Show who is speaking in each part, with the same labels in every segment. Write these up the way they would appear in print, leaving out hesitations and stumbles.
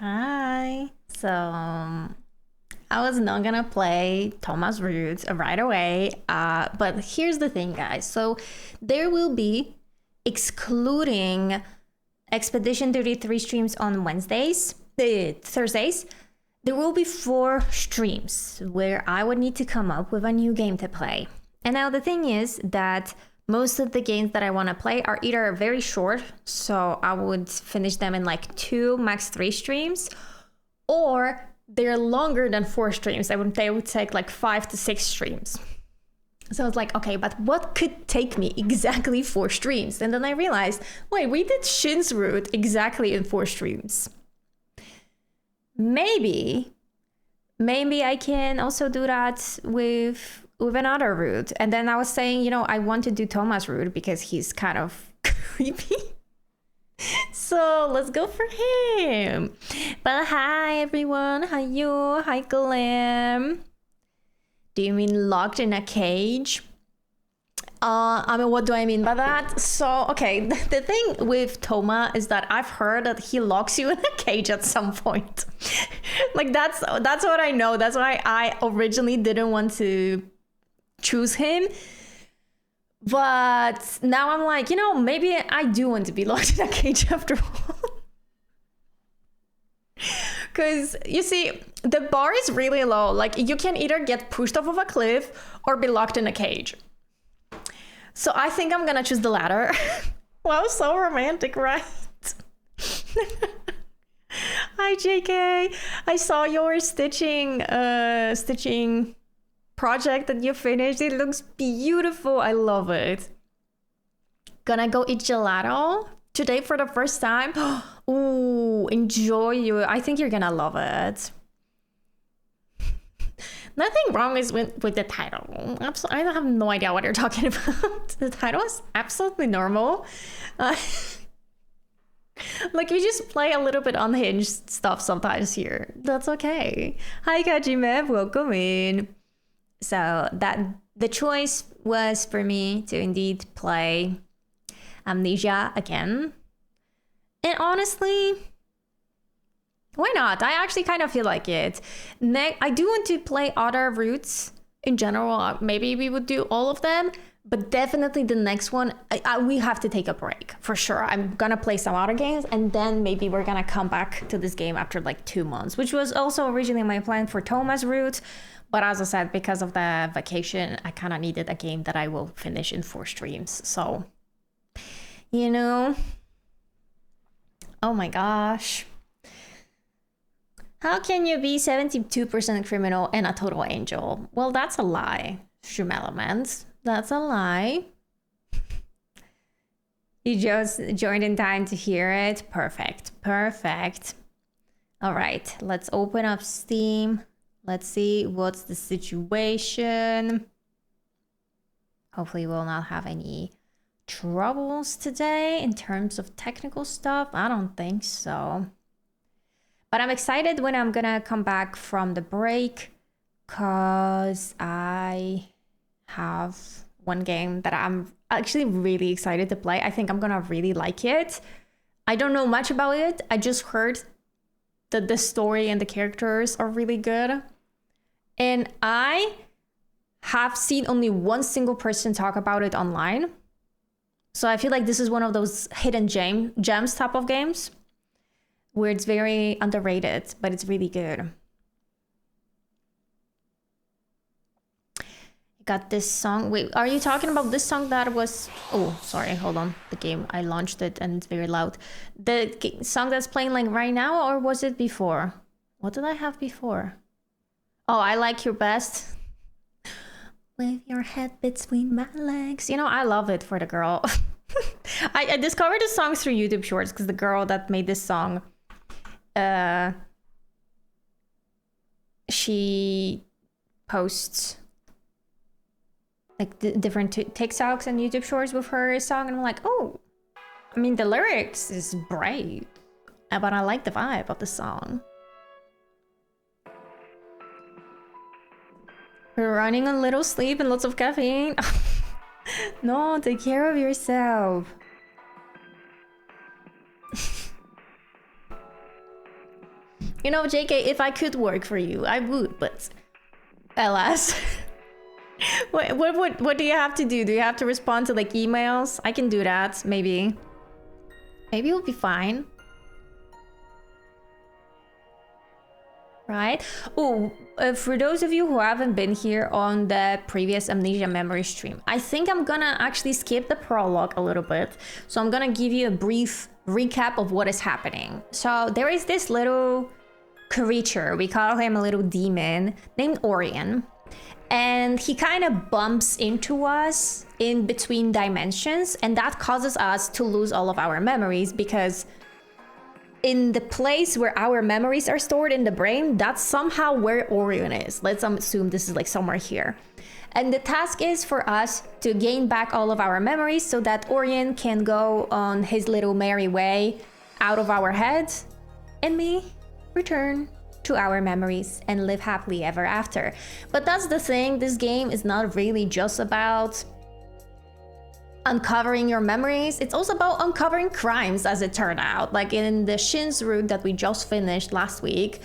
Speaker 1: Hi. I was not gonna play Toma's Roots right away, but here's the thing, guys. So there will be, excluding Expedition 33 streams on Thursdays, there will be 4 streams where I would need to come up with a new game to play. And now the thing is that most of the games that I want to play are either very short, so I would finish them in like 2, max 3 streams, or they're longer than 4 streams. They would take like 5 to 6 streams. So I was like, okay, but what could take me exactly 4 streams? And then I realized, wait, we did Shin's Route exactly in 4 streams. Maybe I can also do that with another route. And then I was saying, I want to do Toma's route because he's kind of creepy. So let's go for him. But hi everyone, hi you, hi Glam. Do you mean locked in a cage? What do I mean by that? So, okay, the thing with Toma is that I've heard that he locks you in a cage at some point. Like that's what I know. That's why I originally didn't want to choose him. But now I'm like, maybe I do want to be locked in a cage after all. Because you see, the bar is really low. Like you can either get pushed off of a cliff or be locked in a cage. So I think I'm gonna choose the latter. Wow, so romantic, right? Hi JK, I saw your stitching project that you finished. It looks beautiful. I love it. Gonna go eat gelato today for the first time. Ooh, enjoy you. I think you're gonna love it. Nothing wrong is with the title. I have no idea what you're talking about. The title is absolutely normal. Like we just play a little bit unhinged stuff sometimes here. That's okay. Hi Kajime, welcome in. So the choice was for me to indeed play Amnesia again. And honestly, why not? I actually kind of feel like it. I do want to play other routes in general. Maybe we would do all of them, but definitely the next one, we have to take a break for sure. I'm gonna play some other games and then maybe we're gonna come back to this game after like 2 months, which was also originally my plan for Toma's route. But as I said, because of the vacation, I kind of needed a game that I will finish in 4 streams. So, oh my gosh. How can you be 72% criminal and a total angel? Well, that's a lie, Shumelement. That's a lie. You just joined in time to hear it. Perfect. All right, let's open up Steam. Let's see what's the situation. Hopefully we'll not have any troubles today in terms of technical stuff. I don't think so. But I'm excited when I'm gonna come back from the break because I have one game that I'm actually really excited to play. I think I'm gonna really like it. I don't know much about it. I just heard that the story and the characters are really good. And I have seen only one single person talk about it online. So I feel like this is one of those hidden gems type of games where it's very underrated, but it's really good. Got this song. Wait, are you talking about this song that was... Oh, sorry, hold on. The game, I launched it and it's very loud. The song that's playing like right now, or was it before? What did I have before? Oh, I Like Your Best. With your head between my legs. I love it for the girl. I discovered the song through YouTube Shorts because the girl that made this song, she posts like different TikToks and YouTube Shorts with her song, and I'm like, oh, I mean the lyrics is great, but I like the vibe of the song. We're running on little sleep and lots of caffeine. No, take care of yourself. You know, JK, if I could work for you, I would, but alas. What do you have to do? Do you have to respond to like emails? I can do that, maybe. Maybe it'll be fine. Right? Oh, for those of you who haven't been here on the previous Amnesia memory stream, I think I'm gonna actually skip the prologue a little bit. So I'm gonna give you a brief recap of what is happening. So there is this little creature, we call him a little demon, named Orion. And he kind of bumps into us in between dimensions, and that causes us to lose all of our memories because in the place where our memories are stored in the brain, that's somehow where Orion is. Let's assume this is like somewhere here. And the task is for us to gain back all of our memories so that Orion can go on his little merry way out of our heads and me return to our memories and live happily ever after. But that's the thing, this game is not really just about uncovering your memories, it's also about uncovering crimes, as it turned out. Like in the Shin's route that we just finished last week,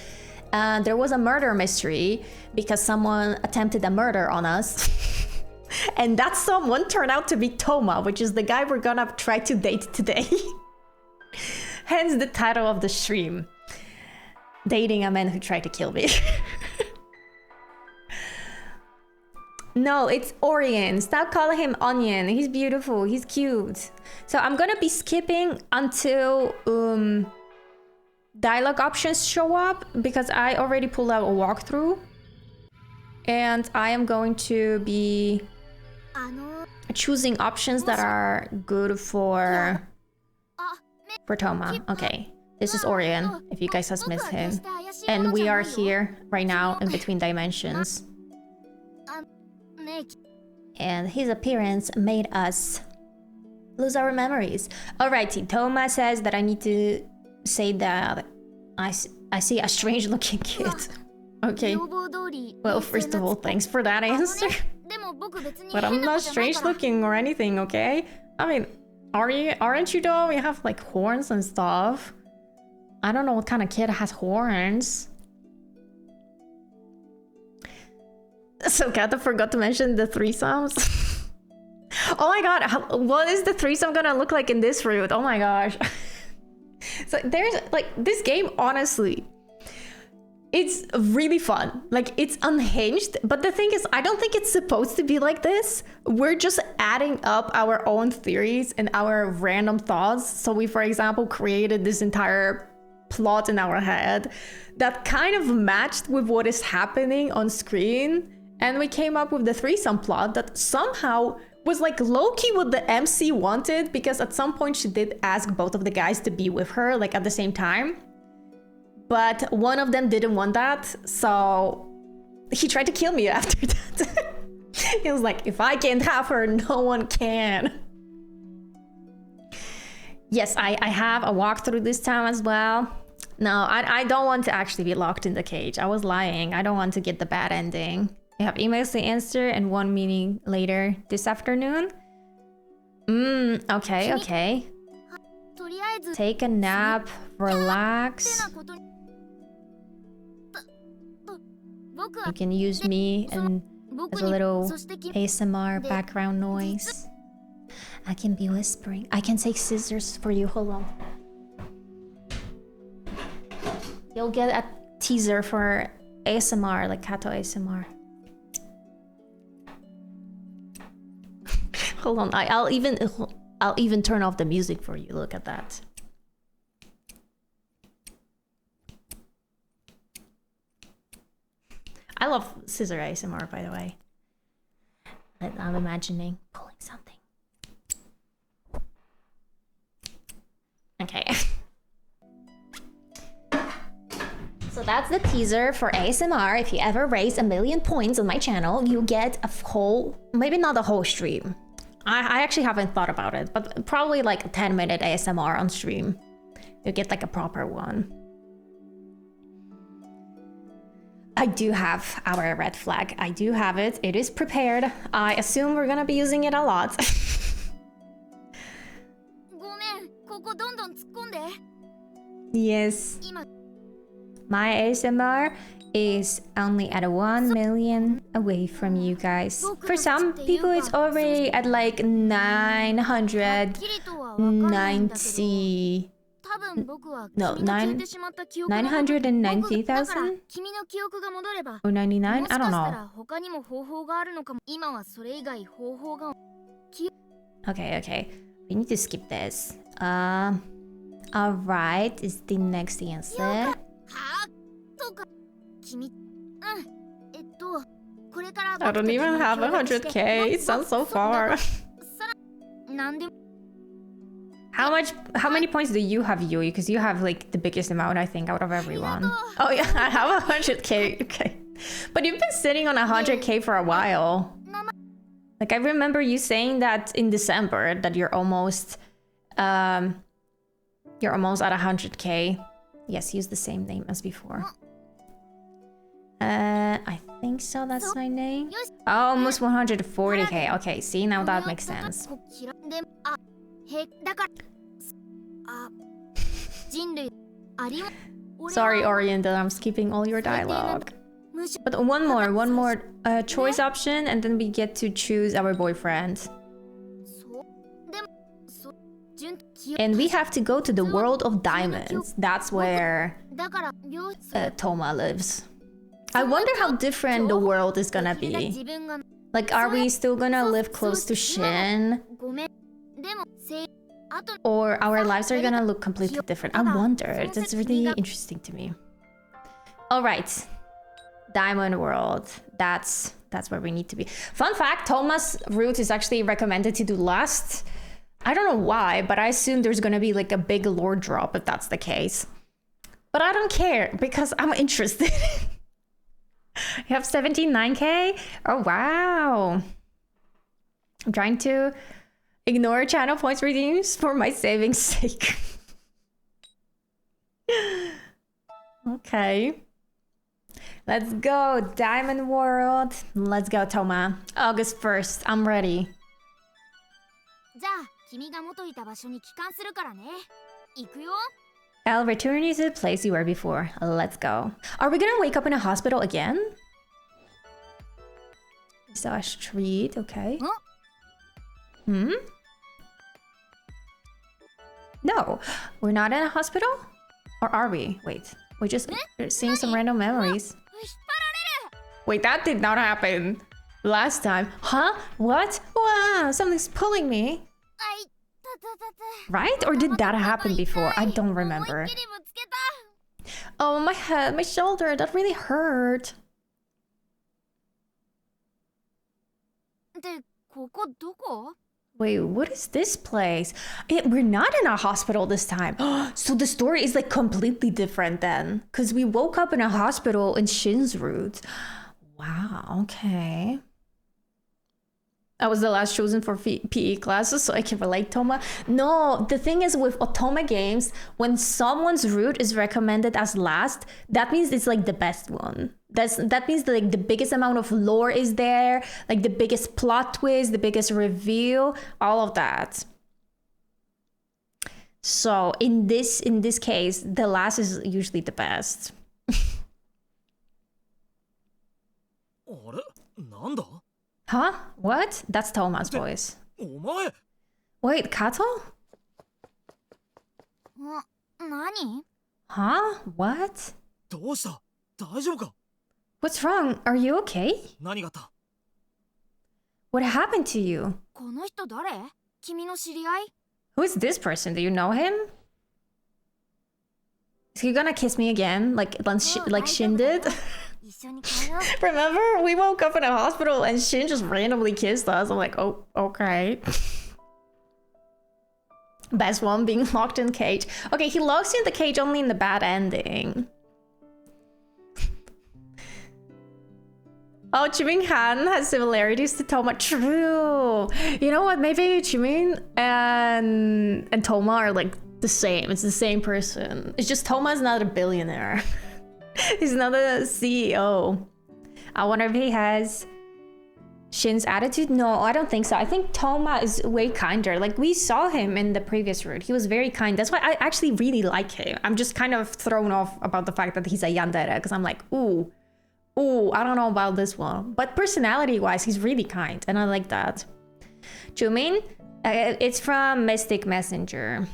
Speaker 1: there was a murder mystery because someone attempted a murder on us. And that someone turned out to be Toma, which is the guy we're gonna try to date today. Hence the title of the stream. Dating a man who tried to kill me. No, it's Orion. Stop calling him Onion. He's beautiful. He's cute. So I'm gonna be skipping until dialogue options show up because I already pulled out a walkthrough. And I am going to be choosing options that are good for Toma. Okay, this is Orion, if you guys have missed him. And we are here right now in between dimensions. And his appearance made us lose our memories. Alrighty, Toma says that I need to say that I see a strange looking kid. Okay. Well, first of all, thanks for that answer. But I'm not strange looking or anything, okay? I mean, aren't you though? You have like horns and stuff. I don't know what kind of kid has horns. So Kato forgot to mention the threesomes. Oh my god, what is the threesome gonna look like in this route? Oh my gosh. So there's like this game, honestly, it's really fun. Like it's unhinged, but the thing is, I don't think it's supposed to be like this. We're just adding up our own theories and our random thoughts. So we, for example, created this entire plot in our head that kind of matched with what is happening on screen. And we came up with the threesome plot that somehow was like low-key what the MC wanted, because at some point she did ask both of the guys to be with her like at the same time. But one of them didn't want that, so he tried to kill me after that. He was like, if I can't have her, no one can. Yes, I have a walkthrough this time as well. No, I don't want to actually be locked in the cage. I was lying. I don't want to get the bad ending. You have emails to answer and one meeting later this afternoon. Okay, okay. Take a nap, relax. You can use me and as a little ASMR background noise. I can be whispering. I can take scissors for you. Hold on. You'll get a teaser for ASMR, like Kato ASMR. Hold on, I'll even turn off the music for you. Look at that. I love scissor ASMR, by the way. I'm imagining pulling something. Okay. So that's the teaser for ASMR. If you ever raise 1,000,000 points on my channel, you get a whole, maybe not a whole stream. I actually haven't thought about it, but probably like a 10-minute ASMR on stream. You get like a proper one. I do have our red flag. I do have it. It is prepared. I assume we're gonna be using it a lot. Yes. My ASMR is only at 1 million away from you guys. For some people, it's already at like 990. No, 990,000? Or 99? I don't know. Okay. We need to skip this. Alright, is the next answer. I don't even have 100k. It sounds so far. How many points do you have, Yui? Because you have like the biggest amount, I think, out of everyone. Oh yeah, I have 100k. Okay. But you've been sitting on 100k for a while. Like I remember you saying that in December that you're almost at 100k. Yes, use the same name as before. I think so, that's my name. Almost 140k. Okay, see, now that makes sense. Sorry, Oriental, I'm skipping all your dialogue. But one more choice option, and then we get to choose our boyfriend. And we have to go to the world of diamonds. That's where Toma lives. I wonder how different the world is gonna be. Like, are we still gonna live close to Shin? Or our lives are gonna look completely different? I wonder. That's really interesting to me. Alright. Diamond World. That's where we need to be. Fun fact, Toma's route is actually recommended to do last. I don't know why, but I assume there's gonna be like a big lore drop if that's the case. But I don't care because I'm interested. You have 79k? Oh, wow. I'm trying to ignore channel points redeems for my savings sake. Okay. Let's go, Diamond World. Let's go, Toma. August 1st, I'm ready. I'll return you to the place you were before. Let's go. Are we gonna wake up in a hospital again? So a street, okay. Hmm? No, we're not in a hospital? Or are we? Wait, we're just seeing some random memories. Wait, that did not happen last time. Huh? What? Wow, something's pulling me. Right? Or did that happen before? I don't remember. Oh, my head, my shoulder, that really hurt. Wait, what is this place? We're not in a hospital this time. So the story is like completely different then. Because we woke up in a hospital in Shin's route. Wow, okay. I was the last chosen for PE classes, so I can relate, Toma. No, the thing is with Otoma games, when someone's route is recommended as last, that means it's like the best one. That means that, like, the biggest amount of lore is there, like the biggest plot twist, the biggest reveal, all of that. So in this case, the last is usually the best. Huh? What? That's Toma's voice. Wait, Kato? Huh? What? What's wrong? Are you okay? What happened to you? Who is this person? Do you know him? Is he gonna kiss me again? Like Shin did? Remember? We woke up in a hospital and Shin just randomly kissed us. I'm like, oh, okay. Best one being locked in cage. Okay, he locks you in the cage only in the bad ending. Oh, Chimin Han has similarities to Toma. True. You know what? Maybe Chimin and Toma are like the same. It's the same person. It's just Toma's not a billionaire. He's not a CEO. I wonder if he has Shin's attitude? No, I don't think so. I think Toma is way kinder. Like, we saw him in the previous route. He was very kind. That's why I actually really like him. I'm just kind of thrown off about the fact that he's a yandere, because I'm like, ooh, I don't know about this one. But personality-wise, he's really kind, and I like that. Jumin? It's from Mystic Messenger.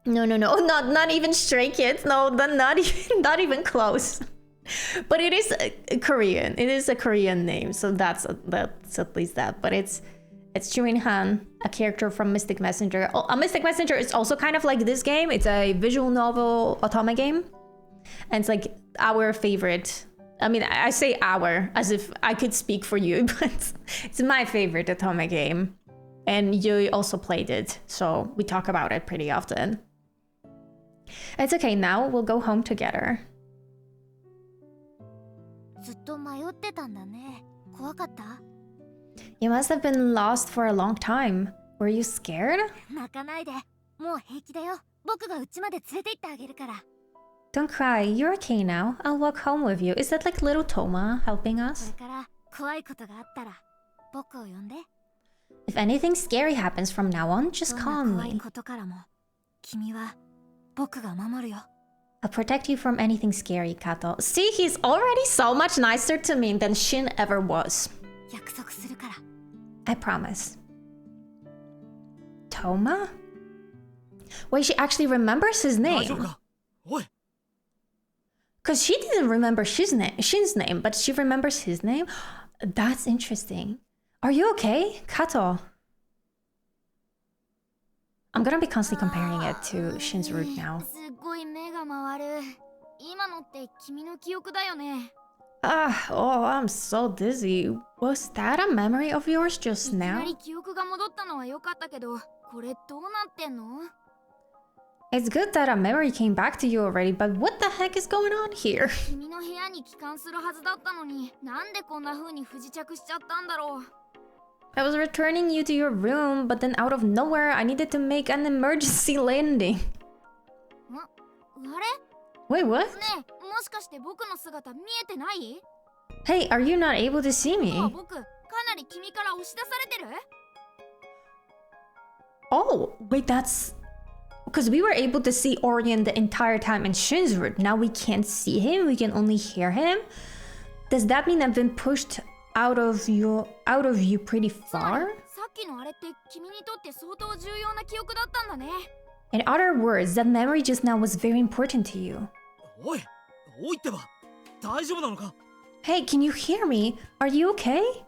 Speaker 1: No, not even Stray Kids. No, not even close. But it is Korean. It is a Korean name, so that's at least that. But it's Juin Han, a character from Mystic Messenger. A Mystic Messenger is also kind of like this game. It's a visual novel Toma game, and it's like our favorite. I mean, I say our as if I could speak for you, but it's my favorite Toma game, and you also played it, so we talk about it pretty often. It's okay. Now we'll go home together. You must have been lost for a long time. Were you scared? Don't cry, you're okay now. I'll walk home with you. Is that like little Toma helping us? If anything scary happens from now on, just call me. I'll protect you from anything scary, Kato. See, he's already so much nicer to me than Shin ever was. I promise. Toma? Wait, she actually remembers his name. Because she didn't remember Shin's name, but she remembers his name? That's interesting. Are you okay, Kato? I'm gonna be constantly comparing it to Shin's route now. Oh, I'm so dizzy. Was that a memory of yours just now? It's good that a memory came back to you already, but what the heck is going on here? I was returning you to your room, but then out of nowhere, I needed to make an emergency landing. Wait, what? Hey, are you not able to see me? Oh, wait, that's... Because we were able to see Orion the entire time in Shin's route. Now we can't see him, we can only hear him. Does that mean I've been pushed out of you pretty far? In other words, that memory just now was very important to you. Hey, can you hear me? Are you okay?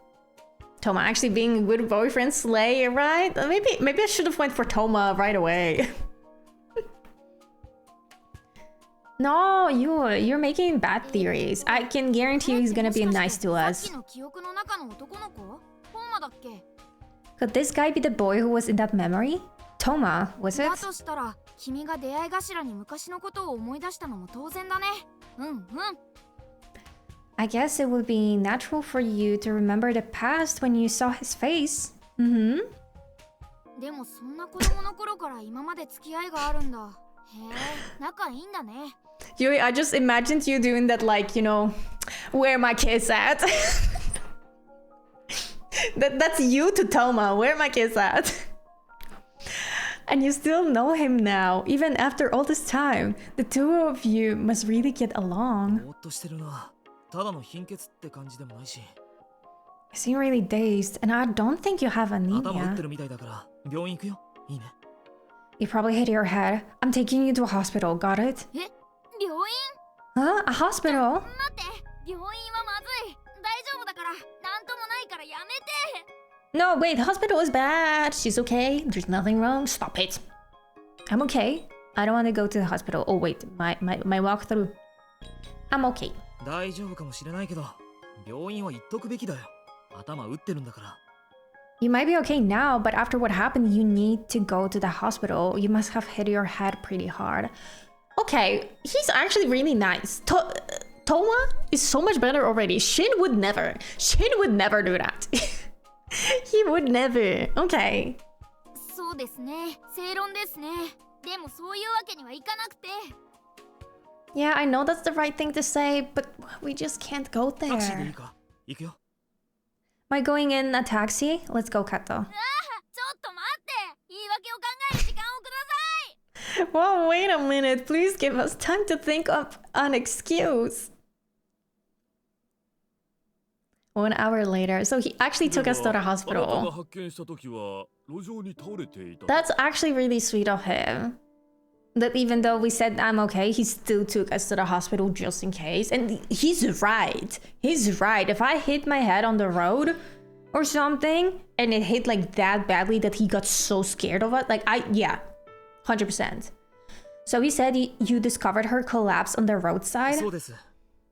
Speaker 1: Toma actually being a good boyfriend slay, right? Maybe I should have went for Toma right away. No, you're making bad theories. I can guarantee you he's gonna be nice to us. Could this guy be the boy who was in that memory? Toma, was it? I guess it would be natural for you to remember the past when you saw his face. Mm-hmm. Yui, I just imagined you doing that, like, you know, where my kids at? That's you to Toma, where my kids at? And you still know him now, even after all this time. The two of you must really get along. You seem really dazed, and I don't think you have anemia. You probably hit your head. I'm taking you to a hospital, got it? Huh? A hospital? No, wait, hospital is bad. She's okay. There's nothing wrong. Stop it. I'm okay. I don't want to go to the hospital. Oh, wait, my walkthrough. I'm okay. You might be okay now, but after what happened, you need to go to the hospital. You must have hit your head pretty hard. Okay, he's actually really nice. Toma is so much better already. Shin would never do that. He would never. Okay. Yeah, I know that's the right thing to say, but we just can't go there. Am I going in a taxi? Let's go, Kato.
Speaker 2: ちょっと待って、言い訳を考える時間をください。
Speaker 1: Well, wait a minute. Please give us time to think of an excuse. 1 hour later. So he actually took us to the hospital. That's actually really sweet of him. That even though we said I'm okay, he still took us to the hospital just in case. And he's right. He's right. If I hit my head on the road or something and it hit like that badly that he got so scared of it, like yeah, 100%. So he said you discovered her collapse on the roadside?
Speaker 3: そうです。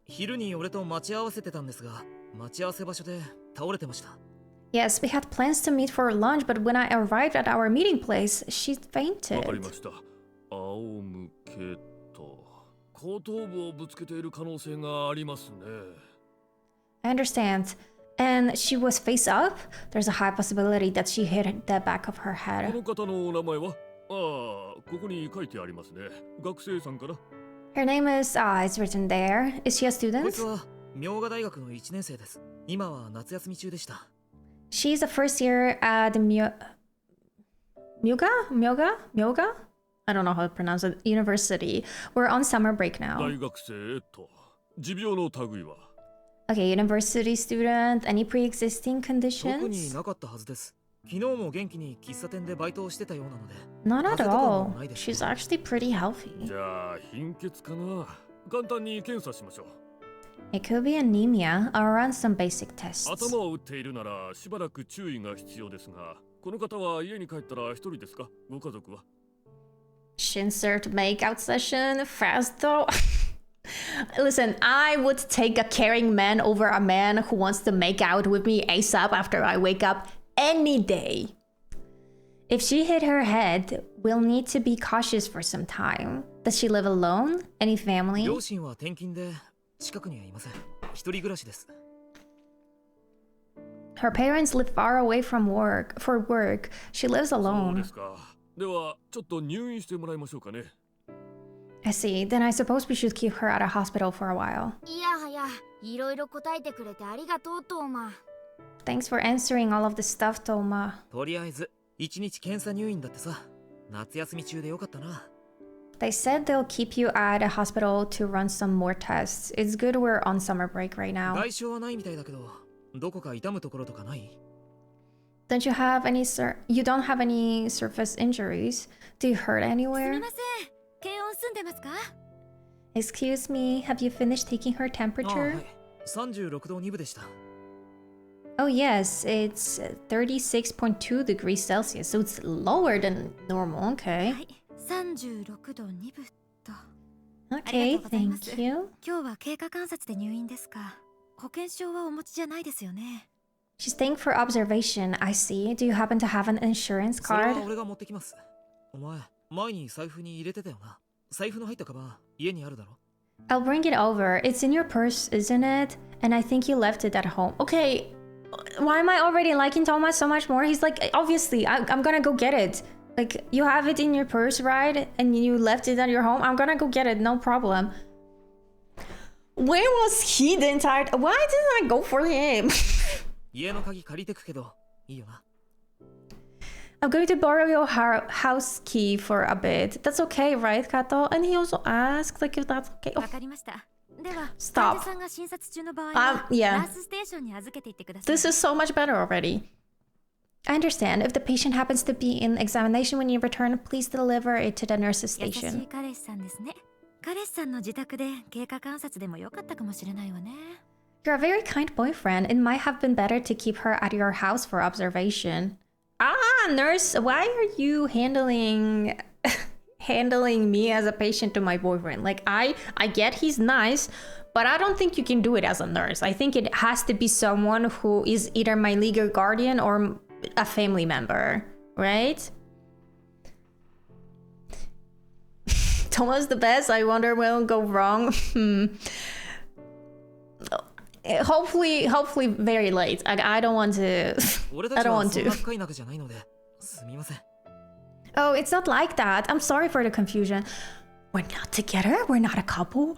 Speaker 3: 昼に俺と待ち合わせてたんですが、待ち合わせ場所で倒れてました。
Speaker 1: Yes, we had plans to meet for lunch, but when I arrived at our meeting place, she fainted.
Speaker 4: わかりました。仰向けと後頭部をぶつけている可能性がありますね。
Speaker 1: I understand. And she was face up? There's a high possibility that she hit the back of her
Speaker 4: こ
Speaker 1: head.
Speaker 4: の方のお名前はここに書いてありますね。学生さんかな。
Speaker 1: Her name is, it's written there. Is she a
Speaker 3: こい
Speaker 1: student?
Speaker 3: つは明賀大学の1年生です。今は夏休み中でした。
Speaker 1: She's a first year at Myoga? I don't know how to pronounce it. University. We're on summer break now.
Speaker 4: 大学生と持病の類は
Speaker 1: Okay, university student. Any pre-existing
Speaker 3: 特に
Speaker 1: conditions?
Speaker 3: なかったはずです。昨日も元気に喫茶店でバイトをしてたようなので。
Speaker 1: Not at
Speaker 3: 風邪とかも
Speaker 1: all.
Speaker 3: ないです。
Speaker 1: She's actually pretty healthy.
Speaker 4: じゃあ貧血かな。簡単に検査しましょう。
Speaker 1: It could be anemia. I'll run some basic tests.
Speaker 4: 頭を打っているならしばらく注意が必要ですが、この方は家に帰ったら一人ですか？ご家族は？
Speaker 1: Insert makeout session fast though. Listen, I would take a caring man over a man who wants to make out with me ASAP after I wake up any day. If she hit her head, we'll need to be cautious for some time. Does she live alone? Any family?
Speaker 3: 両親は転勤で近くにはいません。一人暮らしです。
Speaker 1: Her parents live far away from work. For work, she lives
Speaker 4: そうで
Speaker 1: alone.
Speaker 4: すか。ではちょっと入院してもらいましょうかね。
Speaker 1: I see. Then I suppose we should keep her at a hospital for a while.
Speaker 2: いやはや、いろいろ答えてくれてありがとう、トーマ。
Speaker 1: Thanks for answering all of the stuff, Toma.
Speaker 3: とりあえず1日検査入院だってさ。夏休み中でよかったな。
Speaker 1: They said they'll keep you at a hospital to run some more tests. It's good we're on summer break right now.
Speaker 3: 外傷はないみたいだけど、どこか痛むところとかない？
Speaker 1: Don't you have any you don't have any surface injuries? Do you hurt
Speaker 2: すみ
Speaker 1: anywhere?
Speaker 2: ません。検温済んでますか？
Speaker 1: Excuse me, have you finished taking her
Speaker 3: ああ、
Speaker 1: temperature?
Speaker 3: はい。36度2分でした。
Speaker 1: Oh yes, it's 36.2 degrees Celsius, so it's lower than normal, okay.
Speaker 2: はい、36度2分と。
Speaker 1: Okay,
Speaker 2: ありがとうございます。
Speaker 1: thank you.
Speaker 2: 今日は経過観察で入院ですか？保険証はお持ちじゃないですよね。
Speaker 1: She's staying for observation, I see. Do you happen to have an insurance
Speaker 3: それは
Speaker 1: card?
Speaker 3: 俺が持ってきます。お前、前に財布に入れてたよな。財布の入ったカバン、家にあるだろ？
Speaker 1: I'll bring it over. It's in your purse, isn't it? And I think you left it at home. Okay, why am I already liking Thomas so much more? He's like, obviously, I'm gonna go get it. Like, you have it in your purse, right? And you left it at your home. I'm gonna go get it, no problem. Where was he the entire time? Why didn't I go for him?
Speaker 3: 家の鍵借りてくけど、いいよな。
Speaker 1: I'm going to borrow your house key for a bit. That's okay, right, Kato? And he also asked, like, if that's okay.
Speaker 2: わかりました。では、
Speaker 1: Stop.
Speaker 2: 患者さんが診察中の場合は、
Speaker 1: yeah.
Speaker 2: ナースステーションに預けていってください。
Speaker 1: This is so much better already. I understand. If the patient happens to be in examination when you return, please deliver it to the nurse's
Speaker 2: 優し
Speaker 1: station.
Speaker 2: い彼氏さんですね。彼氏さんの自宅で経過観察でもよかったかもしれないわね。
Speaker 1: You're a very kind boyfriend. It might have been better to keep her at your house for observation. Ah, nurse, why are you handling me as a patient to my boyfriend? Like, I get he's nice, but I don't think you can do it as a nurse. I think it has to be someone who is either my legal guardian or a family member, right? Toma's the best. I wonder what will go wrong. Hopefully very late. I don't want to.
Speaker 3: 俺
Speaker 1: I
Speaker 3: たち
Speaker 1: don't
Speaker 3: は
Speaker 1: want
Speaker 3: そんな
Speaker 1: to.
Speaker 3: 深い仲じゃないので、すみません。
Speaker 1: Oh, it's not like that. I'm sorry for the confusion. We're not together? We're not a couple?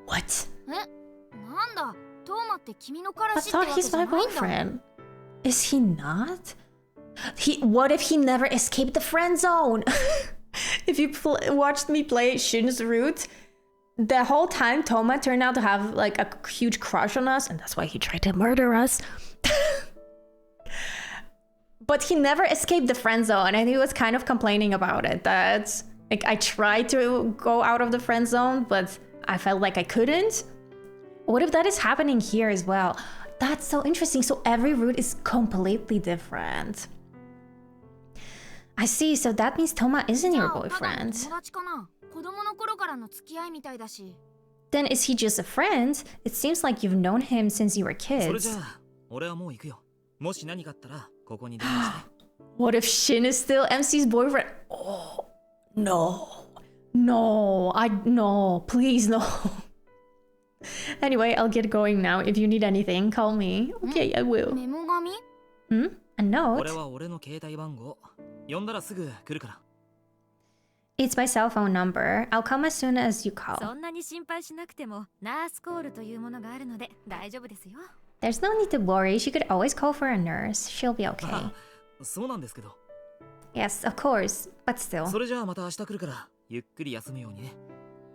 Speaker 1: What?
Speaker 2: え、なんだ、トーマって君の彼
Speaker 1: I
Speaker 2: 氏ってわ
Speaker 1: thought
Speaker 2: け
Speaker 1: he's
Speaker 2: じゃ
Speaker 1: my
Speaker 2: ないんだ。
Speaker 1: boyfriend. Is he not? What if he never escaped the friend zone? If you watched me play Shin's route, the whole time Toma turned out to have like a huge crush on us, and that's why he tried to murder us. But he never escaped the friend zone, and he was kind of complaining about it. That like I tried to go out of the friend zone, but I felt like I couldn't. What if that is happening here as well? That's so interesting. So every route is completely different. I see. So that means Toma isn't your boyfriend. Then is he just a friend? It seems like you've known him since you were kids. What if Shin is still MC's boyfriend? Oh, no. No, please no. Anyway, I'll get going now. If you need anything, call me. Okay, I will. A note? It's my cell phone number. I'll come as soon as you call. There's no need to worry. She could always call for a nurse. She'll be okay. Yes, of course, but still.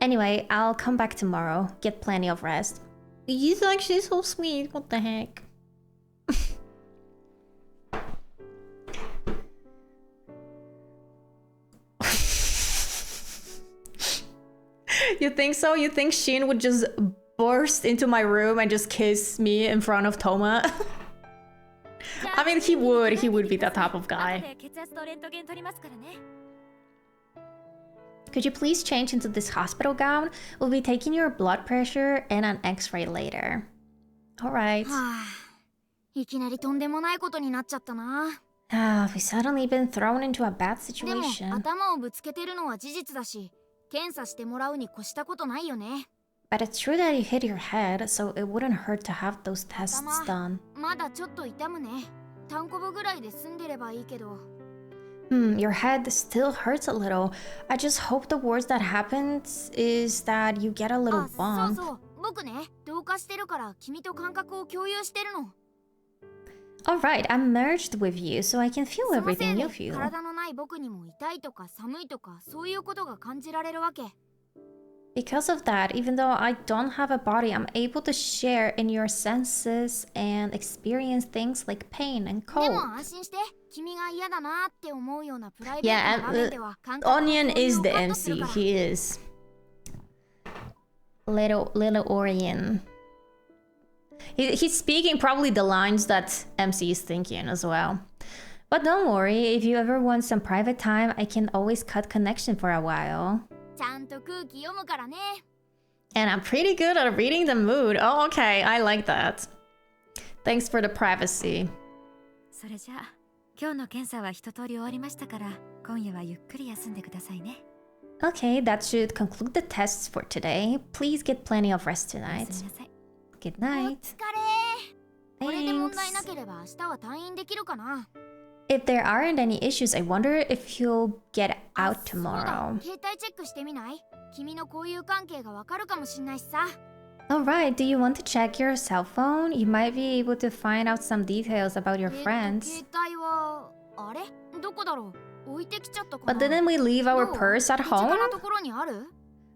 Speaker 1: Anyway, I'll come back tomorrow. Get plenty of rest. He's actually so sweet. What the heck? You think so? You think Shin would just burst into my room and just kiss me in front of Toma? I mean, he would be that type of guy. Could you please change into this hospital gown? We'll be taking your blood pressure and an x-ray later. Alright. We've suddenly been thrown into a bad situation. But it's true that you hit your head, so it wouldn't hurt to have those tests done. Your head still hurts a little. I just hope the worst that happens is that you get a little bump. Alright, I'm merged with you, so I can feel everything you feel. Because of that, even though I don't have a body, I'm able to share in your senses and experience things like pain and cold. Yeah, Onion is the MC. He is. Little Orion. He's speaking probably the lines that MC is thinking as well. But don't worry, if you ever want some private time, I can always cut connection for a while. And I'm pretty good at reading the mood. Oh, okay, I like that. Thanks for the privacy. Okay, that should conclude the tests for today. Please get plenty of rest tonight. Good night. Thanks. If there aren't any issues, I wonder if you'll get out tomorrow. Alright, do you want to check your cell phone? You might be able to find out some details about your friends. But didn't we leave our purse at home?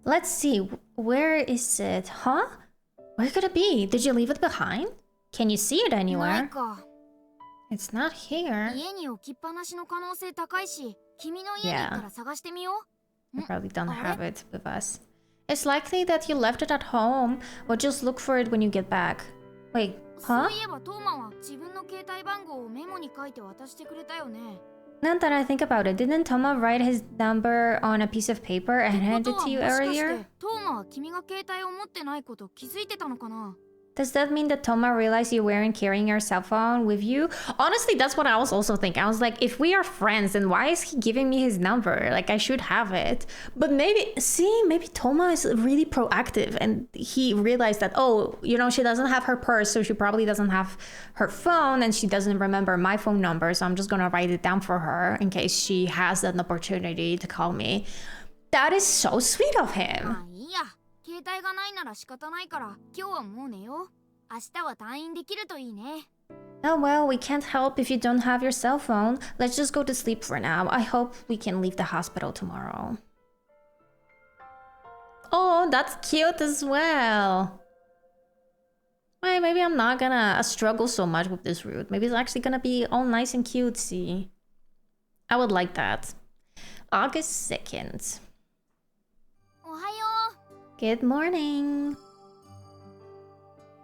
Speaker 1: Let's see, where is it? Huh? Where could it be? Did you leave it behind? Can you see it anywhere? It's not here. Yeah. I probably don't have it with us. It's likely that you left it at home, or just look for it when you get back. Wait, huh? Now that I think about it, didn't Toma write his number on a piece of paper and hand it to you earlier? Does that mean that Toma realized you weren't carrying your cell phone with you? Honestly, that's what I was also thinking. I was like, if we are friends, then why is he giving me his number? Like, I should have it. But maybe Toma is really proactive and he realized that, oh, you know, she doesn't have her purse, so she probably doesn't have her phone and she doesn't remember my phone number. So I'm just gonna write it down for her in case she has an opportunity to call me. That is so sweet of him. Oh well, we can't help if you don't have your cell phone. Let's just go to sleep for now. I hope we can leave the hospital tomorrow. Oh, that's cute as well. Wait, maybe I'm not gonna struggle so much with this route. Maybe it's actually gonna be all nice and cutesy. I would like that. August 2nd.
Speaker 2: おはよ
Speaker 1: Good morning.
Speaker 2: う。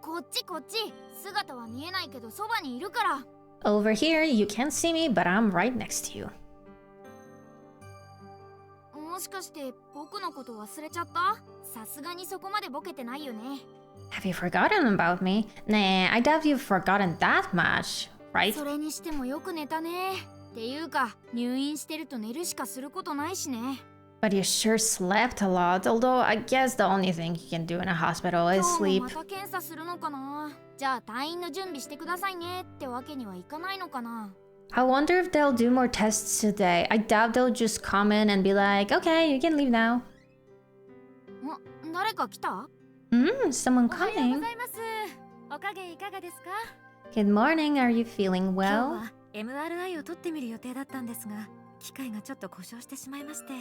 Speaker 2: こっちこっち。姿は見えないけどそばにいるから。
Speaker 1: Over here, you can't see me, but I'm right next to you.
Speaker 2: もしかして僕のこと忘れちゃった？さすがにそこまでボケてないよね。
Speaker 1: Have you forgotten about me? Nah, I doubt you've forgotten that much, right?
Speaker 2: それにしてもよく寝たね。っていうか入院してると寝るしかすることないしね。
Speaker 1: But you sure slept a lot, although I guess the only thing you can do in a hospital is
Speaker 2: 今
Speaker 1: sleep.
Speaker 2: 日もまた検査するのかな。じゃあ退院の準備してくださいねってわけにはいかないのかな。
Speaker 1: I wonder if they'll do more tests today. I doubt they'll just come in and be like, okay, you can leave now.
Speaker 2: 誰か来た？
Speaker 1: Someone
Speaker 2: おはようご
Speaker 1: coming.
Speaker 2: ざいます。おかげいかがですか？
Speaker 1: Good morning, are you feeling
Speaker 5: 今日
Speaker 1: well?
Speaker 5: は MRI を取ってみる予定だったんですが、機械がちょっと故障してしまいまして。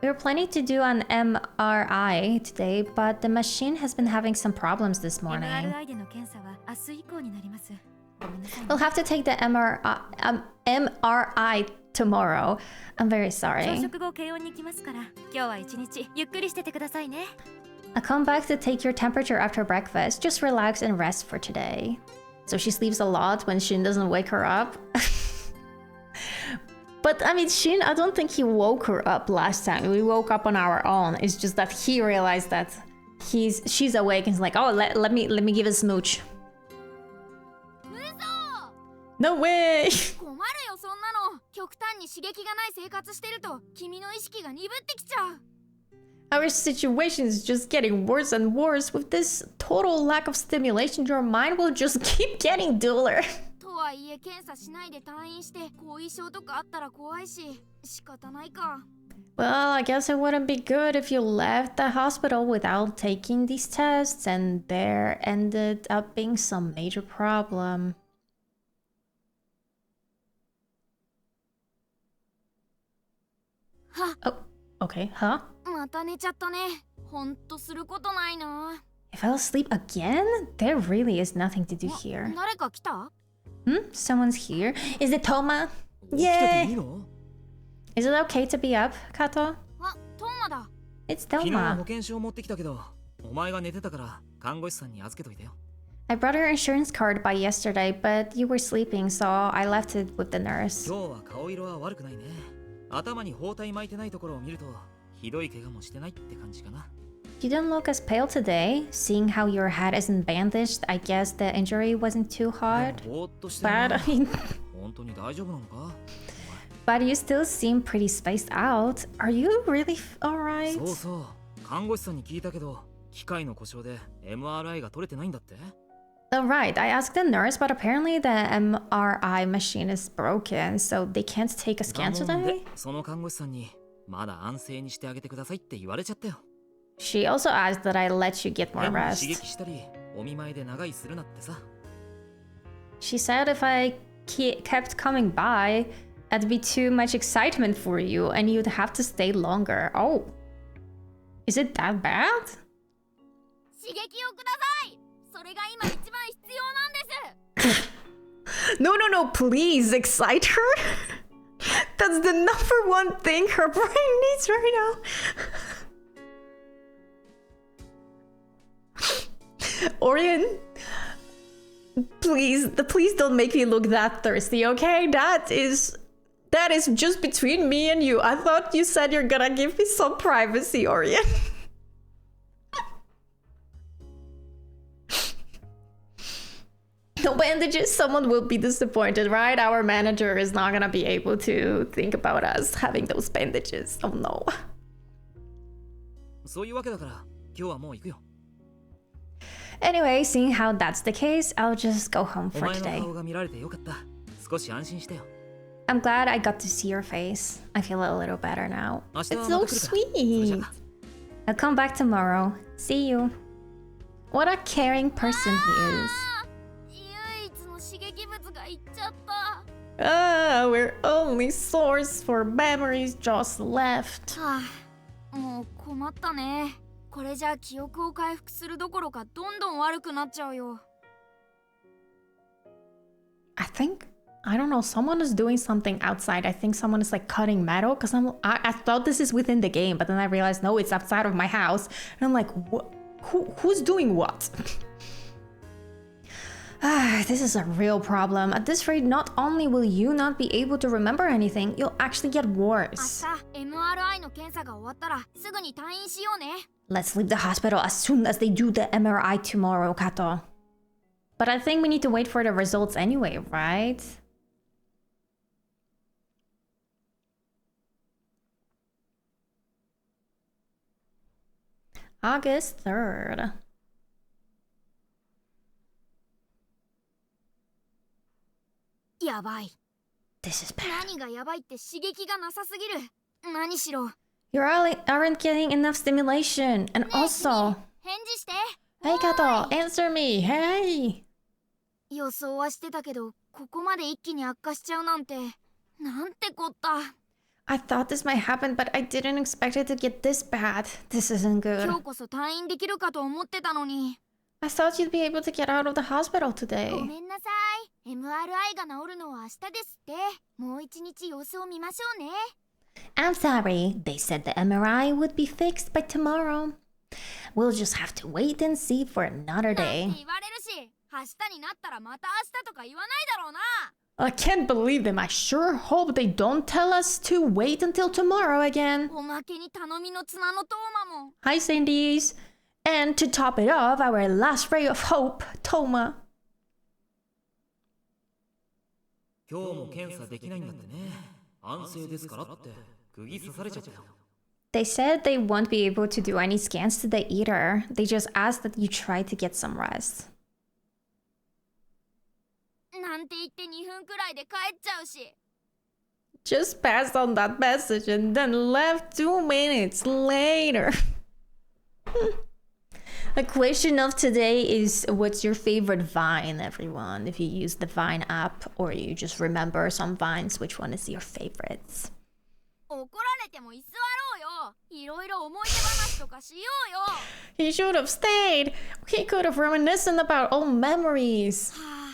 Speaker 1: We were planning to do an MRI today, but the machine has been having some problems this morning.
Speaker 5: MRI での検査は明日以降になります。ごめんなさいね。
Speaker 1: We'll have to take the MRI tomorrow. I'm very
Speaker 5: 朝
Speaker 1: sorry.
Speaker 5: 食後検温に来ますから、今日は一日ゆっくりしててくださいね。
Speaker 1: I'll come back to take your temperature after breakfast. Just relax and rest for today. So she sleeps a lot when Shin doesn't wake her up. But I mean, Shin, I don't think he woke her up last time. We woke up on our own. It's just that he realized that she's awake and he's like, oh, let me give a smooch.
Speaker 2: 嘘！
Speaker 1: No way!
Speaker 2: 困るよそんなの。極端に刺激がない生活してると君の意識が鈍ってきちゃう。
Speaker 1: Our situation is just getting worse and worse. With this total lack of stimulation, your mind will just keep getting duller.
Speaker 2: とはいえ検査しないで退院して後遺症とかあったら怖いし仕方ないか。
Speaker 1: Well, I guess it wouldn't be good if you left the hospital without taking these tests, and there ended up being some major problem. Oh, okay, huh?
Speaker 2: また寝ちゃったね。ほんとすることないな。
Speaker 1: I fell asleep again? There really is nothing to do here.
Speaker 2: 誰か来た？
Speaker 1: Someone's here. Is it Toma?
Speaker 3: 起きてていい
Speaker 1: Yay!
Speaker 3: の？
Speaker 1: Is it okay to be up, Kato?
Speaker 2: あ、トーマだ。
Speaker 1: It's
Speaker 3: 昨日保
Speaker 1: Toma.
Speaker 3: 険証持ってきたけど、お前が寝てたから看護師さんに預けといてよ。
Speaker 1: I brought your insurance card by yesterday, but you were sleeping, so I left it with the nurse.
Speaker 3: 今日は顔色は悪くないね。頭に包帯巻いてないところを見ると、ひどい怪我もしてないって感じかな。
Speaker 1: You don't look as pale today. Seeing how your head isn't bandaged, I guess the injury wasn't too hard.
Speaker 3: ぼーっとしてる
Speaker 1: But
Speaker 3: な
Speaker 1: I mean,
Speaker 3: 本当に大丈夫なのか？
Speaker 1: but you still seem pretty spaced out. Are you really alright?
Speaker 3: そうそう。看護師さんに聞いたけど、機械の故障で MRI が取れてないんだって。
Speaker 1: Right, I asked the nurse, but apparently the MRI machine is broken, so they can't take a scan
Speaker 3: だもんで
Speaker 1: today.
Speaker 3: その看護師さんにまだ安静にしてあげてくださいって言われちゃったよ。
Speaker 1: She also asked that I let you get
Speaker 3: で
Speaker 1: more
Speaker 3: も刺
Speaker 1: rest.
Speaker 3: 激したり、お見舞いで長居するなってさ。
Speaker 1: She said if I kept coming by, it'd be too much excitement for you and you'd have to stay longer. Oh, is it that bad?
Speaker 2: 刺激をください。それが今一番必要なんです。
Speaker 1: No, no, no, please excite her. That's the number one thing her brain needs right now. Orion, please don't make me look that thirsty, okay? That is just between me and you. I thought you said you're gonna give me some privacy, Orion. No bandages, someone will be disappointed, right? Our manager is not gonna be able to think about us having those bandages. Oh no.
Speaker 3: そういうわけだから今日はもう行くよ。
Speaker 1: Anyway, seeing how that's the case, I'll just go home
Speaker 3: お
Speaker 1: for
Speaker 3: 前の
Speaker 1: today.
Speaker 3: 顔が見られてよかった。少し安心したよ。
Speaker 1: I'm glad I got to see your face. I feel a little better now.
Speaker 3: 明日
Speaker 1: It's
Speaker 3: は
Speaker 1: so
Speaker 3: また来るから。それじゃ
Speaker 1: sweet. I'll come back tomorrow. See you. What a caring person he is.
Speaker 2: 唯一の刺激物が
Speaker 1: We're only source for memories just left.
Speaker 2: はあ、もう困ったね。これじゃ記憶を回復するどころかどんどん悪くなっちゃうよ。
Speaker 1: I don't know, someone is doing something outside. I think someone is like cutting metal because I thought this is within the game, but then I realized no, it's outside of my house. And I'm like, who's doing what? This is a real problem. At this rate, not only will you not be able to remember anything, you'll actually get worse.
Speaker 2: 明日 MRI の検査が終わったらすぐに退院しようね。
Speaker 1: Let's leave the hospital as soon as they do the MRI tomorrow, Kato. But I think we need to wait for the results anyway, right? August 3rd.
Speaker 2: やばい。
Speaker 1: This is bad.
Speaker 2: 何がやばいって刺激がなさすぎる。何しろ。
Speaker 1: You aren't getting enough stimulation. And also...
Speaker 2: 返事して。
Speaker 1: Hey, Kato, answer me. Hey!
Speaker 2: 予想はしてたけど、ここまで一気に悪化しちゃうなんて。なんてこった。
Speaker 1: I thought this might happen, but I didn't expect it to get this bad. This isn't good.
Speaker 2: 今日こそ退院できるかと思ってたのに。
Speaker 1: I thought you'd be able to get out of the hospital today.
Speaker 2: ごめんなさい。MRI が治るのは明日ですって。もう一日様子を見ましょうね。
Speaker 1: I'm sorry. They said the MRI would be fixed by tomorrow. We'll just have to wait and see for another
Speaker 2: なんて
Speaker 1: day.
Speaker 2: 言われるし、明日になったらまた明日とか言わないだろうな。
Speaker 1: I can't believe them. I sure hope they don't tell us to wait until tomorrow again.
Speaker 2: おまけに頼みの綱のトーマも。
Speaker 1: Hi, Cindy's. And to top it off, our last ray of hope, Toma.
Speaker 3: 今日も検査できないんだってね。安静ですからって釘刺されちゃったよ。
Speaker 1: They said they won't be able to do any scans to the eater. They just asked that you try to get some rest.
Speaker 2: なんて言って2分くらいで帰っちゃうし。
Speaker 1: Just passed on that message and then left 2 minutes later. The question of today is, what's your favorite Vine, everyone? If you use the Vine app or you just remember some Vines, which one is your favorites?
Speaker 2: 怒られても居座ろうよ。いろいろ思い出話とかしようよ。
Speaker 1: He should have stayed. He could have reminiscent about old memories.
Speaker 2: は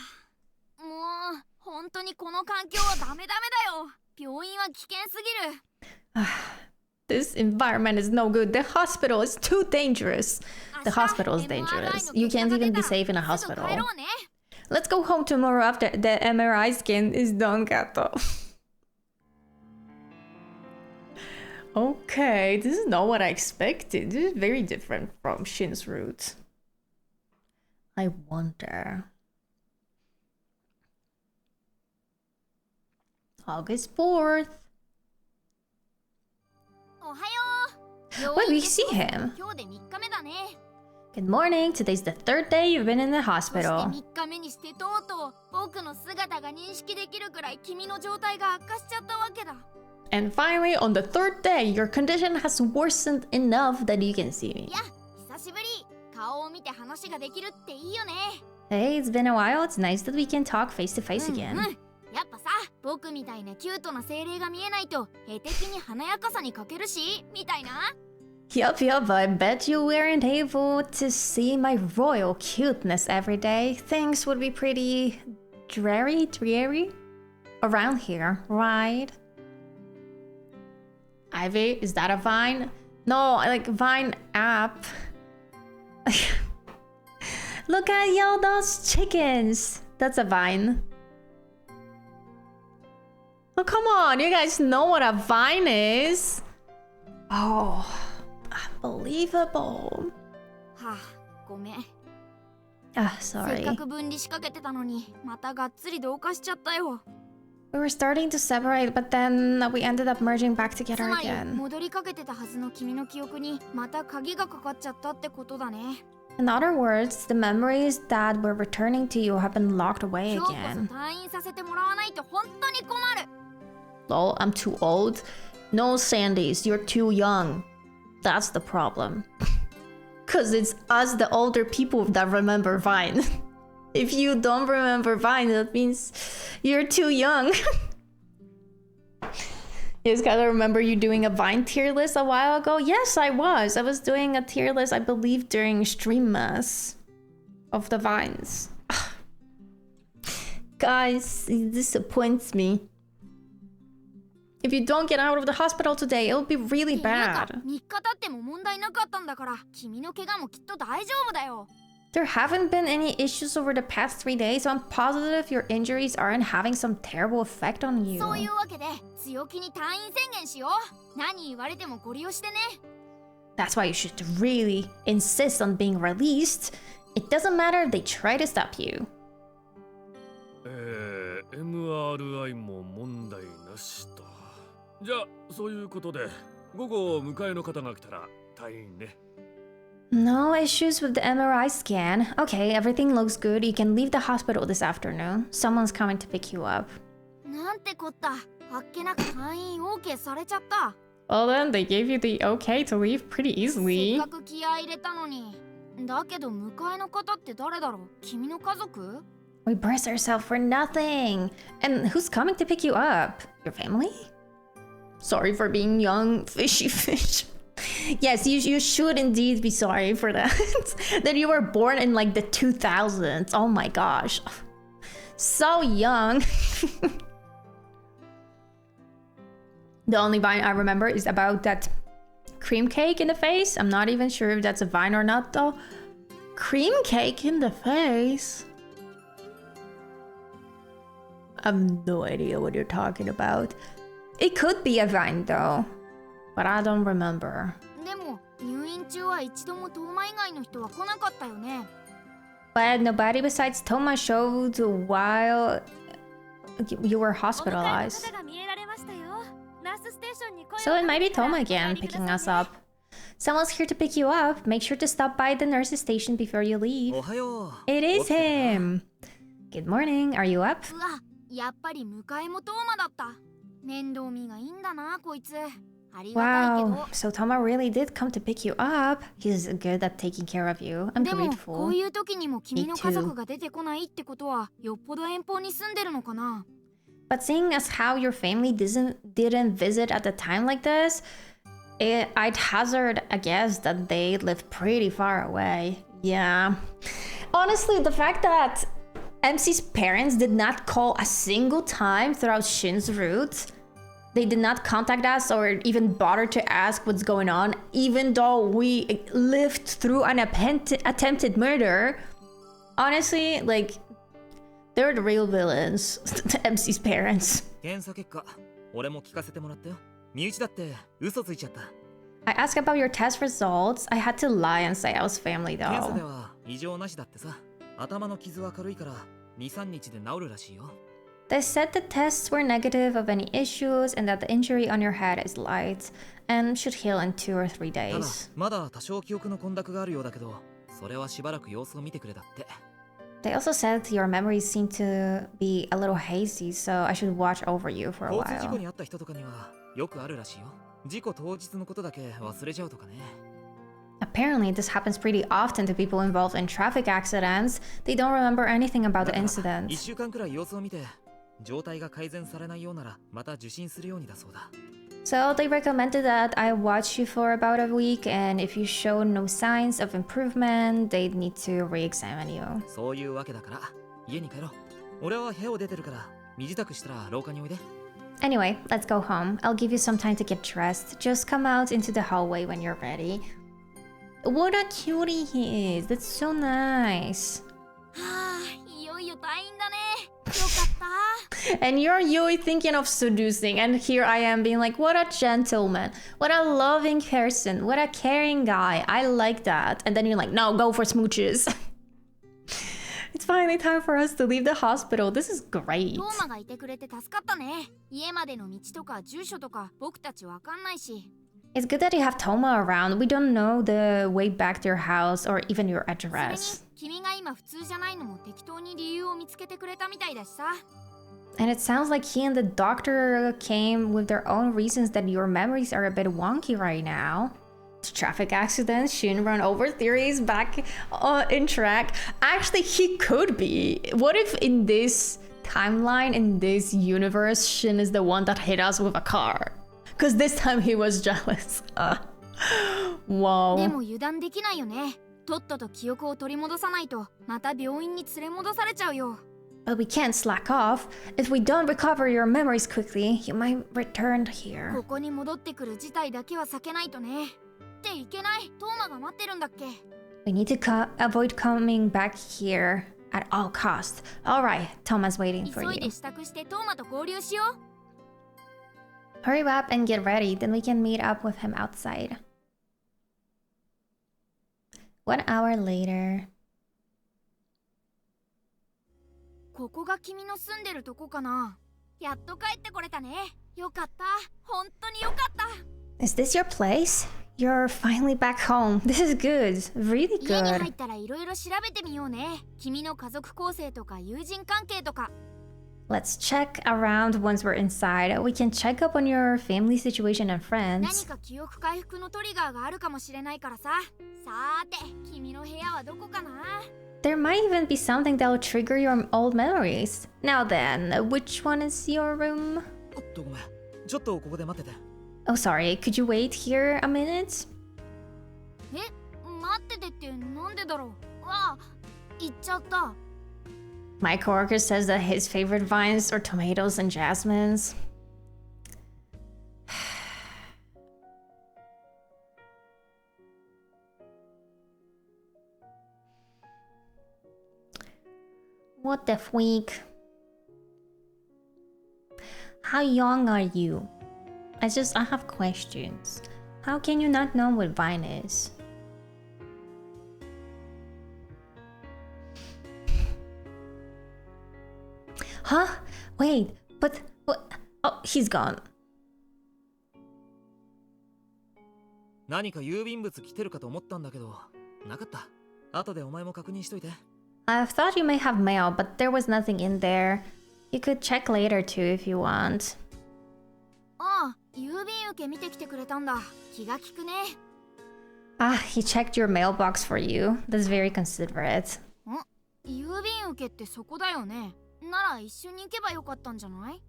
Speaker 2: あ、もう本当にこの環境はダメだよ。病院は危険すぎる。
Speaker 1: This environment is no good. The hospital is too dangerous. The hospital is dangerous. You can't even be safe in a hospital. Let's go home tomorrow after the MRI scan is done, Kato. Okay, this is not what I expected. This is very different from Shin's route. I wonder. August 4th.
Speaker 2: おはよう。
Speaker 1: Wait, we see him.
Speaker 2: 今日で3日目だね。
Speaker 1: Good morning. Today's the 3rd day you've been in the
Speaker 2: そして
Speaker 1: hospital.
Speaker 2: 3日目にしてとうとう僕の姿が認識できるくらい君の状態が悪化しちゃったわけだ。
Speaker 1: And finally, on the 3rd day, your condition has worsened enough that you can see me.
Speaker 2: いや、久しぶり。顔を見て話ができるっていいよね。
Speaker 1: Hey, it's been a while. It's nice that we can talk face to face again.
Speaker 2: やっぱさ、僕みたいなキュートな精霊が見えないと絵的に華やかさに欠けるし、みたいな。
Speaker 1: Yup, I bet you weren't able to see my royal cuteness every day. Things would be pretty dreary around here, right? Ivy, is that a Vine? No, like Vine app. Look at y'all those chickens. That's a Vine. Oh, come on. You guys know what a Vine is. Oh, unbelievable.
Speaker 2: はあ、ごめん。
Speaker 1: Ah,
Speaker 2: せっ
Speaker 1: sorry.
Speaker 2: かく分離しかけてたのに、またがっつり同化しちゃったよ。
Speaker 1: We were starting to separate, but then we ended up merging back
Speaker 2: つ
Speaker 1: together
Speaker 2: まり
Speaker 1: again.
Speaker 2: 戻りかけてたはずの君の記憶にまた鍵がかかっちゃったってことだね。
Speaker 1: In other words, the memories that were returning to you have been locked away
Speaker 2: 今日こそ
Speaker 1: again.
Speaker 2: 退院させてもらわないと本当に困る。
Speaker 1: Lol, I'm too old? No, Sandys, you're too young. That's the problem. Cause it's us, the older people, that remember Vine. If you don't remember Vine, that means you're too young. Yes, gotta remember you doing a Vine tier list a while ago? Yes, I was. I was doing a tier list, I believe, during Streammas of the Vines. Guys, it disappoints me. If you don't get out of the hospital today, it'll be really
Speaker 2: なんか
Speaker 1: bad.
Speaker 2: 3日経っても問題なかったんだから、君の怪我もきっと大丈夫だよ。
Speaker 1: There haven't been any issues over the past 3 days, so I'm positive your injuries aren't having some terrible effect on you.
Speaker 2: そういうわけで強気に退院宣言しよう。何言われてもご利用してね。
Speaker 1: That's why you should really insist on being released. It doesn't matter if they try to stop you.
Speaker 4: MRI も問題なしと。じゃあそういうことで午後迎えの方が来たら退院ね。
Speaker 1: No issues with the MRI scan. Okay, everything looks good. You can leave the hospital this afternoon. Someone's coming to pick you up.
Speaker 2: なんてこった。あっけなく退院 OK されちゃった。
Speaker 1: Well then, they gave you the okay to leave pretty
Speaker 2: せっ
Speaker 1: easily.
Speaker 2: かく気合い入れたのに。だけど迎えの方って誰だろう。君の家族？
Speaker 1: We brace ourselves for nothing. And who's coming to pick you up? Your family? Sorry for being young, fishy fish. Yes, you should indeed be sorry for that. That you were born in like the 2000s. Oh my gosh. So young. The only Vine I remember is about that cream cake in the face. I'm not even sure if that's a Vine or not though. Cream cake in the face? I have no idea what you're talking about. It could be a Vine though, but I don't remember.
Speaker 2: でも入院中は一度もトーマ以外の人は来なかったよね。
Speaker 1: But nobody besides Toma showed while you were hospitalized. So it might be Toma again picking us up. Someone's here to pick you up. Make sure to stop by the nurse's station before you leave.
Speaker 3: おはよう。
Speaker 1: It is him. Good morning. Are you up?
Speaker 2: うわ、やっぱり迎えもトーマだった。面倒見がいいんだな、こいつ。ありがたいけど。
Speaker 1: Wow. So Toma really did come to pick you up. He's good at taking care of you. I'm
Speaker 2: でもこ
Speaker 1: grateful.
Speaker 2: ういう時にも君の家族が出てこないってことはよっぽど遠方に住んでるのかな。
Speaker 1: But seeing as how your family didn't visit at the time like this, I'd hazard a guess that they live pretty far away. Yeah. Honestly, the fact that MC's parents did not call a single time throughout Shin's route, they did not contact us or even bother to ask what's going on, even though we lived through an attempted murder. Honestly, like, they're the real villains, the MC's parents.
Speaker 3: 検査結果、俺も聞かせてもらったよ。身内だって嘘ついちゃった。
Speaker 1: I asked about your test results. I had to lie and say I was family
Speaker 3: 検査で
Speaker 1: though.
Speaker 3: は異常なしだってさ。頭の傷は軽いから2、3日で治るらしいよ。
Speaker 1: They said the tests were negative of any issues and that the injury on your head is light and should heal in 2 or 3
Speaker 3: ただ、
Speaker 1: days.
Speaker 3: まだ多少記憶の混濁があるようだけど、それはしばらく様子を見てくれだって。
Speaker 1: They also said your memories seem to be a little hazy, so I should watch over you for a
Speaker 3: 交通事故
Speaker 1: while.
Speaker 3: に遭った人とかにはよくあるらしいよ。事故当日のことだけ忘れちゃうとかね。
Speaker 1: Apparently, this happens pretty often to people involved in traffic accidents. They don't remember anything about the
Speaker 3: 1
Speaker 1: incident.
Speaker 3: 週間くらい様子を見て、状態が改善されないようならまた受診するようにだそうだ。
Speaker 1: So they recommended that I watch you for about a week, and if you show no signs of improvement, they'd need to re-examine you.
Speaker 3: そういうわけだから家に帰ろう。俺は部屋を出てるから身支度したら廊下においで。
Speaker 1: Anyway, let's go home. I'll give you some time to get dressed. Just come out into the hallway when you're ready. What a cutie he is. That's so nice.
Speaker 2: はあ、いよいよ退院だね。よかった。
Speaker 1: And you're Yui thinking of seducing, and here I am being like, what a gentleman, what a loving person, what a caring guy. I like that. And then you're like, no, go for smooches. It's finally time for us to leave the hospital. This is great.
Speaker 2: トーマがいてくれて助かったね。家までの道とか住所とか僕たちわかんないし。
Speaker 1: It's good that you have Toma around. We don't know the way back to your house or even your
Speaker 2: それに
Speaker 1: address.
Speaker 2: 君が今普通じゃないのも適当に理由を見つけてくれたみたいだしさ。
Speaker 1: And it sounds like he and the doctor came with their own reasons that your memories are a bit wonky right now. traffic accidents shouldn't run over theories back in track. Actually, he could be. What if in this timeline, in this universe, Shin is the one that hit us with a car? Because this time he was jealous.
Speaker 2: で
Speaker 1: Wow.
Speaker 2: も油断できないよね。とっとと記憶を取り戻さないとまた病院に連れ戻されちゃうよ。
Speaker 1: But we can't slack off. If we don't recover your memories quickly, you might return here.
Speaker 2: ここに戻ってくる事態だけは避けないとね。っていけない。トーマが待ってるんだっけ。
Speaker 1: We need to avoid coming back here at all costs. Alright, Toma's waiting for
Speaker 2: 急いで
Speaker 1: you.
Speaker 2: 支度してトーマと合流しよう。
Speaker 1: Hurry up and get ready, then we can meet up with him outside. 1 hour later.
Speaker 2: ここが君の住んでるとこかな。やっと帰ってこれたね。よかった。本当によかった。
Speaker 1: Is this your place? You're finally back home. This is good. Really
Speaker 2: 家に入
Speaker 1: good.
Speaker 2: ったらいろいろ調べてみようね。君の家族構成とか友人関係とか。
Speaker 1: Let's check around once we're inside. We can check up on your family situation and
Speaker 2: 何
Speaker 1: friends.
Speaker 2: か記憶回復のトリガーがあるかもしれないからさ。さーて、君の部屋はどこかな。
Speaker 1: There might even be something that'll trigger your old memories. Now then, which one is your room?
Speaker 3: おっとごめん。ちょっとここで待ってて。
Speaker 1: Oh, sorry. Could you wait here a minute?
Speaker 2: え、待っててってなんでだろう。わあ、行っちゃった。
Speaker 1: My coworker says that his favorite vines are tomatoes and jasmines. What the freak? How young are you? I have questions. How can you not know what vine is? Huh? Wait, but what? Oh, he's gone.
Speaker 3: 何か郵便物来てるかと思ったんだけど、なかった。後でお前も確認しといて。
Speaker 1: I thought you may have mail, but there was nothing in there. You could check later too if you want.
Speaker 2: ああ、郵便受け見てきてくれたんだ。気が利くね。
Speaker 1: Ah, he checked your mailbox for you. That's very considerate.
Speaker 2: 郵便受けってそこだよね。なら一緒に行けばよかったんじゃない？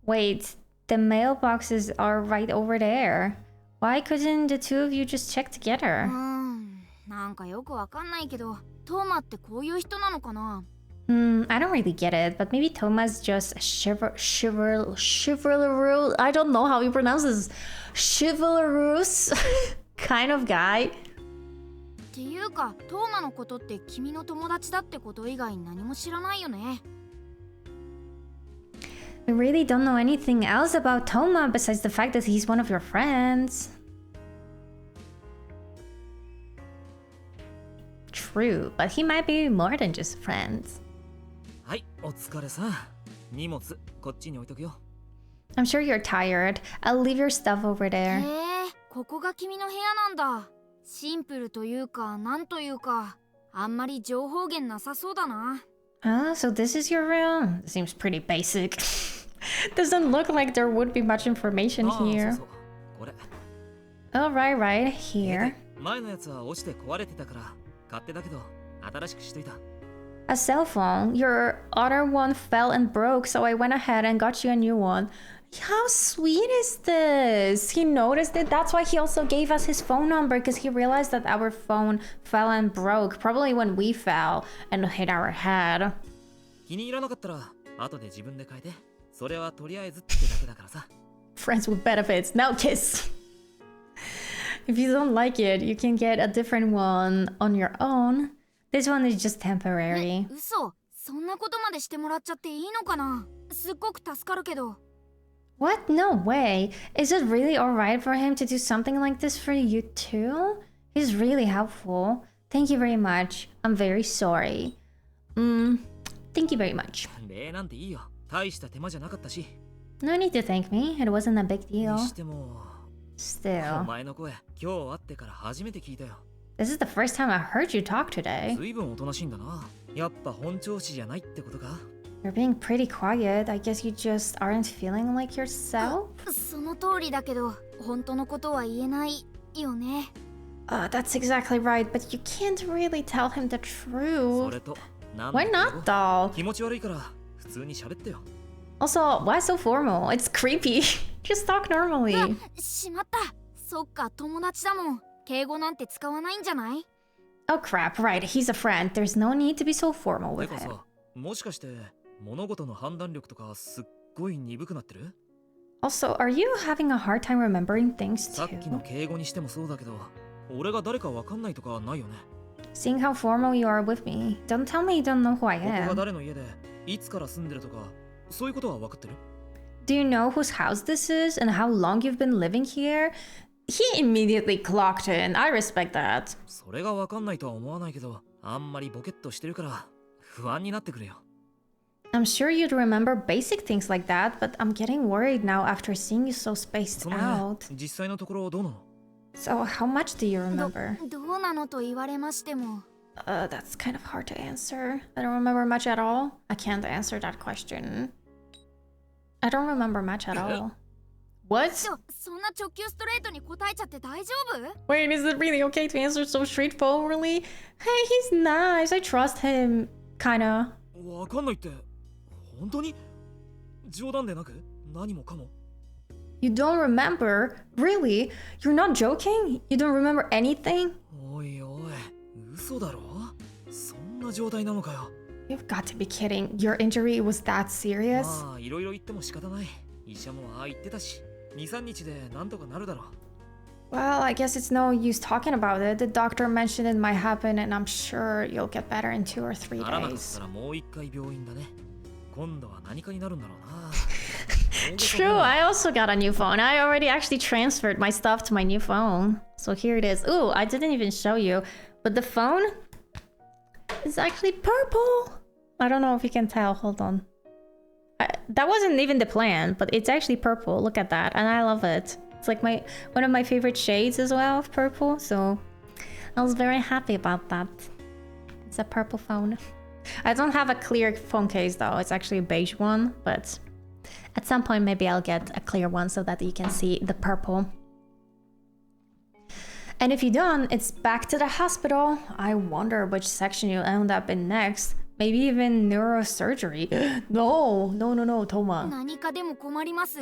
Speaker 1: Wait, the mailboxes are right over there. Why couldn't the two of you just check together?
Speaker 2: なんかよくわかんないけど、トーマってこういう人なのかな？
Speaker 1: I don't really get it, but maybe Toma's just a chivalrous. I don't know how you pronounce this. Chivalrous kind of guy.
Speaker 2: っていうか、トーマのことって君の友達だってこと以外何も知らないよね。
Speaker 1: We really don't know anything else about Toma besides the fact that he's one of your friends. True, but he might be more than just friends.
Speaker 3: はい、お疲れさん。荷物こっちに置いとくよ。
Speaker 1: I'm sure you're tired. I'll leave your stuff over
Speaker 2: へ
Speaker 1: there.
Speaker 2: え、ここが君の部屋なんだ。シンプルというか、なんというか、あんまり情報源なさそうだな。
Speaker 1: So this is your room? Seems pretty basic. Doesn't look like there would be much information
Speaker 3: ああ、そう
Speaker 1: here.
Speaker 3: そう。これ。
Speaker 1: Oh, right
Speaker 3: で
Speaker 1: here.
Speaker 3: 前のやつは落ちて壊れてたから勝手だけど新しくしといた。
Speaker 1: A cell phone. Your other one fell and broke, so I went ahead and got you a new one. How sweet is this? He noticed it. That's why he also gave us his phone number, because he realized that our phone fell and broke, probably when we fell and hit our head.
Speaker 3: 気に入らなかったら後で自分で変えて。それはとりあえずってだけだからさ。
Speaker 1: Friends with benefits. Now kiss. If you don't like it, you can get a different one on your own. This one is just temporary.
Speaker 2: 嘘、そんなことまでしてもらっちゃっていいのかな？すっごく助かるけど。
Speaker 1: What? No way. Is it really alright for him to do something like this for you too? He's really helpful. Thank you very much. I'm very sorry. Thank you very much.
Speaker 3: 礼なんていいよ。大した手間じゃなかったし。
Speaker 1: No need to thank me. It wasn't a big
Speaker 3: に
Speaker 1: deal.
Speaker 3: しても、お
Speaker 1: Still,
Speaker 3: 前の声、今日会ってから初めて聞いたよ。
Speaker 1: this is the first time I heard you talk today.
Speaker 3: ずいぶんおとなしいんだな。やっぱ本調子じゃないってことか。
Speaker 1: You're being pretty quiet. I guess you just aren't feeling like yourself?
Speaker 2: その通りだけど、本当のことは言えないよね。
Speaker 1: That's exactly right, but you can't really tell him the
Speaker 3: そ
Speaker 1: truth.
Speaker 3: れと、なん
Speaker 1: Why
Speaker 3: だ
Speaker 1: not though?
Speaker 3: 気持ち悪いから普通に喋ってよ。
Speaker 1: Also, why so formal? It's creepy. Just talk normally.
Speaker 2: しまった。そっか、友達だもん。敬語なんて使わないんじゃない？
Speaker 1: Oh crap, right, he's a friend. There's no need to be so formal
Speaker 3: て
Speaker 1: with
Speaker 3: か
Speaker 1: him.
Speaker 3: さ、もしかして物事の判断力とかすっごい鈍くなってる？
Speaker 1: Also, are you having a hard time remembering things
Speaker 3: さっきの
Speaker 1: too?
Speaker 3: 敬語にしてもそうだけど、俺が誰かわかんないとかないよね。
Speaker 1: Seeing how formal you are with me, don't tell me you don't know who I
Speaker 3: ここが
Speaker 1: am.
Speaker 3: 誰の家でいつから住んでるとか、そういうことは分かってる？
Speaker 1: Do you know whose house this is and how long you've been living here? He immediately clocked in. I respect that.
Speaker 3: それが分かんないとは思わないけど、あんまりボケっとしてるから不安になってくるよ。
Speaker 1: I'm sure you'd remember basic things like that, but I'm getting worried now after seeing you so spaced
Speaker 3: その
Speaker 1: out.
Speaker 3: 辺、実際のところどうなの？
Speaker 1: So, how much do you remember?
Speaker 2: どうなのと言われましても。
Speaker 1: That's kind of hard to answer. I don't remember much at all. I can't answer that question. I don't remember much at all. What?
Speaker 2: そんな直球ストレートに答えちゃって大丈夫？
Speaker 1: Wait, is it really okay to answer so straightforwardly? Hey, he's nice. I trust him. Kinda.
Speaker 3: 分かんないって本当に？冗談でなく何もかも。
Speaker 1: You don't remember? Really? You're not joking? You don't remember anything?
Speaker 3: おいおい、嘘だろ？そんな状態なのかよ。
Speaker 1: You've got to be kidding. Your injury was that serious?
Speaker 3: まあ、いろいろ言っても仕方ない。医者もああ言ってたし、2、3日でなんとかなるだろう。
Speaker 1: Well, I guess it's no use talking about it. The doctor mentioned it might happen, and I'm sure you'll get better in 2 or 3
Speaker 3: ならなかっ
Speaker 1: days.
Speaker 3: たらもう一回病院だね。今度は何かになるんだろうな。
Speaker 1: True, I also got a new phone. I already actually transferred my stuff to my new phone. So here it is. Ooh, I didn't even show you. But the phone is actually purple. I don't know if you can tell. Hold on. That wasn't even the plan, but it's actually purple. Look at that. And I love it. It's like one of my favorite shades as well of purple. So I was very happy about that. It's a purple phone. I don't have a clear phone case though. It's actually a beige one, but at some point maybe I'll get a clear one so that you can see the purple. And if you don't, it's back to the hospital. I wonder which section you'll end up in next. Maybe even neurosurgery. No, Toma.
Speaker 2: 何かでも困ります。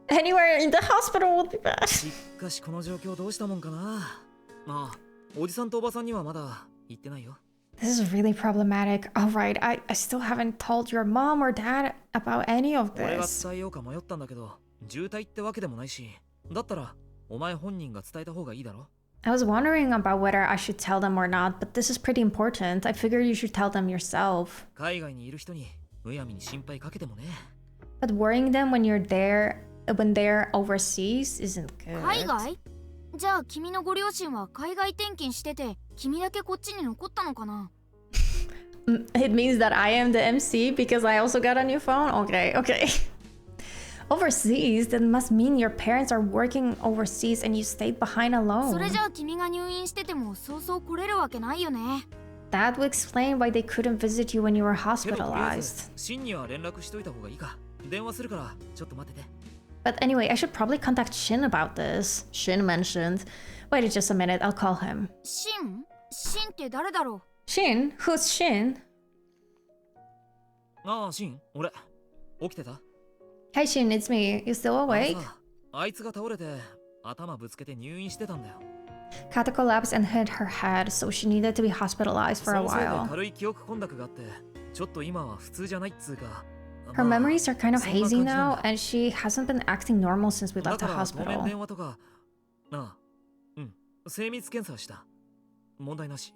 Speaker 1: Anywhere in the hospital would be bad.
Speaker 3: しかしこの状況どうしたもんかな。まあ、おじさんとおばさんにはまだ言ってないよ。
Speaker 1: This is really problematic. Alright, I still haven't told your mom or dad about any of
Speaker 3: 俺が
Speaker 1: this.
Speaker 3: 伝えようか迷ったんだけど、渋滞ってわけでもないし、だったらお前本人が伝えた方がいいだろ。
Speaker 1: I was wondering about whether I should tell them or not, but this is pretty important. I figured you should tell them yourself.
Speaker 3: 海外にいる人にむやみに心配かけてもね。
Speaker 1: But worrying them when when they're overseas isn't good.
Speaker 2: 海外？じゃあ君のご両親は海外転勤してて、君だけこっちに残ったのかな？
Speaker 1: It means that I am the MC because I also got a new phone? Okay. Overseas, that must mean your parents are working overseas and you stayed behind
Speaker 2: それ
Speaker 1: alone.
Speaker 2: じゃあ君が入院しててもそうそう来れるわけないよね。
Speaker 1: That would explain why they couldn't visit you when you were
Speaker 3: けどとりあえず
Speaker 1: hospitalized.
Speaker 3: シンには連絡しといた方がいいか。電話するからちょっと待ってて。
Speaker 1: But anyway, I should probably contact Shin about this. Shin mentioned. Wait just a minute, I'll call him.
Speaker 2: シン？シンって誰だろ
Speaker 1: Shin? Who's Shin?
Speaker 3: ああ、シン、俺起きてた？
Speaker 1: Hey Shin, it's me. You still
Speaker 3: あの
Speaker 1: awake?
Speaker 3: さ、あいつが倒れて頭ぶつけて入院してたんだよ。
Speaker 1: Kato collapsed and hit her head, so she needed to be hospitalized
Speaker 3: そ
Speaker 1: for a
Speaker 3: のせいで
Speaker 1: while.
Speaker 3: 軽い記憶混濁があって、ちょっと今は普通じゃないっつうか。
Speaker 1: Her
Speaker 3: まあ
Speaker 1: memories are kind of
Speaker 3: そんな感じ
Speaker 1: hazy
Speaker 3: なん
Speaker 1: now,
Speaker 3: だ。
Speaker 1: and she hasn't been acting normal since we
Speaker 3: だ
Speaker 1: left
Speaker 3: か
Speaker 1: the
Speaker 3: ら当面
Speaker 1: hospital.
Speaker 3: 電話とか、なあ、精密検査した。問題なし。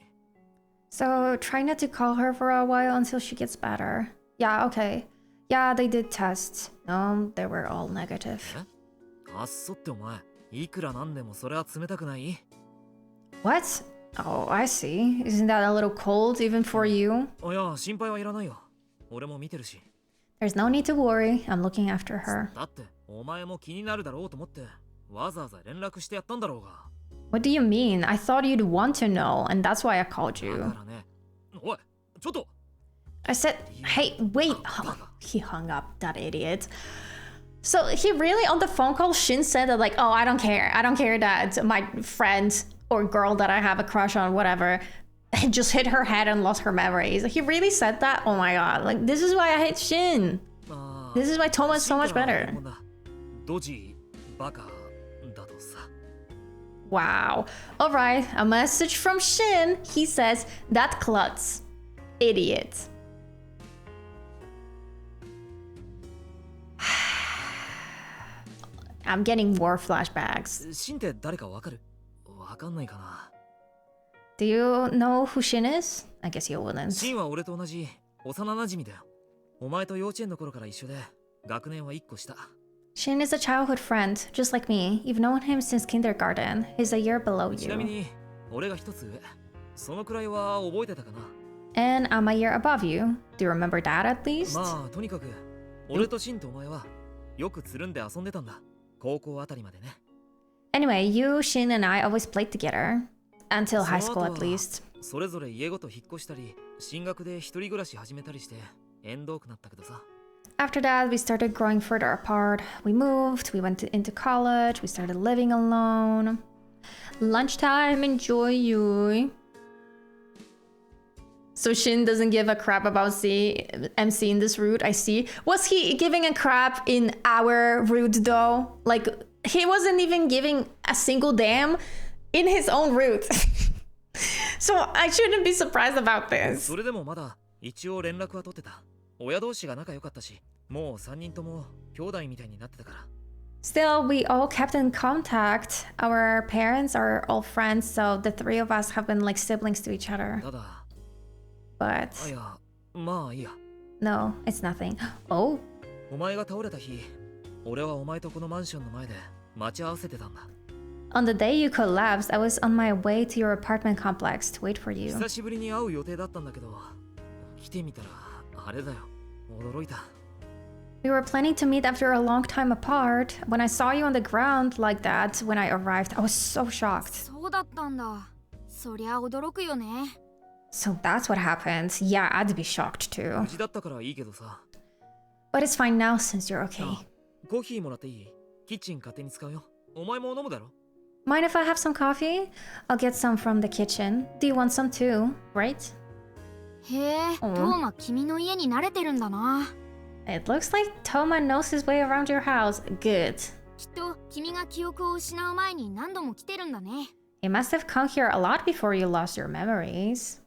Speaker 1: So try not to call her for a while until she gets better. Yeah, okay. Yeah, they did tests. No, they were all negative.
Speaker 3: あっそってお前、いくらなんでもそれは冷たくない？
Speaker 1: What? Oh, I see. Isn't that a little cold even for you?
Speaker 3: いや、心配はいらないよ。俺も見てるし。
Speaker 1: There's no need to worry. I'm looking after her.
Speaker 3: だって、お前も気になるだろうと思って、わざわざ連絡してやったんだろうが。
Speaker 1: What do you mean? I thought you'd want to know, and that's why I called
Speaker 3: だ
Speaker 1: you.
Speaker 3: からね。おい、ちょっと
Speaker 1: I said, hey, wait. Oh, he hung up, that idiot. So he really on the phone call, Shin said that like, oh, I don't care. I don't care that my friend or girl that I have a crush on, whatever, just hit her head and lost her memories. He really said that? Oh my god. Like, this is why I hate Shin. This is why Toma is so much better.
Speaker 3: ドジバカだとさ。
Speaker 1: Wow. Alright, a message from Shin. He says, that klutz. Idiot. I'm getting war flashbacks.
Speaker 3: シンって誰かわかる？わかんないかな。
Speaker 1: Do you know who Shin is? I guess you wouldn't.
Speaker 3: シンは俺と同じ幼馴染だよ。お前と幼稚園の頃から一緒で、学年は1個下。
Speaker 1: Shin is a childhood friend, just like me. You've known him since kindergarten. He's a year below
Speaker 3: ちなみ
Speaker 1: you.
Speaker 3: に、俺が一つ上。そのくらいは覚えてたかな。
Speaker 1: And I'm a year above you. Do you remember that at least?
Speaker 3: まあ、とにかく、俺とシンとお前はよくつるんで遊んでたんだ。高校あたりまでね。
Speaker 1: Anyway, you, Shin, and I always played together. Until high
Speaker 3: そ
Speaker 1: school
Speaker 3: の
Speaker 1: at
Speaker 3: 後は
Speaker 1: least.
Speaker 3: それぞれ家ごと引っ越したり、進学で一人暮らし始めたりして、縁遠くなったけどさ。
Speaker 1: After that, we started growing further apart. We moved, we into college, we started living alone. Lunchtime, enjoy you. So Shin doesn't give a crap about MC in this route, I see. Was he giving a crap in our route though? Like, he wasn't even giving a single damn in his own route. So I shouldn't be surprised about this.
Speaker 3: それでもまだ一応連絡は取ってた。親同士が仲良かったし、もう3人とも兄弟みたいになってたから。
Speaker 1: Still, we all kept in contact. Our parents are all friends, so the three of us have been like siblings to each other.
Speaker 3: ただ、
Speaker 1: But
Speaker 3: いや、まあいいや。
Speaker 1: no, it's nothing. Oh,
Speaker 3: お前が倒れた日、俺はお前とこのマンションの前で待ち合わせてたんだ。
Speaker 1: on the day you collapsed, I was on my way to your apartment complex to wait for you.
Speaker 3: 久しぶりに会う予定だったんだけど、来てみたらあれだよ。驚いた。
Speaker 1: We were planning to meet after a long time apart. When I saw you on the ground like that when I arrived, I was so shocked.
Speaker 2: そうだったんだ。そりゃ驚くよね。
Speaker 1: So that's what happened. Yeah, I'd be shocked too.
Speaker 3: 無事だったからいいけどさ。
Speaker 1: But it's fine now since you're okay.
Speaker 3: コーヒーもらっていい？キッチン勝手に使うよ。お前も飲むだろ？
Speaker 1: Mind if I have some coffee? I'll get some from the kitchen. Do you want some too, right?
Speaker 2: へえ、トーマ君の家に慣れてるんだな。
Speaker 1: It looks like Toma knows his way around your house. Good.
Speaker 2: きっと君が記憶を失う前に何度も来てるんだね。
Speaker 1: He must have come here a lot before you lost your memories.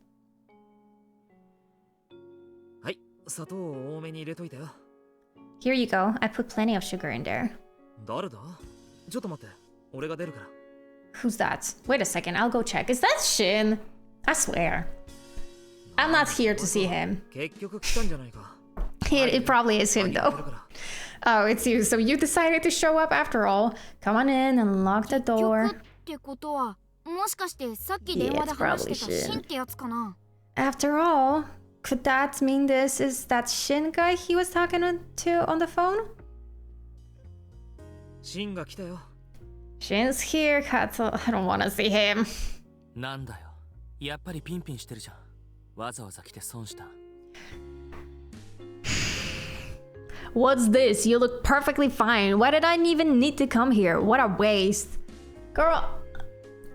Speaker 3: はい、砂糖を多めに入れといたよ。
Speaker 1: Here you go. I put plenty of sugar in there.
Speaker 3: 誰だ？ちょっと待って、俺が出るから。
Speaker 1: Who's that? Wait a second, I'll go check. Is that Shin? I swear. I'm not here to see him.
Speaker 3: 結局来たんじゃないか。
Speaker 1: It probably is him though. Oh, it's you. So you decided to show up after all. Come on in and lock the
Speaker 2: 結
Speaker 1: door.
Speaker 2: 局ってことは、もしかしてさっき電話で話してたシンってやつかな。
Speaker 1: After all, could that mean this is that Shin guy he was talking to on the phone?
Speaker 3: シンが来たよ。
Speaker 1: Shin's here, Kato. I don't want to see him.
Speaker 6: なんだよ。やっぱりピンピンしてるじゃん。わざわざ来て損した。
Speaker 1: What's this? You look perfectly fine. Why did I even need to come here? What a waste. Girl,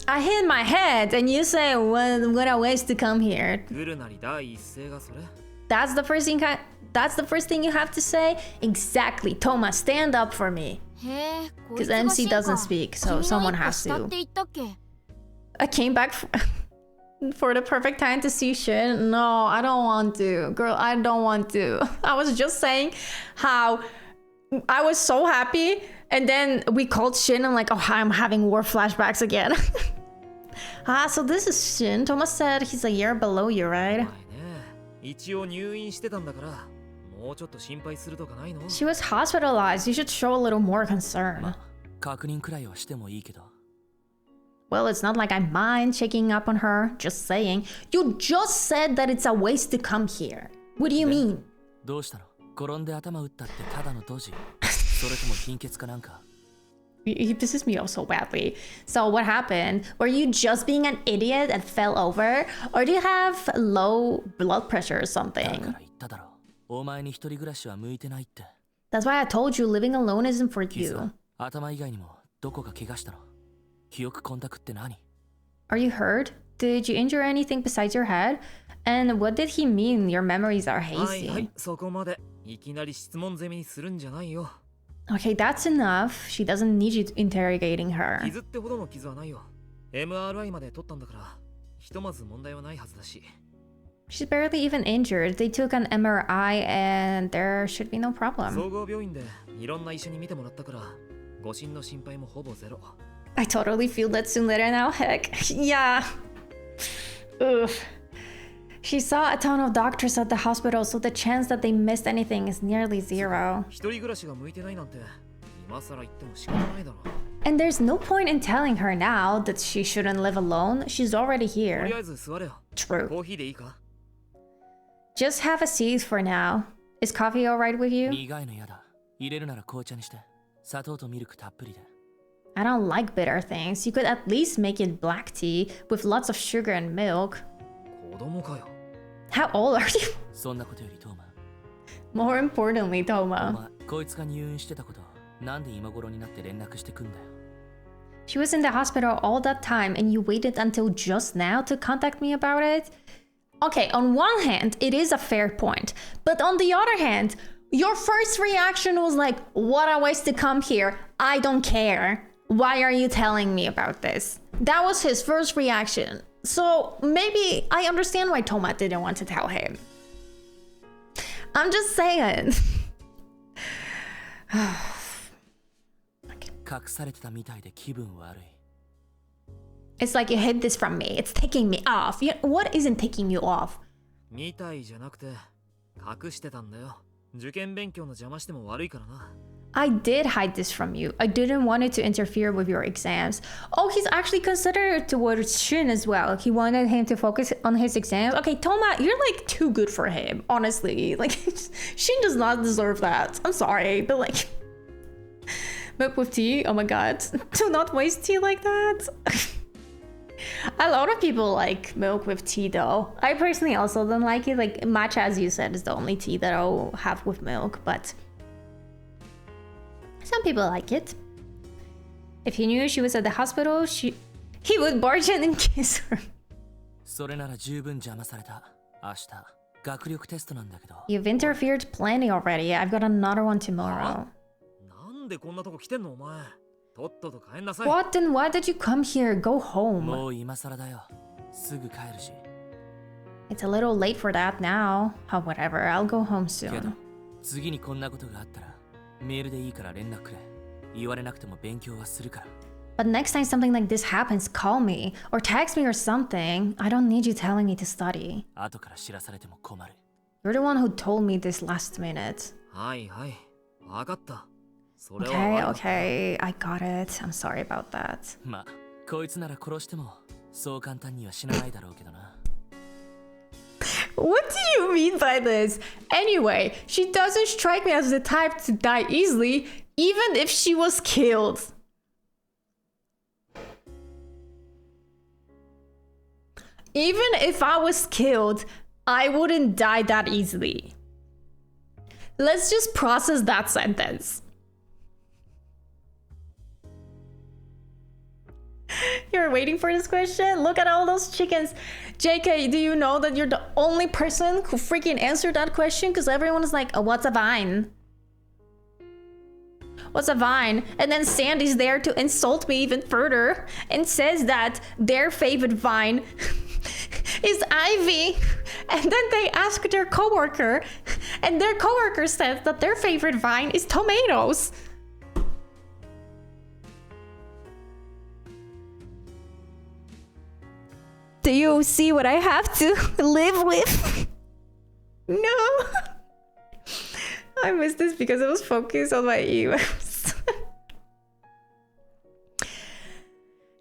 Speaker 1: I hit my head and you say what a waste to come here.
Speaker 3: 来るなり第一声がそれ？
Speaker 1: That's the first thing you have to say? Exactly. Toma, stand up for me.
Speaker 2: へえ、こい
Speaker 1: Because
Speaker 2: つが
Speaker 1: MC
Speaker 2: シンか。
Speaker 1: doesn't speak, so
Speaker 2: 君
Speaker 1: someone
Speaker 2: の一個
Speaker 1: has
Speaker 2: 下っ
Speaker 1: to.
Speaker 2: て言ったっけ？
Speaker 1: I came back for the perfect time to see Shin. No, I don't want to. Girl, I don't want to. I was just saying how I was so happy. And then we called Shin. I'm like, oh, I'm having war flashbacks again. So this is Shin. Thomas said he's a year below you, right?
Speaker 3: 前ね、一応入院してたんだから、もうちょっと心配するとかないの？
Speaker 1: She was hospitalized. You should show a little more concern.
Speaker 6: 確認くらいはしてもいいけど。
Speaker 1: Well, it's not like I mind checking up on her. Just saying. You just said that it's a waste to come here. What do you mean?
Speaker 6: どうしたの？転んで頭打ったってただのドジ。それとも貧血かなんか。
Speaker 1: He pisses me off so badly. So what happened? Were you just being an idiot and fell over? Or do you have low blood pressure or
Speaker 6: だ
Speaker 1: something?
Speaker 6: から言っただろ。お前に一人暮らしは向いてないって。
Speaker 1: That's why I told you living alone isn't for
Speaker 6: キズ
Speaker 1: you.
Speaker 6: 頭以外にもどこか怪我したの？
Speaker 1: He pisses me off so badly. So what happened? Were you just being an idiot and fell over? Or do you have low blood pressure or something?
Speaker 6: だから言っただろ。お前に一人暮らしは向いてないって。記憶コンタクって何？
Speaker 1: Are you hurt? Did you injure anything besides your head? And what did he mean your memories are
Speaker 3: はい
Speaker 1: hazy?
Speaker 3: はい、そこまで。いきなり質問攻めにするんじゃないよ。
Speaker 1: Okay, that's enough. She doesn't need you interrogating her.
Speaker 3: 傷ってほどの傷はないよ。MRI まで取ったんだから、ひとまず問題はないはずだし。
Speaker 1: She's barely even injured. They took an MRI and there should be no problem.
Speaker 3: 総合病院でいろんな医者に見てもらったから、誤診の心配もほぼゼロ。
Speaker 1: I totally feel that sooner now, heck. Yeah. Ugh. She saw a ton of doctors at the hospital, so the chance that they missed anything is nearly zero.
Speaker 3: 一人暮らしが向いてないなんて、今更言っても仕方ないだろ。
Speaker 1: And there's no point in telling her now that she shouldn't live alone. She's already
Speaker 3: とり
Speaker 1: here.
Speaker 3: あえず座れよ。
Speaker 1: True.
Speaker 3: コーヒーでいいか？
Speaker 1: Just have a seat for now. Is coffee alright with you?
Speaker 6: 苦いのやだ。入れるなら紅茶にして。砂糖とミルクたっぷりで。
Speaker 1: I don't like bitter things. You could at least make it black tea with lots of sugar and milk.
Speaker 3: 子供かよ。
Speaker 1: How old are you?
Speaker 6: そんなことよりトーマ。
Speaker 1: More importantly,
Speaker 6: お
Speaker 1: Toma.
Speaker 6: 前、こいつが入院してたこと、なんで今頃になって連絡してくんだよ。
Speaker 1: She was in the hospital all that time and you waited until just now to contact me about it? Okay, on one hand, it is a fair point. But on the other hand, your first reaction was like, what a waste to come here. I don't care. Why are you telling me about this? That was his first reaction. So maybe I understand why Toma didn't want to tell him. I'm just saying.
Speaker 6: 隠されてたみたいで気分悪い。
Speaker 1: It's like you hid this from me. It's taking me off. What isn't taking you off?
Speaker 3: みたいじゃなくて、隠してたんだよ。受験勉強の邪魔しても悪いからな。
Speaker 1: I did hide this from you. I didn't want it to interfere with your exams. Oh, he's actually considerate towards Shin as well. He wanted him to focus on his exams. Okay, Toma, you're like too good for him, honestly. Like, Shin does not deserve that. I'm sorry, but like... Milk with tea? Oh my god. Do not waste tea like that. A lot of people like milk with tea though. I personally also don't like it. Like, matcha, as you said, is the only tea that I'll have with milk, but... Some people like it. If he knew she was at the hospital, he would barge in and kiss her.
Speaker 6: それなら十分邪魔された。明日、学力テストなんだけど。
Speaker 1: You've interfered plenty already. I've got another one tomorrow.
Speaker 3: なんでこんなとこ来てんのお前。とっとと帰んなさい。
Speaker 1: What? Then why did you come here? Go home.
Speaker 6: もう今更だよ。すぐ帰るし。
Speaker 1: It's a little late for that now. Oh, whatever. I'll go home
Speaker 6: けど
Speaker 1: soon.
Speaker 6: 次にこんなことがあったらメールでいいから連絡くれ。言われなくても勉強はするから。
Speaker 1: But next time something like this happens, call me or text me or something. I don't need you telling me to study.
Speaker 6: 後から知らされても困る。
Speaker 1: You're the one who told me this last minute.
Speaker 3: はいはい。わかった。それは
Speaker 1: Okay,
Speaker 3: 悪かった
Speaker 1: okay. I got it. I'm sorry about that.
Speaker 6: まあ、こいつなら殺してもそう簡単には死なないだろうけどな。
Speaker 1: What do you mean by this? Anyway, she doesn't strike me as the type to die easily, even if she was killed. Even if I was killed, I wouldn't die that easily. Let's just process that sentence. You're waiting for this question? Look at all those chickens. JK, do you know that you're the only person who freaking answered that question? Because everyone is like, oh, what's a vine? What's a vine? And then Sandy's there to insult me even further and says that their favorite vine is Ivy. And then they ask their coworker, and their coworker says that their favorite vine is tomatoes. Do you see what I have to live with? No. I missed this because I was focused on my emails.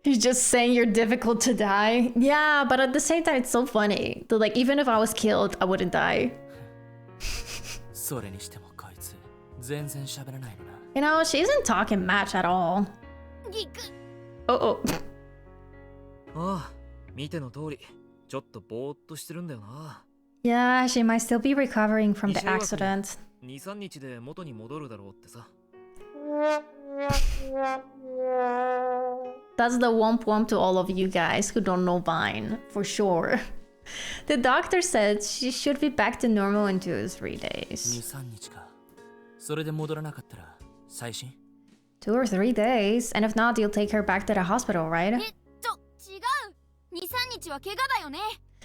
Speaker 1: He's just saying you're difficult to die. Yeah, but at the same time, it's so funny. That, like, even if I was killed, I wouldn't die.
Speaker 6: それにしてもこいつ全然喋らないのな。
Speaker 1: You know, she isn't talking much at all.
Speaker 2: ギク
Speaker 1: Oh, oh.
Speaker 3: ああ、見ての通り、ちょっとぼーっとしてるんだよな。
Speaker 1: Yeah, she might still be recovering from the
Speaker 3: 医者曰く
Speaker 1: accident.
Speaker 3: 2、3日で元に戻るだろうってさ。
Speaker 1: That's the womp womp to all of you guys who don't know Vine, for sure. The doctor said she should be back to normal in 2 or 3 days.
Speaker 6: 2、3日か。それで戻らなかったら最新？
Speaker 1: 2 or 3 days, and if not, you'll take her back to the hospital, right?
Speaker 2: 違う。2、3日は怪我だよね。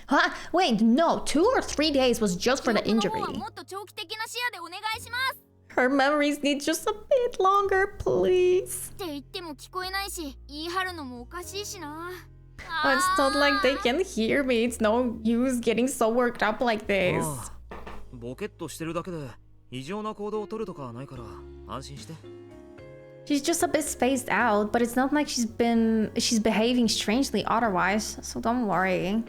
Speaker 1: Huh? Wait, no, 2 or 3 days was just for the
Speaker 2: 記憶の
Speaker 1: injury.
Speaker 2: 方はもっと長期的な視野でお願いします。
Speaker 1: Her memories need just a bit longer, please.
Speaker 2: って言っても聞こえないし、言い張るのもおかしいしな。
Speaker 1: Oh, it's not like they can hear me. It's no use getting so worked up like this.
Speaker 3: ボケっとしてるだけで異常な行動を取るとかはないから安心して。
Speaker 1: She's just a bit spaced out, but it's not like she's behaving strangely otherwise, so don't worry.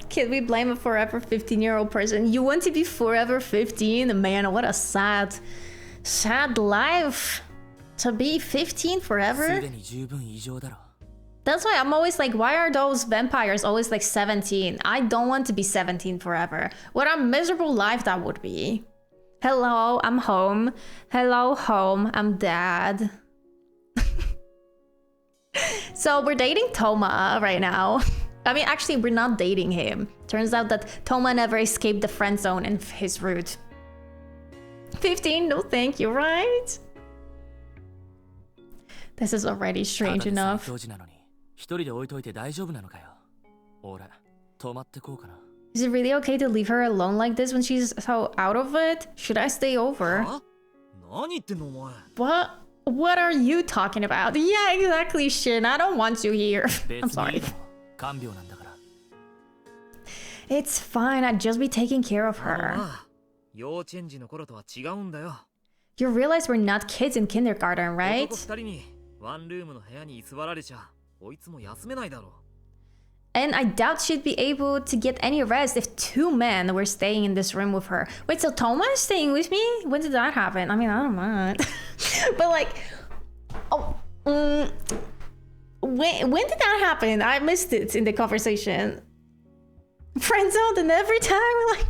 Speaker 1: Can we blame a forever 15-year-old person? You want to be forever 15? Man, what a sad life. To be 15 forever?
Speaker 6: すでに十分異常だろ。
Speaker 1: That's why I'm always like, why are those vampires always like 17? I don't want to be 17 forever. What a miserable life that would be. Hello, I'm home. Hello, home. I'm dad. So we're dating Toma right now. I mean, actually, we're not dating him. Turns out that Toma never escaped the friend zone in his route. 15? No thank you, right? This is already strange enough.
Speaker 6: 当時なのに一人で置いといて大丈夫なのかよ。俺、泊まってこうかな。
Speaker 1: Is it really okay to leave her alone like this when she's so out of it? Should I stay over?
Speaker 3: 何言ってんのお前。
Speaker 1: What are you talking about? Yeah, exactly, Shin. I don't want you here. I'm
Speaker 6: 別にい
Speaker 1: sorry.
Speaker 6: いだろ。看病なんだから。
Speaker 1: It's fine. I'd just be taking care of
Speaker 3: あ
Speaker 1: her.
Speaker 3: あ、幼稚園児の頃とは違うんだよ。
Speaker 1: You realize we're not kids in kindergarten,
Speaker 3: 男
Speaker 1: right?
Speaker 3: 2人にワンルームの部屋に居座られちゃ、こいつも休めないだろう。
Speaker 1: And I doubt she'd be able to get any rest if 2 men were staying in this room with her. Wait, so Toma is staying with me? When did that happen? I mean, I don't mind. But like, when did that happen? I missed it in the conversation. Friend zoned and every time, like,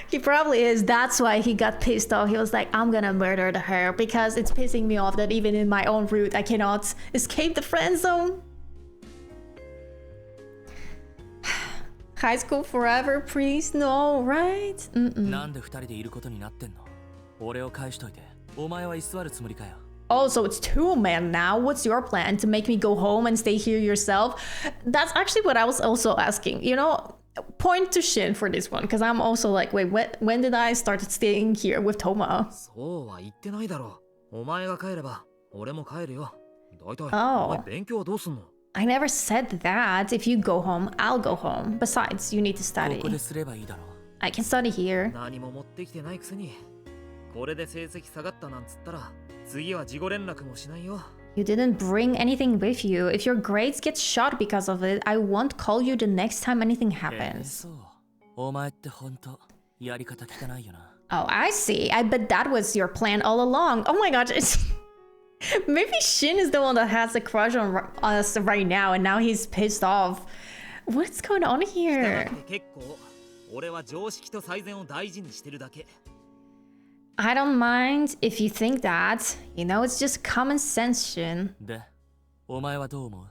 Speaker 1: he probably is. That's why he got pissed off. He was like, I'm gonna murder her because it's pissing me off that even in my own route, I cannot escape the friend zone. High school forever, please? No, right?
Speaker 6: なんで二人でいることになってんの？俺を返しといて。お前は居座るつもりかよ。
Speaker 1: Oh, so it's 2 men now. What's your plan? To make me go home and stay here yourself? That's actually what I was also asking. You know, point to Shin for this one, because I'm also like, wait, when did I start staying here with Toma?
Speaker 3: そうは言ってないだろう。お前が帰れば俺も帰るよ。だいたい
Speaker 1: Oh.
Speaker 3: お前勉強はどうすんの？
Speaker 1: I never said that. If you go home, I'll go home. Besides, you need to
Speaker 6: ここ
Speaker 1: study.
Speaker 6: ですればいいだろう。
Speaker 1: I can study here.
Speaker 3: 何も持ってきてないくせに。これで成績下がったなんつったら、次は事後連絡もしないよ。
Speaker 1: You didn't bring anything with you. If your grades get shot because of it, I won't call you the next time anything happens.
Speaker 6: そう。お前って本当やり方汚いよな。
Speaker 1: Oh, I see. I bet that was your plan all along. Oh my god. Maybe Shin is the one that has a crush on us right now, and now he's pissed off. What's going on
Speaker 3: 従
Speaker 1: here?
Speaker 3: って結構。俺は常識と最善を大事にしてるだけ。
Speaker 1: I don't mind if you think that. You know, it's just common sense, Shin.
Speaker 6: で、お前はどう思う？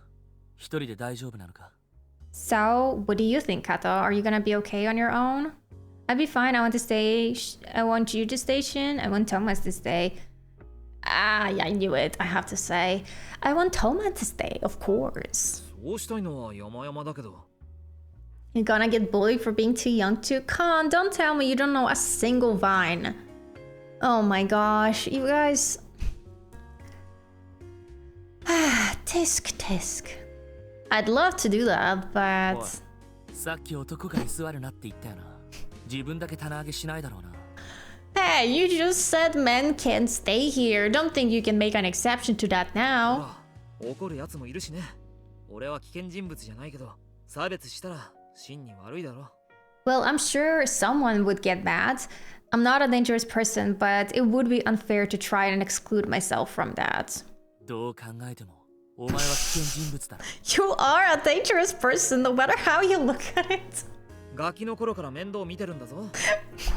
Speaker 6: 一人で大丈夫なのか？
Speaker 1: So, what do you think, Kato? Are you gonna be okay on your own? I'd be fine. I want to stay. I want you to stay, Shin. I want Thomas to stay. Ah, yeah, I knew it. I have to say. I want Toma to stay, of course.
Speaker 3: そうしたいのは山々だけど。
Speaker 1: You're gonna get bullied for being too young too? Come on, don't tell me you don't know a single Vine. Oh my gosh, you guys. Tisk tisk. I'd love to do that,
Speaker 6: おい
Speaker 1: but...
Speaker 6: さっき男が居座るなって言ったよな。自分だけ棚上げしないだろうな。
Speaker 1: Hey, you just said men can't stay here. Don't think you can make an exception to that
Speaker 3: ほ
Speaker 1: now.
Speaker 3: ら、怒るやつもいるしね。俺は危険人物じゃないけど、差別したら真に悪いだろ。
Speaker 1: Well, I'm sure someone would get mad. I'm not a dangerous person, but it would be unfair to try and exclude myself from that.
Speaker 6: どう考えても、お前は危険人物だろ。
Speaker 1: You are a dangerous person, no matter how you look at it.
Speaker 3: ガキの頃から面倒見てるんだぞ。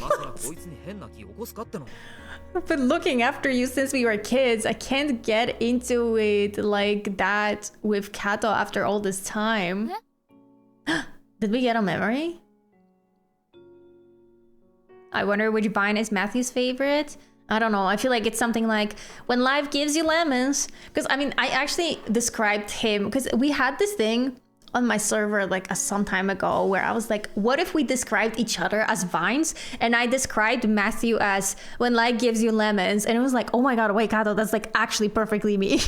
Speaker 3: まさかこいつに変な気起こすかっての。
Speaker 1: I've been looking after you since we were kids. I can't get into it like that with Kato after all this time. Did we get a memory? I wonder which vine is Matthew's favorite. I don't know. I feel like it's something like when life gives you lemons. Because I mean, I actually described him because we had this thing on my server like some time ago where I was like, what if we described each other as vines? And I described Matthew as when life gives you lemons. And it was like, oh my god, wait, Kato, that's like actually perfectly me.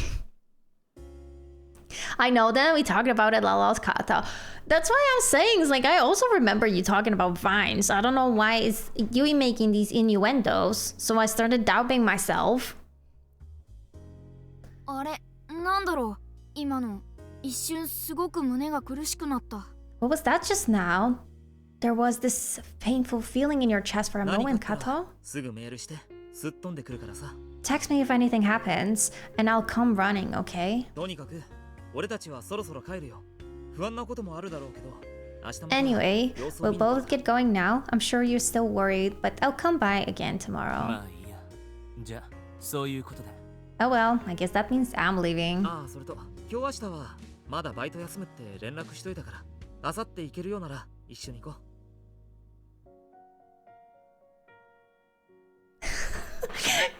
Speaker 1: I know that we talked about it a lot, Kato. That's why I'm saying, it's like I also remember you talking about vines. I don't know why it's you making these innuendos. So I started doubting myself.
Speaker 2: あれ、なんだろう、今の。一瞬すごく胸が苦しくなった。
Speaker 1: What was that just now? There was this painful feeling in your chest for a moment, Kato.
Speaker 3: すぐメールして、すっ飛んでくるからさ。
Speaker 1: Text me if anything happens, and I'll come running, okay?
Speaker 3: とにかく、俺たちはそろそろ帰るよ。不安なこともあるだろうけど、明日も。
Speaker 1: Anyway, we'll both get going now. I'm sure you're still worried, but I'll come by again tomorrow.
Speaker 6: まあいいや。じゃあ、そういうことで。
Speaker 1: Oh well, I guess that means I'm leaving.
Speaker 3: ああ、それと、今日明日はまだバイト休むって連絡しといたから、明後日行けるようなら一緒に行こう。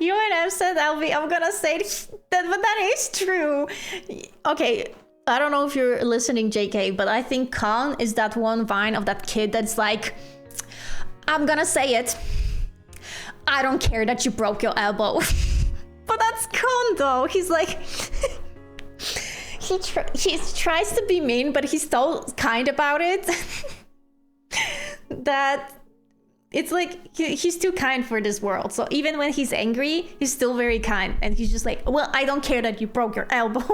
Speaker 1: You and I said I'm gonna say that, but that is true. Okay, I don't know if you're listening, JK, but I think Khan is that one vine of that kid that's like, I'm gonna say it. I don't care that you broke your elbow. But that's Khan though. He's like, he tries to be mean, but he's so kind about it that it's like he's too kind for this world. So even when he's angry, he's still very kind. And he's just like, well, I don't care that you broke your elbow.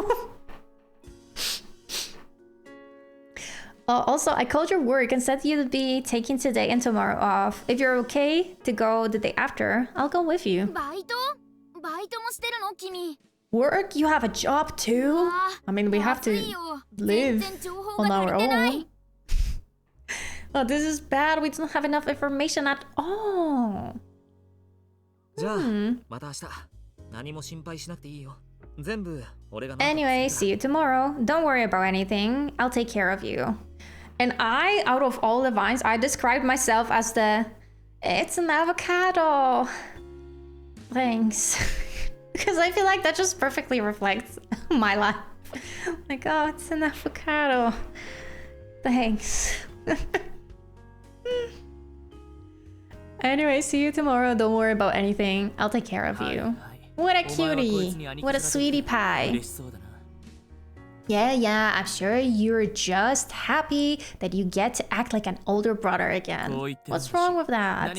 Speaker 1: Also, I called your work and said you'd be taking today and tomorrow off. If you're okay to go the day after, I'll go with you.
Speaker 2: バイトもしてるの君。
Speaker 1: Work? You have a job too? I mean, we have to live on our own. Oh, this is bad. We don't have enough information at all.
Speaker 3: じゃあ、また明日。何も心配しなくていいよ。全部俺が。
Speaker 1: Anyway, see you tomorrow. Don't worry about anything. I'll take care of you. And I, out of all the vines, I described myself as it's an avocado. Thanks. Because I feel like that just perfectly reflects my life. Like, oh, it's an avocado. Thanks. Anyway, see you tomorrow. Don't worry about anything. I'll take care of you. What a cutie. What a sweetie pie. Yeah, I'm sure you're just happy that you get to act like an older brother again. What's wrong with that?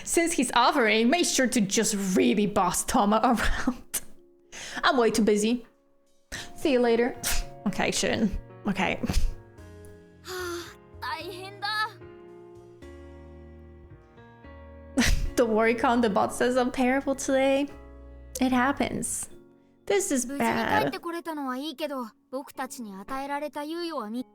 Speaker 1: Since he's offering, make sure to just really boss Toma around. I'm way too busy. See you later. Okay, Shin. Okay.
Speaker 2: 大変だ。
Speaker 1: The Waricon, the bot says I'm terrible today. It happens. This is
Speaker 2: 無事に帰っ
Speaker 1: bad.
Speaker 2: てこれたのはいいけど、僕たちに与えられた猶予は3日。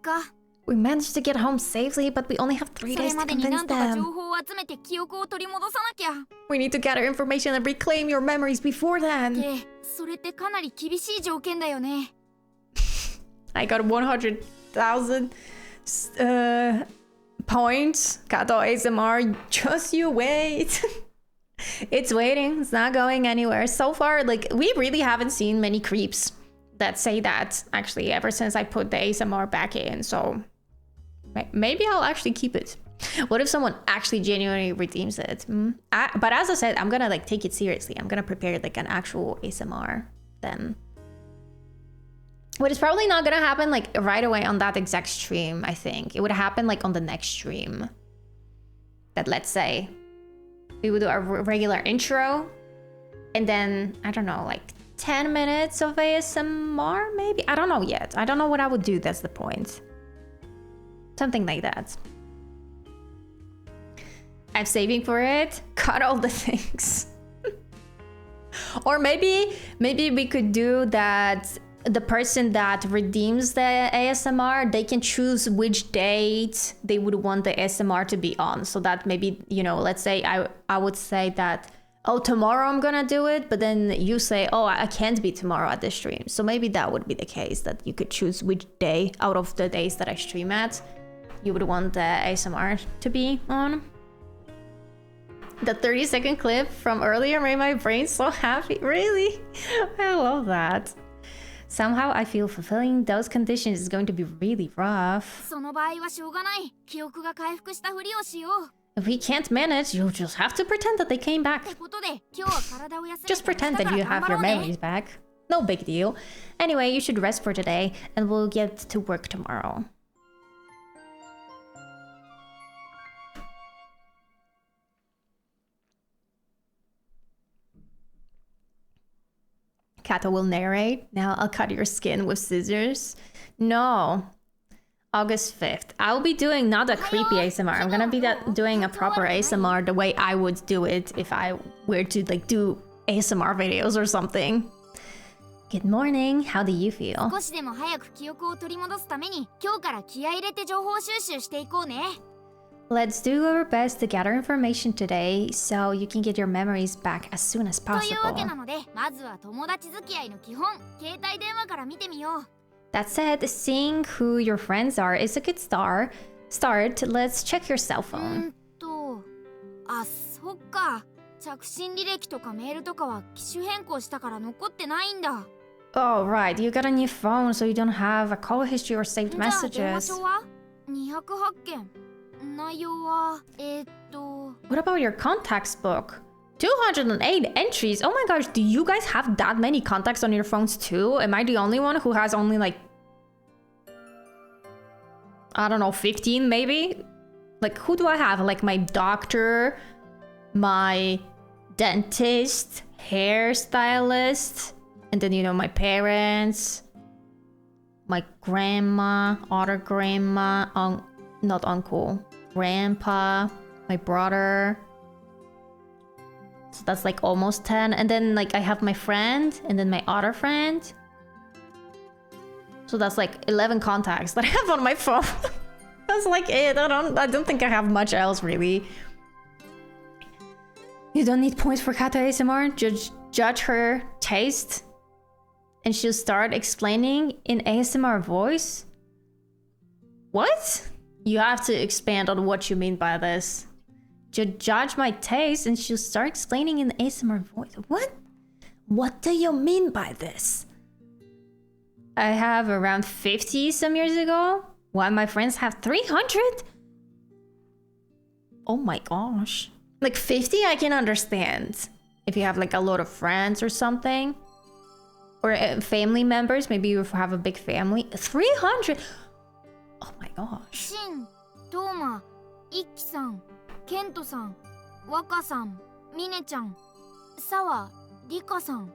Speaker 1: We managed to get home safely, but we only have 3
Speaker 2: それ
Speaker 1: days
Speaker 2: ま
Speaker 1: to
Speaker 2: でにな
Speaker 1: convince
Speaker 2: んとか情
Speaker 1: them.
Speaker 2: 報を集めて記憶を取り戻さなきゃ。
Speaker 1: We need to gather information and reclaim your memories before
Speaker 2: で、
Speaker 1: then.
Speaker 2: それってかなり厳しい条件だよね。
Speaker 1: I got 100,000 points. Kato ASMR, just you wait. It's waiting. It's not going anywhere. So far, like, we really haven't seen many creeps that say that, actually, ever since I put the ASMR back in. So maybe I'll actually keep it. What if someone actually genuinely redeems it? But as I said, I'm gonna like take it seriously. I'm gonna prepare like an actual ASMR then. But it's probably not gonna happen like right away on that exact stream, I think. It would happen like on the next stream. That, let's say, we would do a regular intro, and then, I don't know, like 10 minutes of ASMR, maybe? I don't know yet. I don't know what I would do, that's the point. Something like that. I'm saving for it. Cut all the things. Or maybe we could do that the person that redeems the ASMR, they can choose which date they would want the ASMR to be on. So that maybe, you know, let's say I would say that, oh, tomorrow I'm gonna do it, but then you say, oh, I can't be tomorrow at the stream. So maybe that would be the case, that you could choose which day out of the days that I stream at you would want the ASMR to be on. The 30-second clip from earlier made my brain so happy. Really? I love that. Somehow I feel fulfilling those conditions is going to be really rough.
Speaker 2: その場合はしょうがない。記憶が回復したふりをしよう。
Speaker 1: If we can't manage, you'll just have to pretend that they came back.
Speaker 2: ってことで、今日は体を休めて
Speaker 1: Just pretend that you have your memories back. No big deal. Anyway, you should rest for today, and we'll get to work tomorrow. Kato will narrate. Now I'll cut your skin with scissors. No. August 5th. I'll be doing not a creepy ASMR. I'm gonna be doing a proper ASMR the way I would do it if I were to like do ASMR videos or something. Good morning. How do you feel?
Speaker 2: 少しでも早く記憶を取り戻すために、今日から気合い入れて情報収集していこうね。
Speaker 1: Let's do our best to gather information today so you can get your memories back as soon as
Speaker 2: というわけ
Speaker 1: possible.
Speaker 2: なので、まずは友達付き合いの基本、携帯電話から見てみよう。
Speaker 1: That said, seeing who your friends are is a good start. Let's check your cell phone.
Speaker 2: あ、そっか。着信履歴とかメールとかは機種変更したから残ってないんだ。
Speaker 1: Oh, right. You got a new phone, so you don't have a call history or saved
Speaker 2: じゃあ電話
Speaker 1: messages.
Speaker 2: 帳は208件。内容は
Speaker 1: What about your contacts book? 208 entries. Oh my gosh, do you guys have that many contacts on your phones too? Am I the only one who has only like, I don't know, 15 maybe? Like, who do I have? Like my doctor, my dentist, hairstylist, and then, you know, my parents, my grandma, other grandma, not uncle, grandpa, my brother. So that's like almost 10. And then like I have my friend and then my other friend. So that's like 11 contacts that I have on my phone. That's like it. I don't think I have much else really. You don't need points for Kato ASMR. Judge her taste. And she'll start explaining in ASMR voice. What? You have to expand on what you mean by this. Judge my taste and she'll start explaining in ASMR voice. What? What do you mean by this? I have around 50 some years ago, while my friends have 300? Oh my gosh. Like 50 I can understand. If you have like a lot of friends or something. Or family members, maybe you have a big family. 300? Oh my gosh.
Speaker 2: シン、トーマ、イッキさん、ケントさん、ワカさん、ミネちゃん、サワ、リカさん。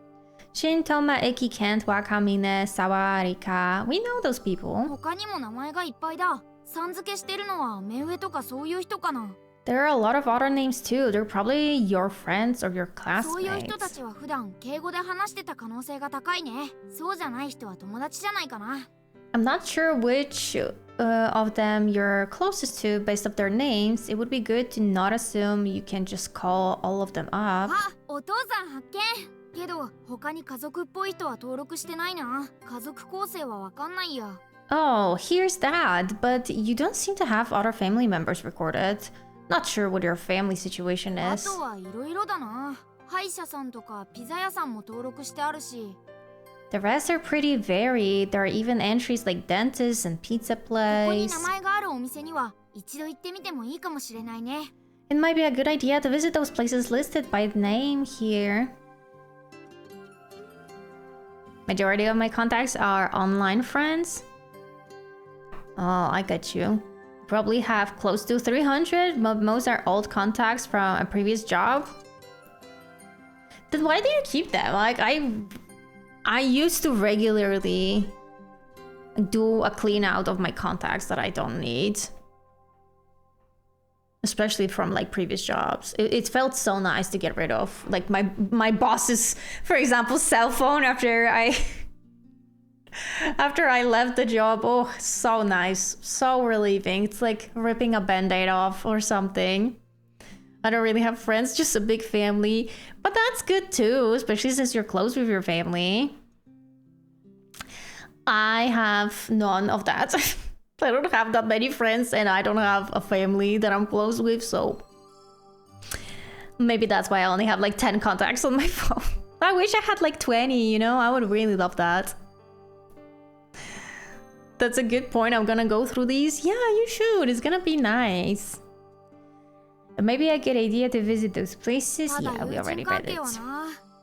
Speaker 1: Shin, Toma, Iki, Kent, Waka, Mine, Sawa, Rika. We know those people.
Speaker 2: 他にも名前がいっぱいだ。さん付けしてるのは目上とかそういう人かな。
Speaker 1: There are a lot of other names too. They're probably your friends or your
Speaker 2: そういう人た
Speaker 1: classmates.
Speaker 2: ちは普段敬語で話してた可能性が高いね。そうじゃない人は友達じゃないかな。
Speaker 1: I'm not sure which of them you're closest to based off their names. It would be good to not assume you can just call all of them up.
Speaker 2: あ、お父さん発見。けど他に家族っぽい人は登録してないな。家族構成はわかんないや。
Speaker 1: Oh, here's that. But you don't seem to have other family members recorded. Not sure what your family situation
Speaker 2: あ
Speaker 1: is.
Speaker 2: とはいろいろだな。歯医者さんとかピザ屋さんも登録してあるし。
Speaker 1: The rest are pretty varied. There are even entries like dentists and pizza
Speaker 2: ここに
Speaker 1: place.
Speaker 2: 名前があるお店には一度行ってみてもいいかもしれないね。
Speaker 1: It might be a good idea to visit those places listed by name here. Majority of my contacts are online friends. Oh, I got you. Probably have close to 300, but most are old contacts from a previous job. Then why do you keep them? Like, I used to regularly do a clean out of my contacts that I don't need. Especially from like previous jobs. It felt so nice to get rid of. Like my boss's, for example, cell phone after I After I left the job, oh, so nice, so relieving. It's like ripping a band-aid off or something. I don't really have friends, just a big family. But that's good too, especially since you're close with your family. I have none of that. I don't have that many friends and I don't have a family that I'm close with, so... Maybe that's why I only have like 10 contacts on my phone. I wish I had like 20, you know? I would really love that. That's a good point. I'm gonna go through these. Yeah, you should. It's gonna be nice. Maybe a good idea to visit those places. Yeah, we already read it.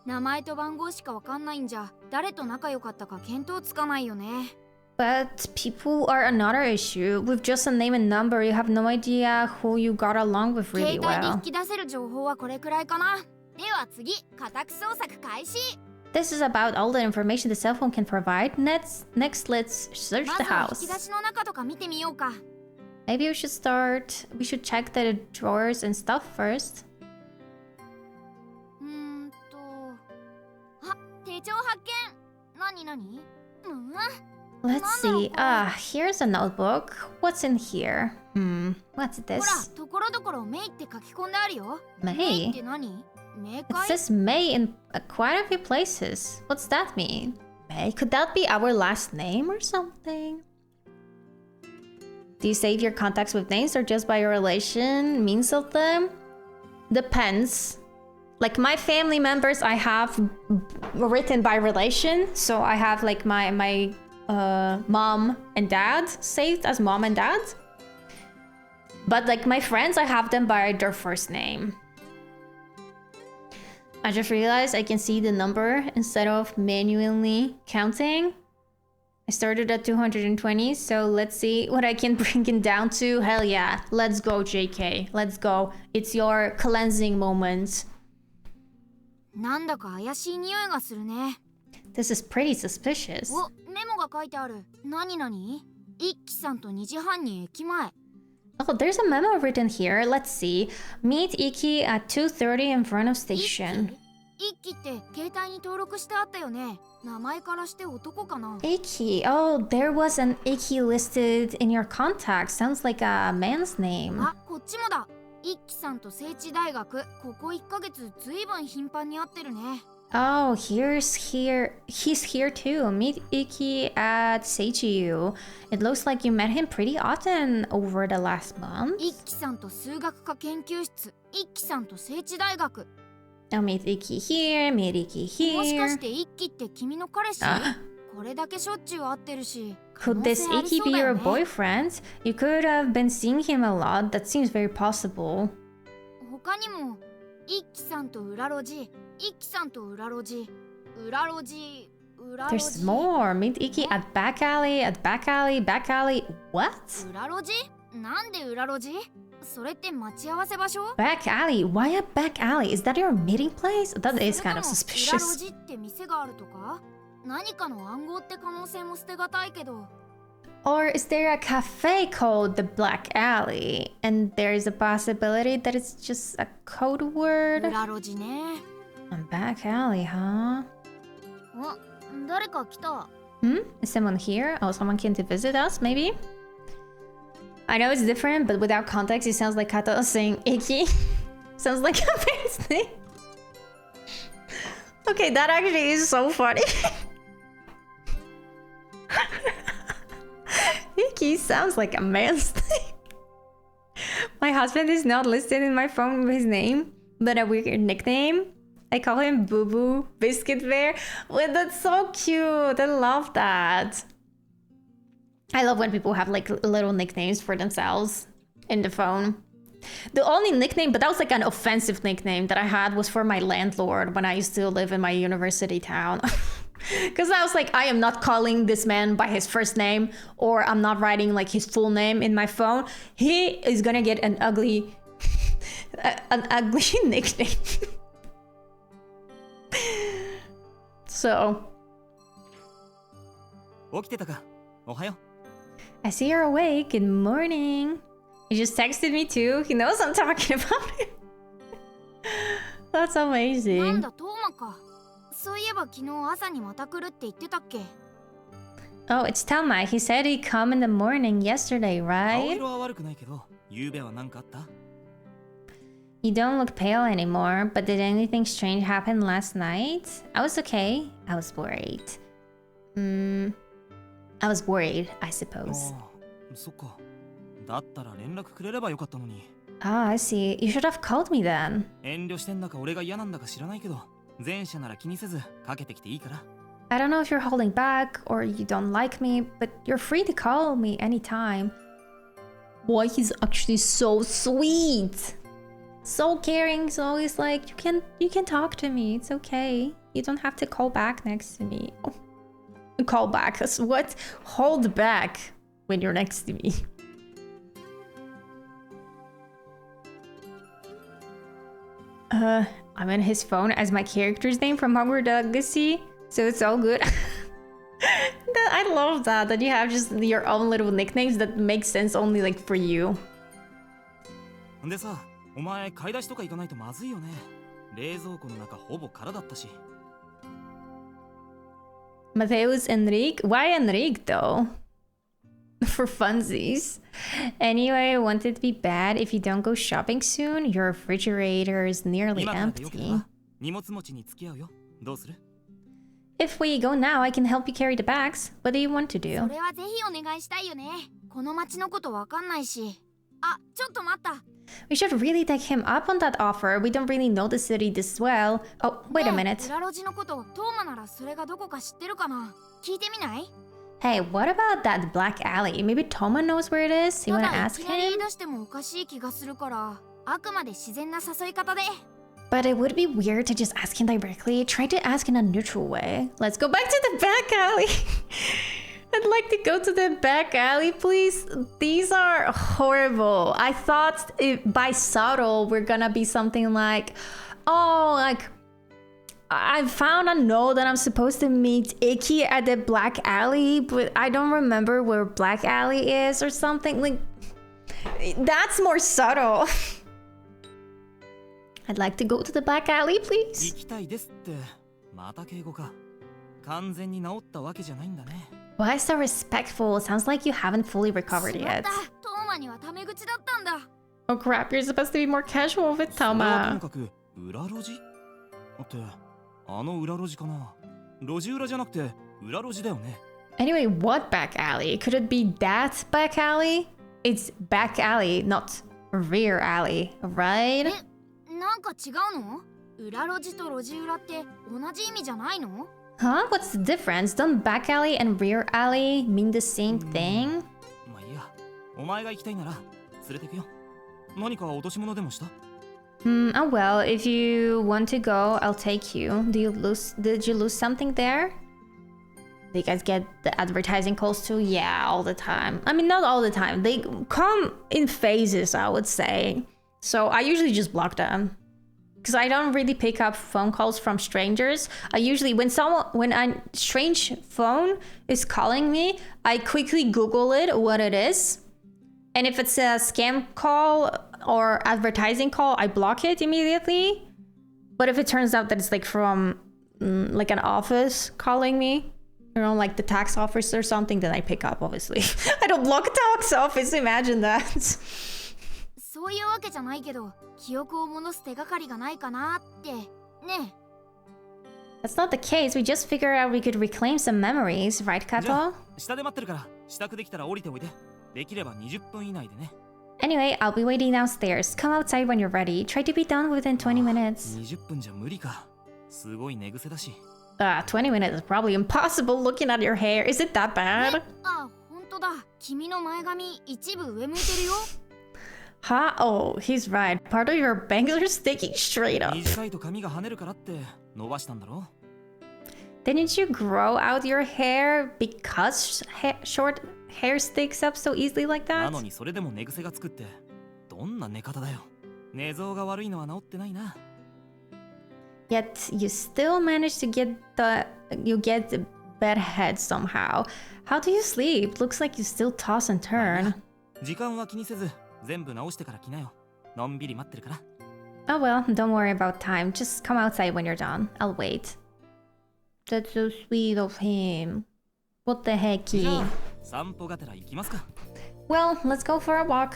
Speaker 2: 名前と番号しかわかんないんじゃ誰と仲良かったか見当つかないよね。
Speaker 1: But people are another issue. With just a name and number, you have no idea who you got along with really
Speaker 2: 携帯で
Speaker 1: well.
Speaker 2: 引き出せる情報はこれくらいかな。では次、家宅捜索開始。
Speaker 1: This is about all the information the cell phone can provide. Next, let's search
Speaker 2: ま
Speaker 1: the
Speaker 2: ずは
Speaker 1: house.
Speaker 2: 引き出しの中とか見てみようか。
Speaker 1: Maybe we should start. We should check the drawers and stuff first.
Speaker 2: あ、手帳発見。何何？Let's
Speaker 1: see. Here's a notebook. What's in here? What's
Speaker 2: ほら、
Speaker 1: this?
Speaker 2: ところどころメイって書き込んであるよ。
Speaker 1: May?
Speaker 2: メイって何？メイ
Speaker 1: It
Speaker 2: 会？
Speaker 1: says May in quite a few places. What's that mean? May? Could that be our last name or something? Do you save your contacts with names or just by your relation, means of them? Depends. Like my family members I have written by relation. So I have like my mom and dad saved as mom and dad. But like my friends, I have them by their first name. I just realized I can see the number instead of manually counting. I started at 220, so let's see what I can bring it down to. Hell yeah, let's go JK, let's go. It's your cleansing moment.
Speaker 2: なんだか怪しい匂いがするね。
Speaker 1: This is pretty suspicious.
Speaker 2: お、メモが書いてある。何何？一輝さんと2時半に駅前。
Speaker 1: Oh, there's a memo written here. Let's see. Meet Iki at 2:30 in front of
Speaker 2: 一
Speaker 1: station.
Speaker 2: 輝？一輝って携帯に登録してあったよね。名前からして男かな。
Speaker 1: Iki. Oh, there was an Iki listed in your contacts. Sounds like a man's name.
Speaker 2: あ、こっちもだ。一輝さんと聖地大学。ここ1ヶ月ずいぶん頻繁に会ってるね。
Speaker 1: Oh, he's here too. Meet Iki at Seichiu. It looks like you met him pretty often over the last month.
Speaker 2: 一輝さんと数学科研究室。一輝さんと聖地大学。
Speaker 1: I'll meet Iki here, meet Iki
Speaker 2: もしかし
Speaker 1: here.
Speaker 2: て一輝って君の彼氏？
Speaker 1: あ
Speaker 2: これだけしょっちゅう会ってるし。
Speaker 1: Could this
Speaker 2: 可能性あり
Speaker 1: Iki
Speaker 2: そう
Speaker 1: be
Speaker 2: だよ
Speaker 1: your
Speaker 2: ね。
Speaker 1: boyfriend? You could have been seeing him a lot. That seems very possible.
Speaker 2: 他にも一輝さんと裏路地、一輝さんと裏路地、裏路地、裏路
Speaker 1: There's
Speaker 2: 地。
Speaker 1: more. Meet Iki at back alley, back alley. What?
Speaker 2: 裏路地？なんで裏路地？それって待ち合わせ場所？
Speaker 1: Back alley? Why a back alley? Is that your meeting place? That is
Speaker 2: それ
Speaker 1: kind
Speaker 2: と
Speaker 1: of
Speaker 2: も裏路
Speaker 1: suspicious.
Speaker 2: 地って店があるとか？何かの暗号って可能性も捨てがたいけど。
Speaker 1: Or is there a cafe called the Black Alley? And there's a possibility that it's just a code word?
Speaker 2: 裏路地ね。
Speaker 1: A back alley, huh?
Speaker 2: あ、誰か来た。
Speaker 1: Is someone here? Oh, someone came to visit us, maybe? I know it's different, but without context, it sounds like Kato saying Iki. Sounds like a man's name. Okay, that actually is so funny. Iki sounds like a man's name. My husband is not listed in my phone with his name, but a weird nickname. I call him Boo Boo Biscuit Bear. Well, that's so cute. I love that. I love when people have like little nicknames for themselves in the phone. The only nickname, but that was like an offensive nickname that I had, was for my landlord when I used to live in my university town. Because I was like, I am not calling this man by his first name, or I'm not writing like his full name in my phone. He is gonna get an ugly nickname. So
Speaker 3: 起きてたか。おはよう。
Speaker 1: I see you're awake. Good morning. He just texted me too. He knows I'm talking about him. That's
Speaker 2: なん
Speaker 1: amazing.
Speaker 2: だトーマか。そういえば昨日朝にまた来るって言ってたっけ？
Speaker 1: Oh, it's Toma. He said he'd come in the morning yesterday,
Speaker 3: 顔
Speaker 1: right?
Speaker 3: 色は悪くないけど、昨夜は何かあった？
Speaker 1: You don't look pale anymore, but did anything strange happen last night? I was okay. I was worried. I was worried, I suppose.
Speaker 3: ああ、そっか。だったら連絡くれればよかったのに。
Speaker 1: Ah, I see. You should have called me then.
Speaker 3: 遠慮してんだか俺が嫌なんだか知らないけど、前者なら気にせずかけてきていいから。
Speaker 1: I don't know if you're holding back or you don't like me, but you're free to call me anytime. Boy, he's actually so sweet. So caring, so he's like, you can talk to me. It's okay. You don't have to call back next to me. Oh. Call back. What? Hold back when you're next to me. I'm in his phone as my character's name from Hogwarts Legacy, so it's all good. I love that you have just your own little nicknames that make sense only like for you.
Speaker 3: でさ、お前買い出しとか行かないとまずいよね。冷蔵庫の中ほぼ空だったし。
Speaker 1: Mateus Enrique? Why Enrique though? For funsies. Anyway, won't it be bad if you don't go shopping soon? Your refrigerator is nearly
Speaker 3: 今からでよけれ
Speaker 1: empty.
Speaker 3: ば荷物持ちに付き合うよ。どうする？
Speaker 1: If we go now, I can help you carry the bags. What do you want to
Speaker 2: そ
Speaker 1: do?
Speaker 2: れはぜひお願いしたいよね。この町のことわかんないし。あ、ちょっと待った。
Speaker 1: We should really take him up on that offer. We don't really know the city this well. Oh, wait a
Speaker 2: ねえ
Speaker 1: minute.
Speaker 2: 裏路地のこと、トーマならそれがどこか知ってるかな。聞いてみない？
Speaker 1: Hey, what about that black alley? Maybe Toma knows where it is? You
Speaker 2: た
Speaker 1: wanna
Speaker 2: だい
Speaker 1: ask
Speaker 2: きなり言い
Speaker 1: him?
Speaker 2: 出してもおかしい気がするから、あくまで自然な誘い方で。
Speaker 1: But it would be weird to just ask him directly. Try to ask in a neutral way. Let's go back to the back alley. I'd like to go to the back alley, please. These are horrible. I thought by subtle, we're gonna be something like, oh, like, I found a note that I'm supposed to meet Icky at the black alley, but I don't remember where black alley is or something. Like, that's more subtle. I'd like to go to the back alley,
Speaker 3: 行
Speaker 1: please.
Speaker 3: きたいですって。また敬語か。完全に治ったわけじゃないんだね。
Speaker 1: Why so respectful? Sounds like you haven't fully recovered
Speaker 2: しまっ
Speaker 1: yet.
Speaker 2: た。トーマにはタメ口だったんだ。
Speaker 1: Oh crap, you're supposed to be more casual with
Speaker 3: それはとも
Speaker 1: Toma.
Speaker 3: かく裏路地？ってあの裏路地かな。路地裏じゃなくて裏路地だよね。
Speaker 1: Anyway, what back alley? Could it be that back alley? It's back alley, not rear alley, right?
Speaker 2: なんか違うの？裏路地と路地裏って同じ意味じゃないの？
Speaker 1: Huh? What's the difference? Don't back alley and rear alley mean the same thing?
Speaker 3: まあいいや。お前が行きたいなら連れてくよ。何か落とし物でもした？
Speaker 1: Oh well, if you want to go, I'll take you. Did you lose something there? Do you guys get the advertising calls too? Yeah, all the time. I mean, not all the time. They come in phases, I would say. So I usually just block them. Because I don't really pick up phone calls from strangers. I usually, when a strange phone is calling me, I quickly Google it, what it is. And if it's a scam call or advertising call, I block it immediately. But if it turns out that it's like from like an office calling me, you know, like the tax office or something, then I pick up, obviously. I don't block tax office, imagine that.
Speaker 2: そういうわけじゃないけど、記憶を戻す手がかりがないかなって。ね
Speaker 1: That's not the case. We just figured out we could reclaim some memories, right,
Speaker 3: じゃ
Speaker 1: Kato?
Speaker 3: あ下で待ってるから支度できたら降りておいで。できれば20分以内でね。
Speaker 1: Anyway, I'll be waiting downstairs. Come outside when you're ready. Try to be done within 20 minutes.
Speaker 3: 20分じゃ無理か。すごい寝癖だし。
Speaker 1: 20 minutes is probably impossible looking at your hair. Is it that bad?
Speaker 2: あ、ほんとだ。君の前髪一部上向いてるよ。
Speaker 1: Huh? Oh, he's right. Part of your bangs are sticking straight up.
Speaker 3: 短いと髪が跳ねるからって伸ばしたんだろ。
Speaker 1: Didn't you grow out your hair because short hair sticks up so easily like
Speaker 3: な
Speaker 1: that?
Speaker 3: のにそれでも寝癖がつくってどんな寝方だよ。寝相が悪いのは治ってないな。
Speaker 1: Yet you still manage to get the bed head somehow. How do you sleep? Looks like you still toss and turn.
Speaker 3: 時間は気にせず全部直してから来なよ。のんびり待ってるから。
Speaker 1: Oh well, don't worry about time. Just come outside when you're done. I'll wait. That's so sweet of him. What the heck?
Speaker 3: じゃあ散歩がてら行きますか。
Speaker 1: Well, let's go for a walk.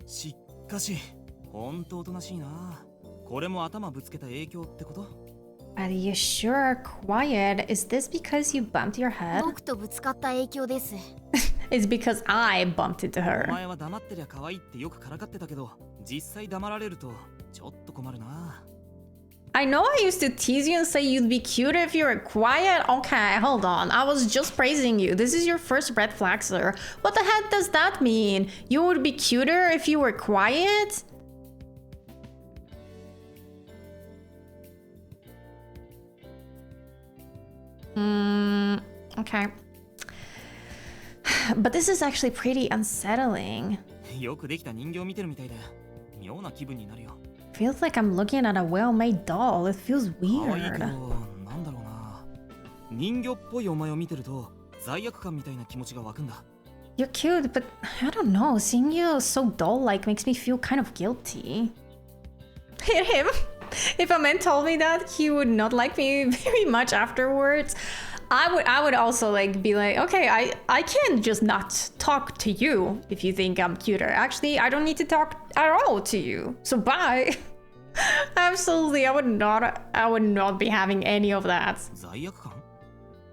Speaker 3: しかしほんとおとなしいな。これも頭ぶつけた影響ってこと？
Speaker 1: Are you sure? Quiet. Is this because you bumped your head?
Speaker 2: 僕とぶつかった影響です。
Speaker 1: It's because I bumped into
Speaker 3: お
Speaker 1: her.
Speaker 3: 前は黙ってりゃ可愛いってよくからかってたけど、実際黙られるとちょっと困るな。
Speaker 1: I know I used to tease you and say you'd be cuter if you were quiet. Okay, hold on. I was just praising you. This is your first red flag, sir. What the heck does that mean? You would be cuter if you were quiet? Okay. But this is actually pretty unsettling.
Speaker 3: よくできた人形見てるみたいで妙な気分になるよ。
Speaker 1: Feels like I'm looking at a well-made doll. It feels
Speaker 3: 可愛いけど
Speaker 1: weird.
Speaker 3: なんだろうな。人魚っぽいお前を見てると罪悪感みたいな気持ちが湧くんだ。
Speaker 1: You're cute, but I don't know. Seeing you so doll-like makes me feel kind of guilty. Hit him. If a man told me that he would not like me very much afterwards, I would also like be like, okay, I can just not talk to you if you think I'm cuter. Actually, I don't need to talk at all to you. So bye. Absolutely, I would not be having any of that.
Speaker 3: 罪悪感？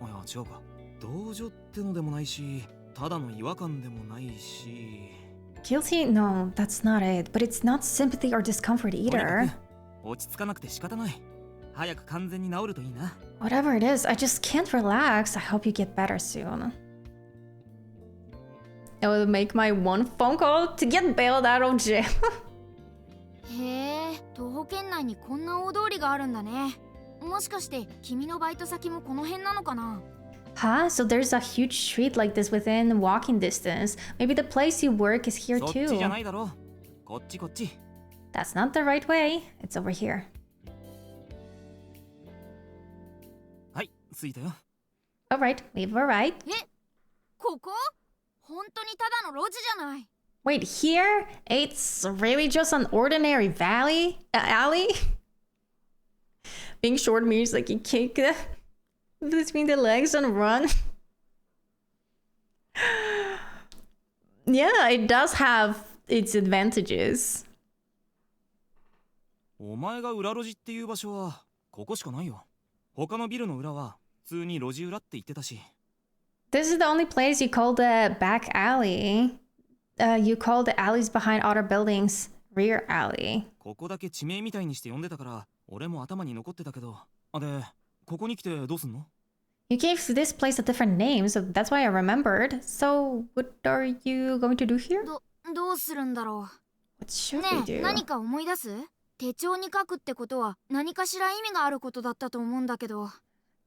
Speaker 3: いや違うか。同情ってのでもないし、ただの違和感でもないし。
Speaker 1: Guilty? No, that's not it. But it's not sympathy or discomfort
Speaker 3: とにか
Speaker 1: either.
Speaker 3: く落ち着かなくて仕方ない。早く完全に治るといいな。
Speaker 1: Whatever it is, I just can't relax. I hope you get better soon. It will make my one phone call to get bailed out of jail.
Speaker 2: へえ、徒歩圏内にこんな大通りがあるんだね。もしかして君のバイト先もこの辺なのかな？
Speaker 1: Huh? So there's a huge street like this within walking distance. Maybe the place you work is here
Speaker 3: そっちじゃな
Speaker 1: too.
Speaker 3: いだろう。こっちこっち。
Speaker 1: That's not the right way. It's over here.
Speaker 3: はい、着いたよ。
Speaker 1: Alright, we've arrived.
Speaker 2: ここ？本当にただの路地じゃない。
Speaker 1: Wait, here? It's really just an ordinary alley? Being short means like you kick between the legs and run. Yeah, it does have its advantages.
Speaker 3: お前が裏路地っていう場所はここしかないよ。他のビルの裏は普通に路地裏って言ってたし。
Speaker 1: This is the only place you call the back alley. You call the alleys behind other buildings rear alley.
Speaker 3: ここだけ地名みたいにして呼んでたから俺も頭に残ってたけど。あ、で、ここに来てどうすんの？
Speaker 1: You gave this place a different name, so that's why I remembered. So, what are you going to do here?
Speaker 2: どうするんだろ
Speaker 1: What should
Speaker 2: う。
Speaker 1: we
Speaker 2: ねえ、
Speaker 1: do?
Speaker 2: 何か思い出す？手帳に書くってことは何かしら意味があることだったと思うんだけど。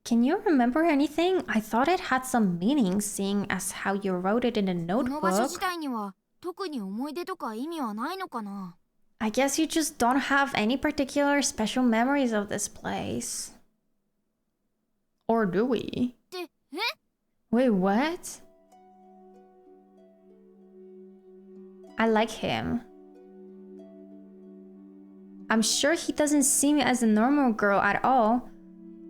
Speaker 1: Can you remember anything? I thought it had some meaning, seeing as how you wrote it in a
Speaker 2: この場所
Speaker 1: notebook.
Speaker 2: 自体には特に思い出とか意味はないのかな？
Speaker 1: I guess you just don't have any particular special memories of this place. Or do we?
Speaker 2: って、
Speaker 1: Wait, what? I like him. I'm sure he doesn't see me as a normal girl at all.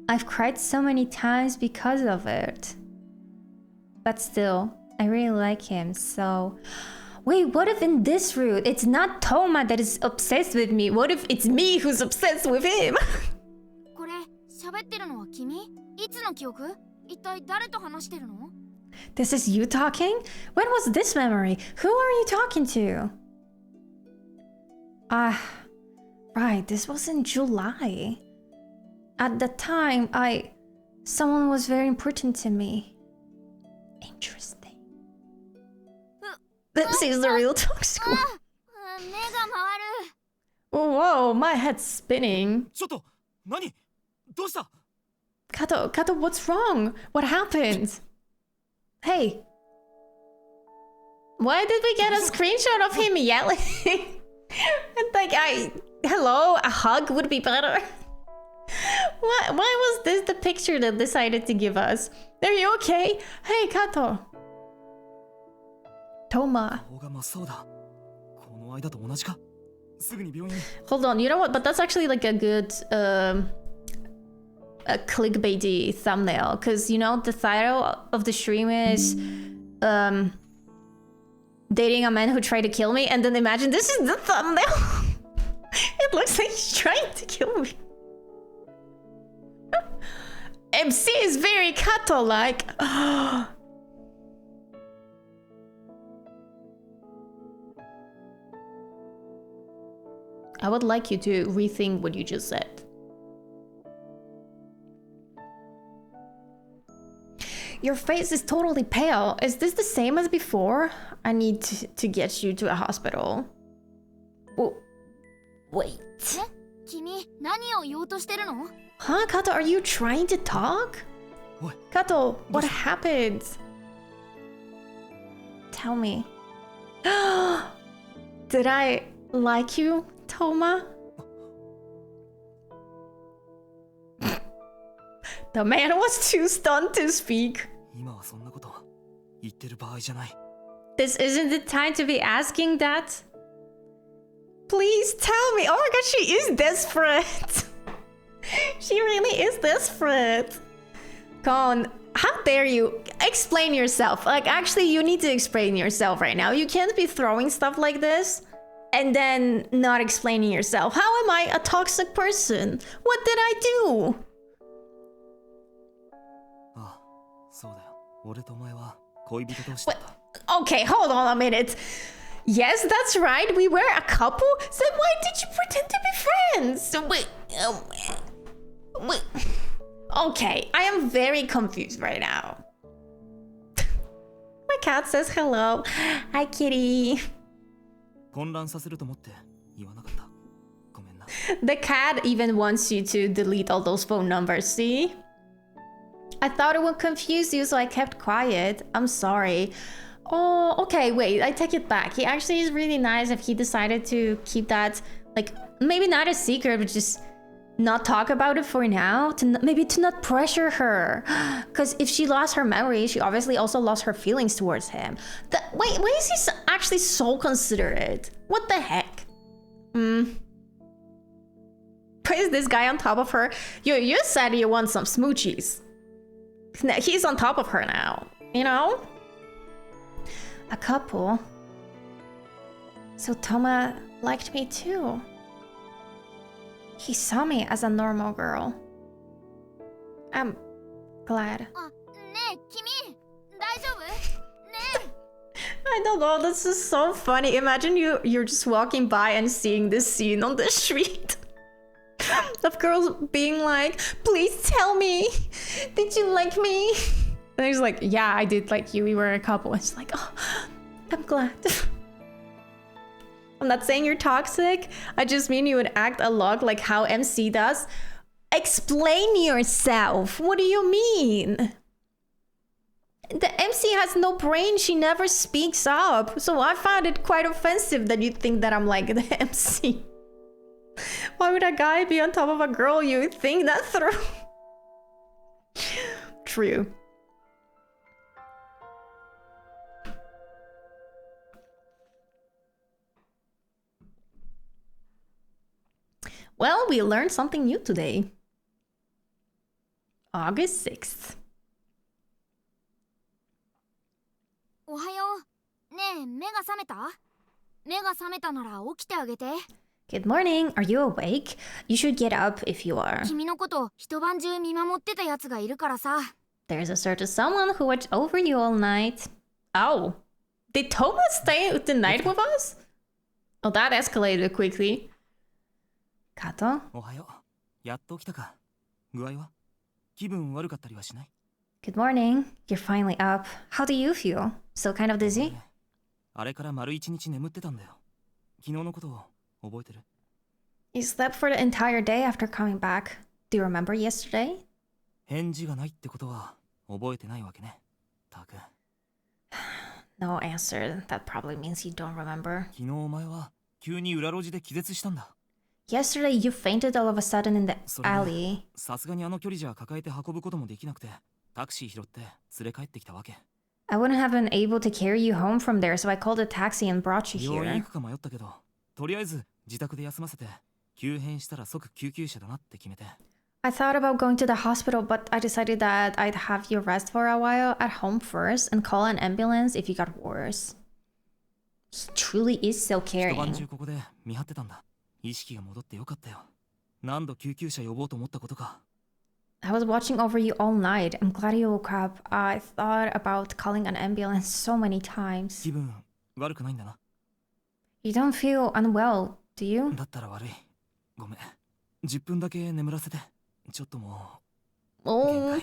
Speaker 1: I've cried so many times because of it. But still, I really like him, so... Wait, what if in this route, it's not Toma that is obsessed with me? What if it's me who's obsessed with him?
Speaker 2: これ喋ってるのは君？いつの記憶？一体誰と話してるの？
Speaker 1: This is you talking? When was this memory? Who are you talking to? Right, this was in July. At the time, someone was very important to me. Interesting. This is the real toxic one.
Speaker 2: 目が回る。
Speaker 1: Whoa, my head's spinning.
Speaker 3: ちょっと何？どうした？
Speaker 1: Kato, what's wrong? What happened? Hey. Why did we get a screenshot of him yelling? Like, hello, a hug would be better. Why was this the picture that decided to give us? Are you okay? Hey, Kato. Toma.
Speaker 3: 顔が真っ青だ。この間と同じか？すぐに病院に。
Speaker 1: Hold on, you know what? But that's actually like a good a clickbaity thumbnail, because you know the title of the stream is dating a man who tried to kill me, and then imagine this is the thumbnail. It looks like he's trying to kill me. MC is very kato-like. I would like you to rethink what you just said. Your face is totally pale. Is this the same as before? I need to get you to a hospital. Oh, wait.
Speaker 2: 君、何を言おうとしてるの？
Speaker 1: Huh, Kato, are you trying to talk?
Speaker 4: What?
Speaker 1: Kato, what happened? Tell me. Did I like you, Toma? The man was too stunned to speak.
Speaker 3: 今はそんなこと言ってる場合じゃない。
Speaker 1: This isn't the time to be asking that. Please tell me. Oh my god, she is desperate. She really is desperate. Come on, how dare you? Explain yourself. Like, actually, you need to explain yourself right now. You can't be throwing stuff like this and then not explaining yourself. How am I a toxic person? What did I do?
Speaker 3: ああ、そうだよ。俺とお前は恋人同士だった。
Speaker 1: Okay, hold on a minute. Yes, that's right. We were a couple. So why did you pretend to be friends? Wait. Wait. Okay, I am very confused right now. My cat says hello. Hi, kitty.
Speaker 3: 混乱させると思って言わなかった。ごめんな。
Speaker 1: The cat even wants you to delete all those phone numbers, see? I thought it would confuse you, so I kept quiet. I'm sorry. Oh, okay, wait, I take it back. He actually is really nice if he decided to keep that, like, maybe not a secret, but just not talk about it for now. Maybe to not pressure her. Because if she lost her memory, she obviously also lost her feelings towards him. Wait, why is he actually so considerate? What the heck? Why is this guy on top of her? You said you want some smoochies. He's on top of her now, you know? A couple. So Toma liked me too. He saw me as a normal girl. I'm glad.
Speaker 2: あ、ねえ、君、大丈夫？ねえ。
Speaker 1: I don't know, this is so funny. Imagine you're just walking by and seeing this scene on the street. Of girls being like, please tell me, did you like me? And he's like, yeah, I did like you. We were a couple. And she's like, oh, I'm glad. I'm not saying you're toxic. I just mean you would act a lot like how MC does. Explain yourself. What do you mean? The MC has no brain. She never speaks up. So I found it quite offensive that you think that I'm like the MC. Why would a guy be on top of a girl? You think that through? True. Well, we learned something new today. August 6th.
Speaker 2: おはよう。ねえ、目が覚めた？目が覚めたなら起きてあげて。
Speaker 1: Good morning. Are you awake? You should get up if you are.
Speaker 2: 君のこと一晩中見守ってたやつがいるからさ。
Speaker 1: There's a certain someone who watched over you all night. Oh. Did Toma stay the night with us? Oh, that escalated quickly. Kato?
Speaker 3: おはよう。やっと起きたか。具合は？気分悪かったりはしない？
Speaker 1: Good morning. You're finally up. How do you feel? Still kind of dizzy?
Speaker 3: あれから丸一日眠ってたんだよ。昨日のことを覚えてる？
Speaker 1: You slept for the entire day after coming back. Do you remember yesterday?
Speaker 3: 返事がないってことは覚えてないわけね。たく。
Speaker 1: No answer. That probably means you don't remember.
Speaker 3: 昨日お前は急に裏路地で気絶したんだ。
Speaker 1: Yesterday, you fainted all of a sudden in the
Speaker 3: それで
Speaker 1: alley.
Speaker 3: さすがにあの距離じゃ抱えて運ぶこともできなくて、タクシー拾って連れ帰ってきたわけ。
Speaker 1: I wouldn't have been able to carry you home from there, so I called a taxi and brought you
Speaker 3: 病院
Speaker 1: here.
Speaker 3: 行くか迷ったけど、とりあえず自宅で休ませて、急変したら即救急車だなって決めて。
Speaker 1: I thought about going to the hospital, but I decided that I'd have you rest for a while at home first and call an ambulance if you got worse. He truly is so
Speaker 3: 一晩
Speaker 1: caring.
Speaker 3: 中ここで見張ってたんだ。意識が戻ってよかったよ。何度救急車呼ぼうと思ったことか。
Speaker 1: I was watching over you all night. I'm glad you woke up. I thought about calling an ambulance so many times.
Speaker 3: 気分悪くないんだな。
Speaker 1: You don't feel unwell, do you?
Speaker 3: だったら悪い。ごめん。10分だけ眠らせて。ちょっともう。
Speaker 1: Oh.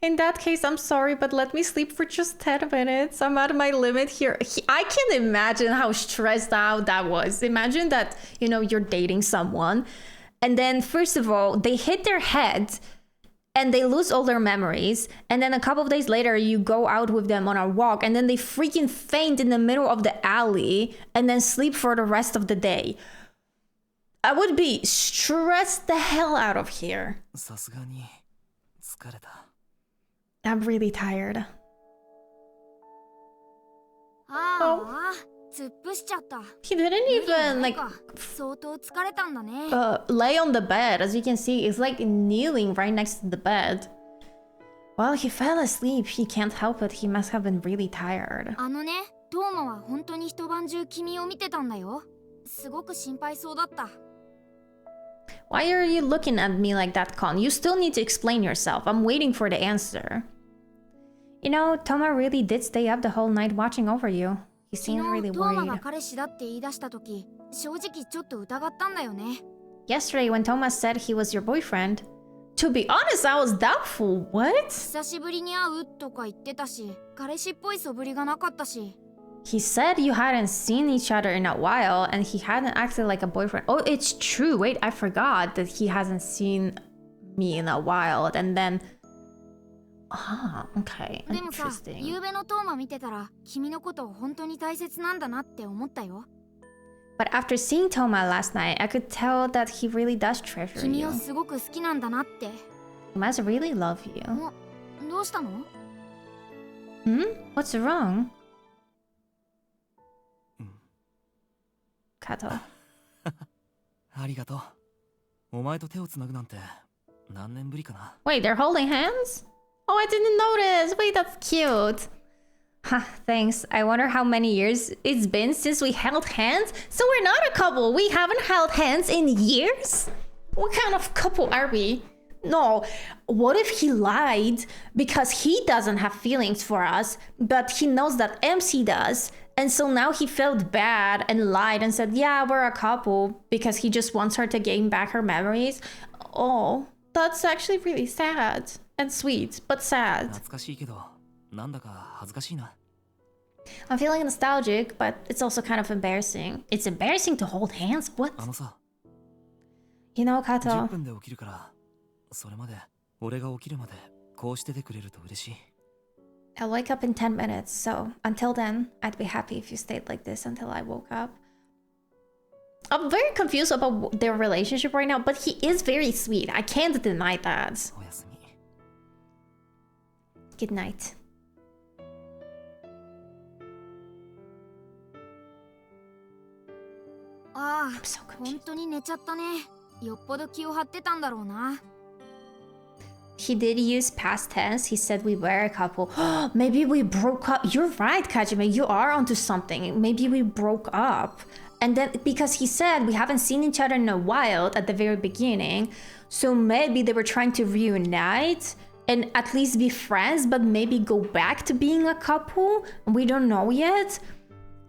Speaker 1: In that case, I'm sorry, but let me sleep for just 10 minutes. I'm at my limit here. I can't imagine how stressed out that was. Imagine that, you know, you're dating someone, and then first of all, they hit their head and they lose all their memories. And then a couple of days later, you go out with them on a walk, and then they freaking faint in the middle of the alley and then sleep for the rest of the day. I would be stressed the hell out of here.
Speaker 3: さすがに疲れた。
Speaker 1: I'm really tired.
Speaker 2: ああ、突っ伏しちゃった。
Speaker 1: He didn't even like
Speaker 2: 相当疲れたんだね。
Speaker 1: lay on the bed. As you can see, it's like kneeling right next to the bed. Well, he fell asleep. He can't help it. He must have been really tired.
Speaker 2: あのね、トーマは本当に一晩中君を見てたんだよ。すごく心配そうだった。
Speaker 1: Why are you looking at me like that, Con? You still need to explain yourself. I'm waiting for the answer. You know, Toma really did stay up the whole night watching over you. He
Speaker 2: 昨
Speaker 1: seemed
Speaker 2: 日
Speaker 1: really
Speaker 2: トーマ
Speaker 1: worried.
Speaker 2: が彼氏だって言い出した時、正直ちょっと疑ったんだよね。
Speaker 1: Yesterday, when Toma said he was your boyfriend, to be honest, I was doubtful. What?
Speaker 2: 久しぶりに会うとか言ってたし、彼氏っぽい素振りがなかったし。
Speaker 1: He said you hadn't seen each other in a while and he hadn't acted like a boyfriend. Oh, it's true. Wait, I forgot that he hasn't seen me in a while. And then... Ah, okay.
Speaker 2: でもさ、
Speaker 1: Interesting.
Speaker 2: 夕べのトーマ見てたら、君のこと本当に大切なんだなって思ったよ。
Speaker 1: But after seeing Toma last night, I could tell that he really does treasure
Speaker 2: 君
Speaker 1: you.
Speaker 2: をすごく好きなんだなって。
Speaker 1: He must really love you.
Speaker 2: どうしたの？
Speaker 1: What's wrong? Kato.
Speaker 3: ありがとう。お前と手をつなぐなんて何年ぶりかな。
Speaker 1: Wait, they're holding hands? Oh, I didn't notice. Wait, that's cute. Huh, thanks. I wonder how many years it's been since we held hands. So we're not a couple. We haven't held hands in years? What kind of couple are we? No, what if he lied because he doesn't have feelings for us, but he knows that MC does? And so now he felt bad and lied and said, yeah, we're a couple because he just wants her to gain back her memories. Oh, that's actually really sad and sweet, but sad.
Speaker 3: 懐かしいけど、なんだか恥ずかしいな。
Speaker 1: I'm feeling nostalgic, but it's also kind of embarrassing. It's embarrassing to hold hands? What?
Speaker 3: あのさ、
Speaker 1: You know,
Speaker 3: 10
Speaker 1: Kato,
Speaker 3: 分で起きるから、それまで、俺が起きるまで、こうしててくれると嬉しい。
Speaker 1: I'll wake up in 10 minutes, so until then, I'd be happy if you stayed like this until I woke up. I'm very confused about their relationship right now, but he is very sweet. I can't deny that.
Speaker 3: おやすみ。
Speaker 1: Good night.
Speaker 2: ああ、
Speaker 1: I'm so
Speaker 2: 本
Speaker 1: confused.
Speaker 2: 当に寝ちゃったね。よっぽど気を張ってたんだろうな。
Speaker 1: He did use past tense. He said we were a couple. Maybe we broke up. You're right, Kajime. You are onto something. Maybe we broke up. And then because he said we haven't seen each other in a while at the very beginning. So maybe they were trying to reunite and at least be friends, but maybe go back to being a couple. We don't know yet.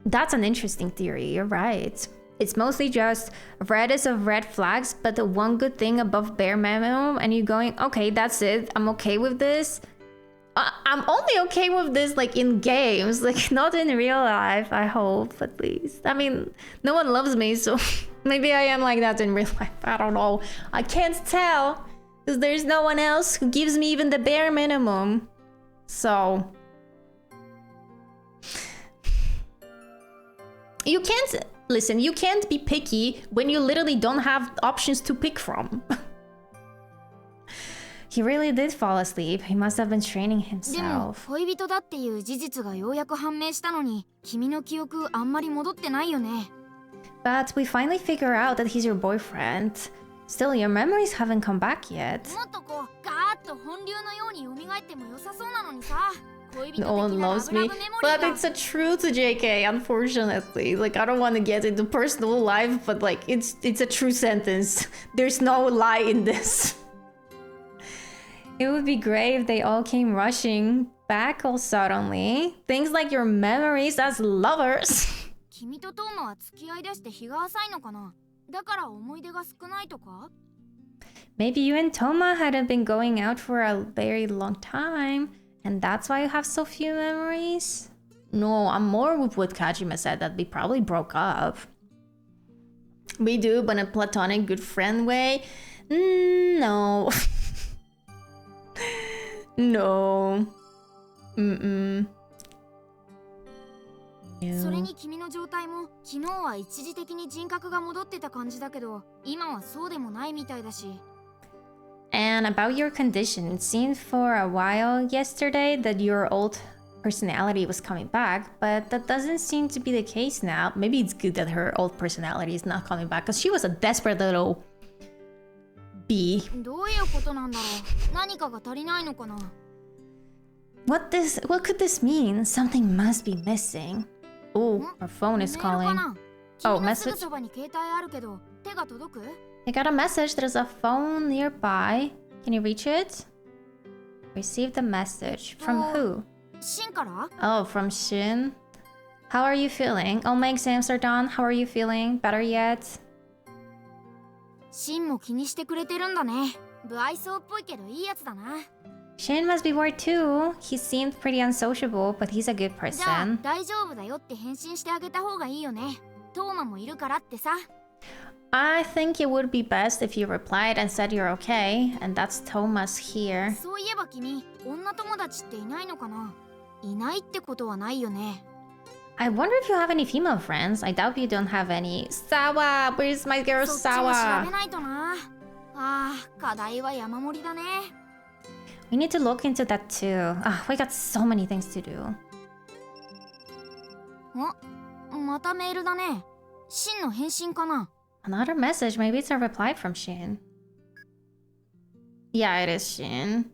Speaker 1: That's an interesting theory. You're right. It's mostly just reddest of red flags, but the one good thing above bare minimum, and you going, okay, that's it. I'm okay with this. I'm only okay with this like in games, like not in real life, I hope, at least. I mean, no one loves me, so maybe I am like that in real life. I don't know. I can't tell, because there's no one else who gives me even the bare minimum. So... You can't... Listen, you can't be picky when you literally don't have options to pick from. He really did fall asleep. He must have been training
Speaker 2: でも
Speaker 1: himself.
Speaker 2: 恋人だっていう事実がようやく判明したのに、君の記憶あんまり戻ってないよね。
Speaker 1: But we finally figure out that he's your boyfriend. Still, your memories haven't come back yet.
Speaker 2: もっとこうガーッと本流のように蘇っても良さそうなのにさ。恋人的
Speaker 1: No one
Speaker 2: なラ
Speaker 1: loves
Speaker 2: ブラ
Speaker 1: me.
Speaker 2: ブメモリー
Speaker 1: But
Speaker 2: が
Speaker 1: it's a truth, JK, unfortunately. Like, I don't want to get into personal life, but like, it's a true sentence. There's no lie in this. It would be great if they all came rushing back all suddenly. Things like your memories as lovers.
Speaker 2: 君とトーマは付き合いだして日が浅いのかな。だから思い出が少ないとか。
Speaker 1: Maybe you and Toma hadn't been going out for a very long time, and that's why you have so few memories? No, I'm more with what Kajima said, that we probably broke up. We do, but in a platonic good friend way? No. No. Mm-mm.
Speaker 2: それ
Speaker 1: No.
Speaker 2: に君の状態も昨日は一時的に人格が戻ってた感じだけど、今はそうでもないみたいだし。
Speaker 1: And about your condition, it seemed for a while yesterday that your old personality was coming back, but that doesn't seem to be the case now. Maybe it's good that her old personality is not coming back, because she was a desperate little bee.
Speaker 2: どういうことなんだろう。何かが足りないのかな。
Speaker 1: What could this mean? Something must be missing. Oh, her phone is
Speaker 2: メールか
Speaker 1: calling.
Speaker 2: な。
Speaker 1: Oh,
Speaker 2: 君のすぐ
Speaker 1: message?
Speaker 2: そばに携帯あるけど、手が届く？
Speaker 1: I got a message. There's a phone nearby. Can you reach it? Received a message. From who?
Speaker 2: シンから？
Speaker 1: Oh, from Shin. How are you feeling? All my exams are done. How are you feeling? Better yet?
Speaker 2: シンも気にしてくれてるんだね。不愛想っぽいけどいいやつだな。
Speaker 1: Shin must be worried too. He seemed pretty unsociable, but he's a good
Speaker 2: じゃあ
Speaker 1: person.
Speaker 2: 大丈夫だよって返信してあげた方がいいよね。トーマもいるからってさ。
Speaker 1: I think it would be best if you replied and said you're okay, and that's Thomas here.
Speaker 2: そういえば君、女友達っていないのかな？いないってことはないよね。
Speaker 1: I wonder if you have any female friends. I doubt you don't have any. Sawa! Where's my girl
Speaker 2: そっちも調べ
Speaker 1: Sawa?
Speaker 2: ないとな。ああ、課題は山盛りだね。
Speaker 1: We need to look into that too. Ah, we got so many things to do.
Speaker 2: またメールだね。シンの返信かな？
Speaker 1: Another message. Maybe it's a reply from Shin. Yeah, it is Shin.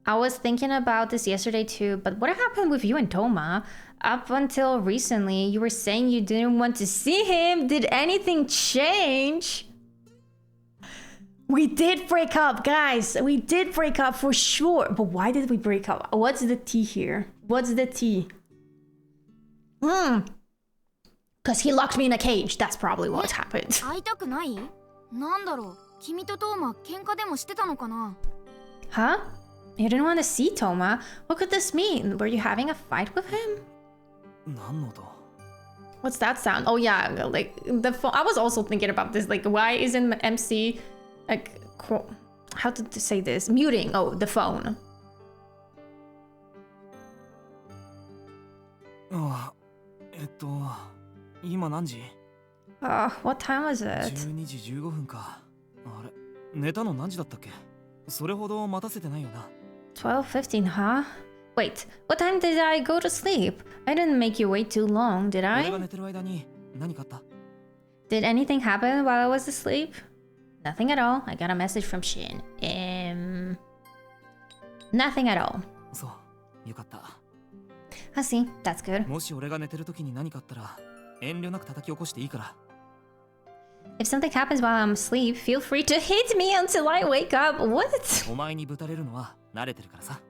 Speaker 1: I was thinking about this yesterday too, but what happened with you and Toma? Up until recently, you were saying you didn't want to see him. Did anything change? We did break up, guys. We did break up for sure. But why did we break up? What's the tea here? What's the tea? Because he locked me in a cage. That's probably what happened.
Speaker 2: 会いたくない？なんだろう。君とトーマ喧嘩でもしてたのかな？
Speaker 1: Huh? You didn't want to see Toma? What could this mean? Were you having a fight with him?
Speaker 3: 何の音？
Speaker 1: What's that sound? Oh yeah, like the phone. I was also thinking about this. Like, why isn't MC like how to say this? Muting. Oh, the phone.
Speaker 3: ああ、今何時？
Speaker 1: What time was it?
Speaker 3: 12時15分か。あれ、寝たの何時だったっけ？それほど待たせてないよな。
Speaker 1: 12:15, huh? Wait, what time did I go to sleep? I didn't make you wait too long, did
Speaker 3: 俺
Speaker 1: I?
Speaker 3: が寝てる間に何かあった？
Speaker 1: Did anything happen while I was asleep? Nothing at all. I got a message from Shin. Nothing at all.
Speaker 3: そう、よかった。
Speaker 1: I see. That's good.
Speaker 3: もし俺が寝てる時に何かあったら遠慮なく叩き起こしていいから。
Speaker 1: If something happens while I'm asleep, feel free to hit me until I wake up. What?
Speaker 3: お前にぶたれるのは慣れてるからさ。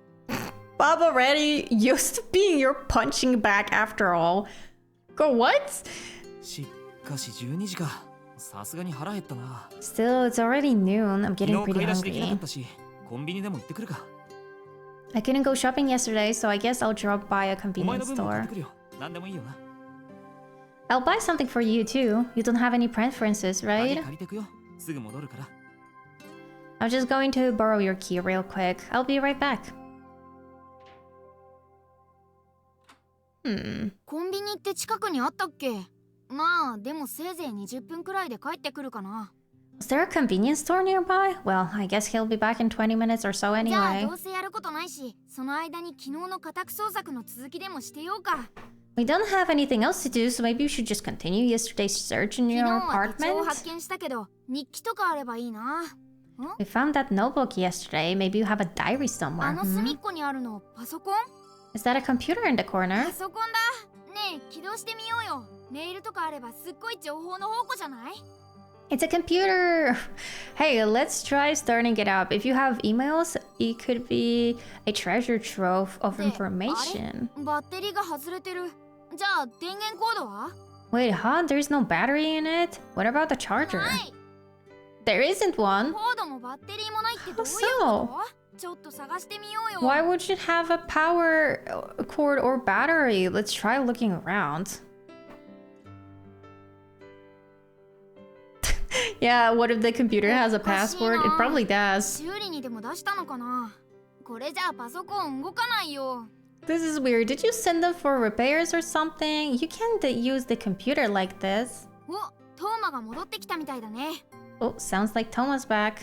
Speaker 1: Bob already used to being your punching bag after all. Go what?
Speaker 3: しかし12時か。さすがに腹減ったな。
Speaker 1: Still, it's already noon. I'm
Speaker 3: 昨
Speaker 1: getting
Speaker 3: 日買
Speaker 1: pretty
Speaker 3: い出しできなか
Speaker 1: hungry.
Speaker 3: ったし、コンビニでも行ってくるか。
Speaker 1: I couldn't go shopping yesterday, so I guess I'll drop by a
Speaker 3: お前の
Speaker 1: convenience
Speaker 3: 分も買っ
Speaker 1: store.
Speaker 3: てくるよ。何でもいいよな。
Speaker 1: I'll buy something for you too. You don't have any preferences,
Speaker 3: 鍵
Speaker 1: right?
Speaker 3: 借りてくよ。すぐ戻るから。
Speaker 1: I'm just going to borrow your key real quick. I'll be right back.
Speaker 2: コンビニって近くにあったっけ？まあでもせいぜい20分くらいで帰ってくるかな。
Speaker 1: Was there a convenience store nearby? Well, I guess he'll be back in 20 minutes or so
Speaker 2: じゃあ
Speaker 1: anyway.
Speaker 2: どうせやることないし、その間に昨日の家宅捜索の続きでもしてようか。
Speaker 1: We don't have anything else to do, so maybe we should just continue yesterday's search in
Speaker 2: 昨
Speaker 1: your
Speaker 2: 日は手帳を
Speaker 1: apartment.
Speaker 2: 発見したけど、日記とかあればいいな。
Speaker 1: We found that notebook yesterday. Maybe you have a diary
Speaker 2: あ
Speaker 1: somewhere.
Speaker 2: の隅っこにあるのパソコン？
Speaker 1: Is that a computer in the
Speaker 2: パ
Speaker 1: corner?
Speaker 2: ソコンだ。ねえ、起動してみようよ。メールとかあればすっごい情報の宝庫じゃない？
Speaker 1: It's a computer! Hey, let's try starting it up. If you have emails, it could be a treasure trove of
Speaker 2: で、
Speaker 1: information.
Speaker 2: あれ？バッテリーが外れてる。じゃあ電源コードは？
Speaker 1: Wait, huh? There's no battery in it? What about the charger?
Speaker 2: ない。
Speaker 1: There isn't one.
Speaker 2: コードもバッテリーもないってどういう
Speaker 1: How
Speaker 2: こと？ちょっと探してみようよ。
Speaker 1: Why would you have a power cord or battery? Let's try looking around. Yeah, what if the computer has a password? It probably does.
Speaker 2: 修理にでも出したのかな。これじゃあパソコン動かないよ。
Speaker 1: This is weird. Did you send them for repairs or something? You can't use the computer like this.
Speaker 2: お、トーマが戻ってきたみたいだね。
Speaker 1: Oh, sounds like Toma's back.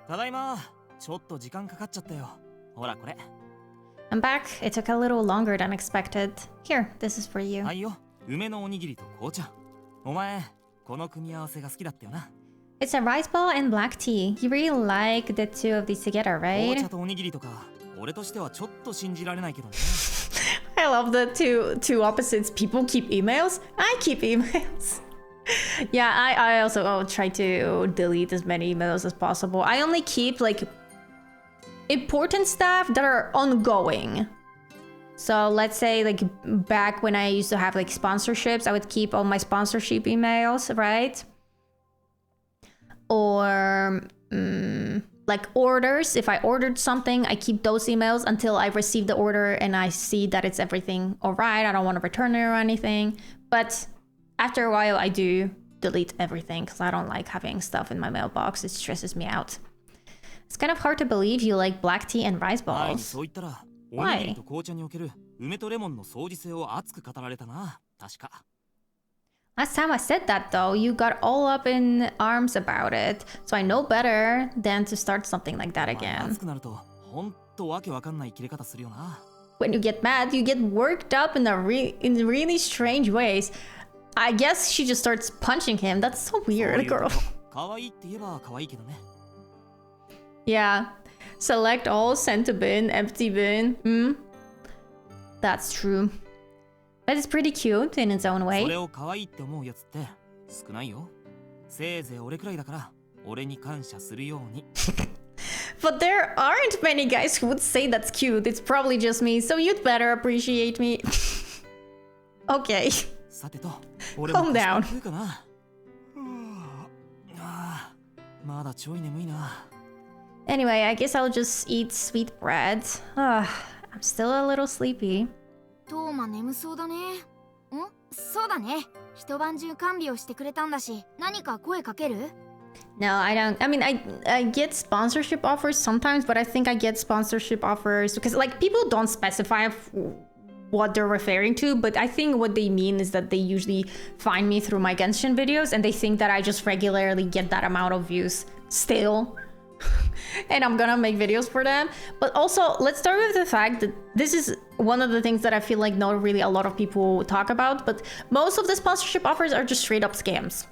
Speaker 3: ただいま。ちょっと時間かかっちゃったよ。ほらこれ。
Speaker 1: I'm back. It took a little longer than expected. Here, this is for you.
Speaker 3: はいよ。梅のおにぎりと紅茶。お前、この組み合わせが好きだったよな。
Speaker 1: It's a rice ball and black tea. You really like the two of these together,
Speaker 3: 紅
Speaker 1: right?
Speaker 3: 茶とおにぎりとか、俺としてはちょっと信じられないけどね。
Speaker 1: I love the two opposites. People keep emails. I keep emails. Yeah, I also try to delete as many emails as possible. I only keep like important stuff that are ongoing. So let's say like back when I used to have like sponsorships, I would keep all my sponsorship emails, right? Or like orders. If I ordered something, I keep those emails until I receive the order and I see that it's everything all right. I don't want to return it or anything. But after a while, I do delete everything because I don't like having stuff in my mailbox. It stresses me out. It's kind of hard to believe you like black tea and rice
Speaker 3: 前に
Speaker 1: balls.
Speaker 3: そう言ったら、おにぎりと紅茶における梅とレモンの相似性を熱く語られたな。確か。
Speaker 1: Last time I said that though, you got all up in arms about it. So I know better than to start something like that
Speaker 3: お前
Speaker 1: again.
Speaker 3: 熱くなると、ほんとわけわかんない切れ方するよな。
Speaker 1: When you get mad, you get worked up in in really strange ways. I guess she just starts punching him. That's so
Speaker 3: そうい
Speaker 1: weird,
Speaker 3: うこ
Speaker 1: girl.
Speaker 3: と可愛いって言えば可愛いけどね。
Speaker 1: Yeah. Select all, send to bin, empty bin. That's true. But it's pretty cute in its own
Speaker 3: そ
Speaker 1: way.
Speaker 3: れを可愛いって思うやつって少ないよ。せいぜい俺くらいだから、俺に感謝するように。
Speaker 1: But there aren't many guys who would say that's cute. It's probably just me, so you'd better appreciate me. Okay.
Speaker 3: さてと、俺も
Speaker 1: Calm down.
Speaker 3: 食うかな。まだちょい眠いな。
Speaker 1: Anyway, I guess I'll just eat sweet bread. I'm still a little sleepy.
Speaker 2: トーマ眠そうだね。そうだね。一晩中看病してくれたんだし、何か声かける？
Speaker 1: No, I don't. I mean, I get sponsorship offers sometimes, but I think I get sponsorship offers because like people don't specify what they're referring to, but I think what they mean is that they usually find me through my Genshin videos and they think that I just regularly get that amount of views still. And I'm gonna make videos for them. But also, let's start with the fact that this is one of the things that I feel like not really a lot of people talk about, but most of the sponsorship offers are just straight up scams.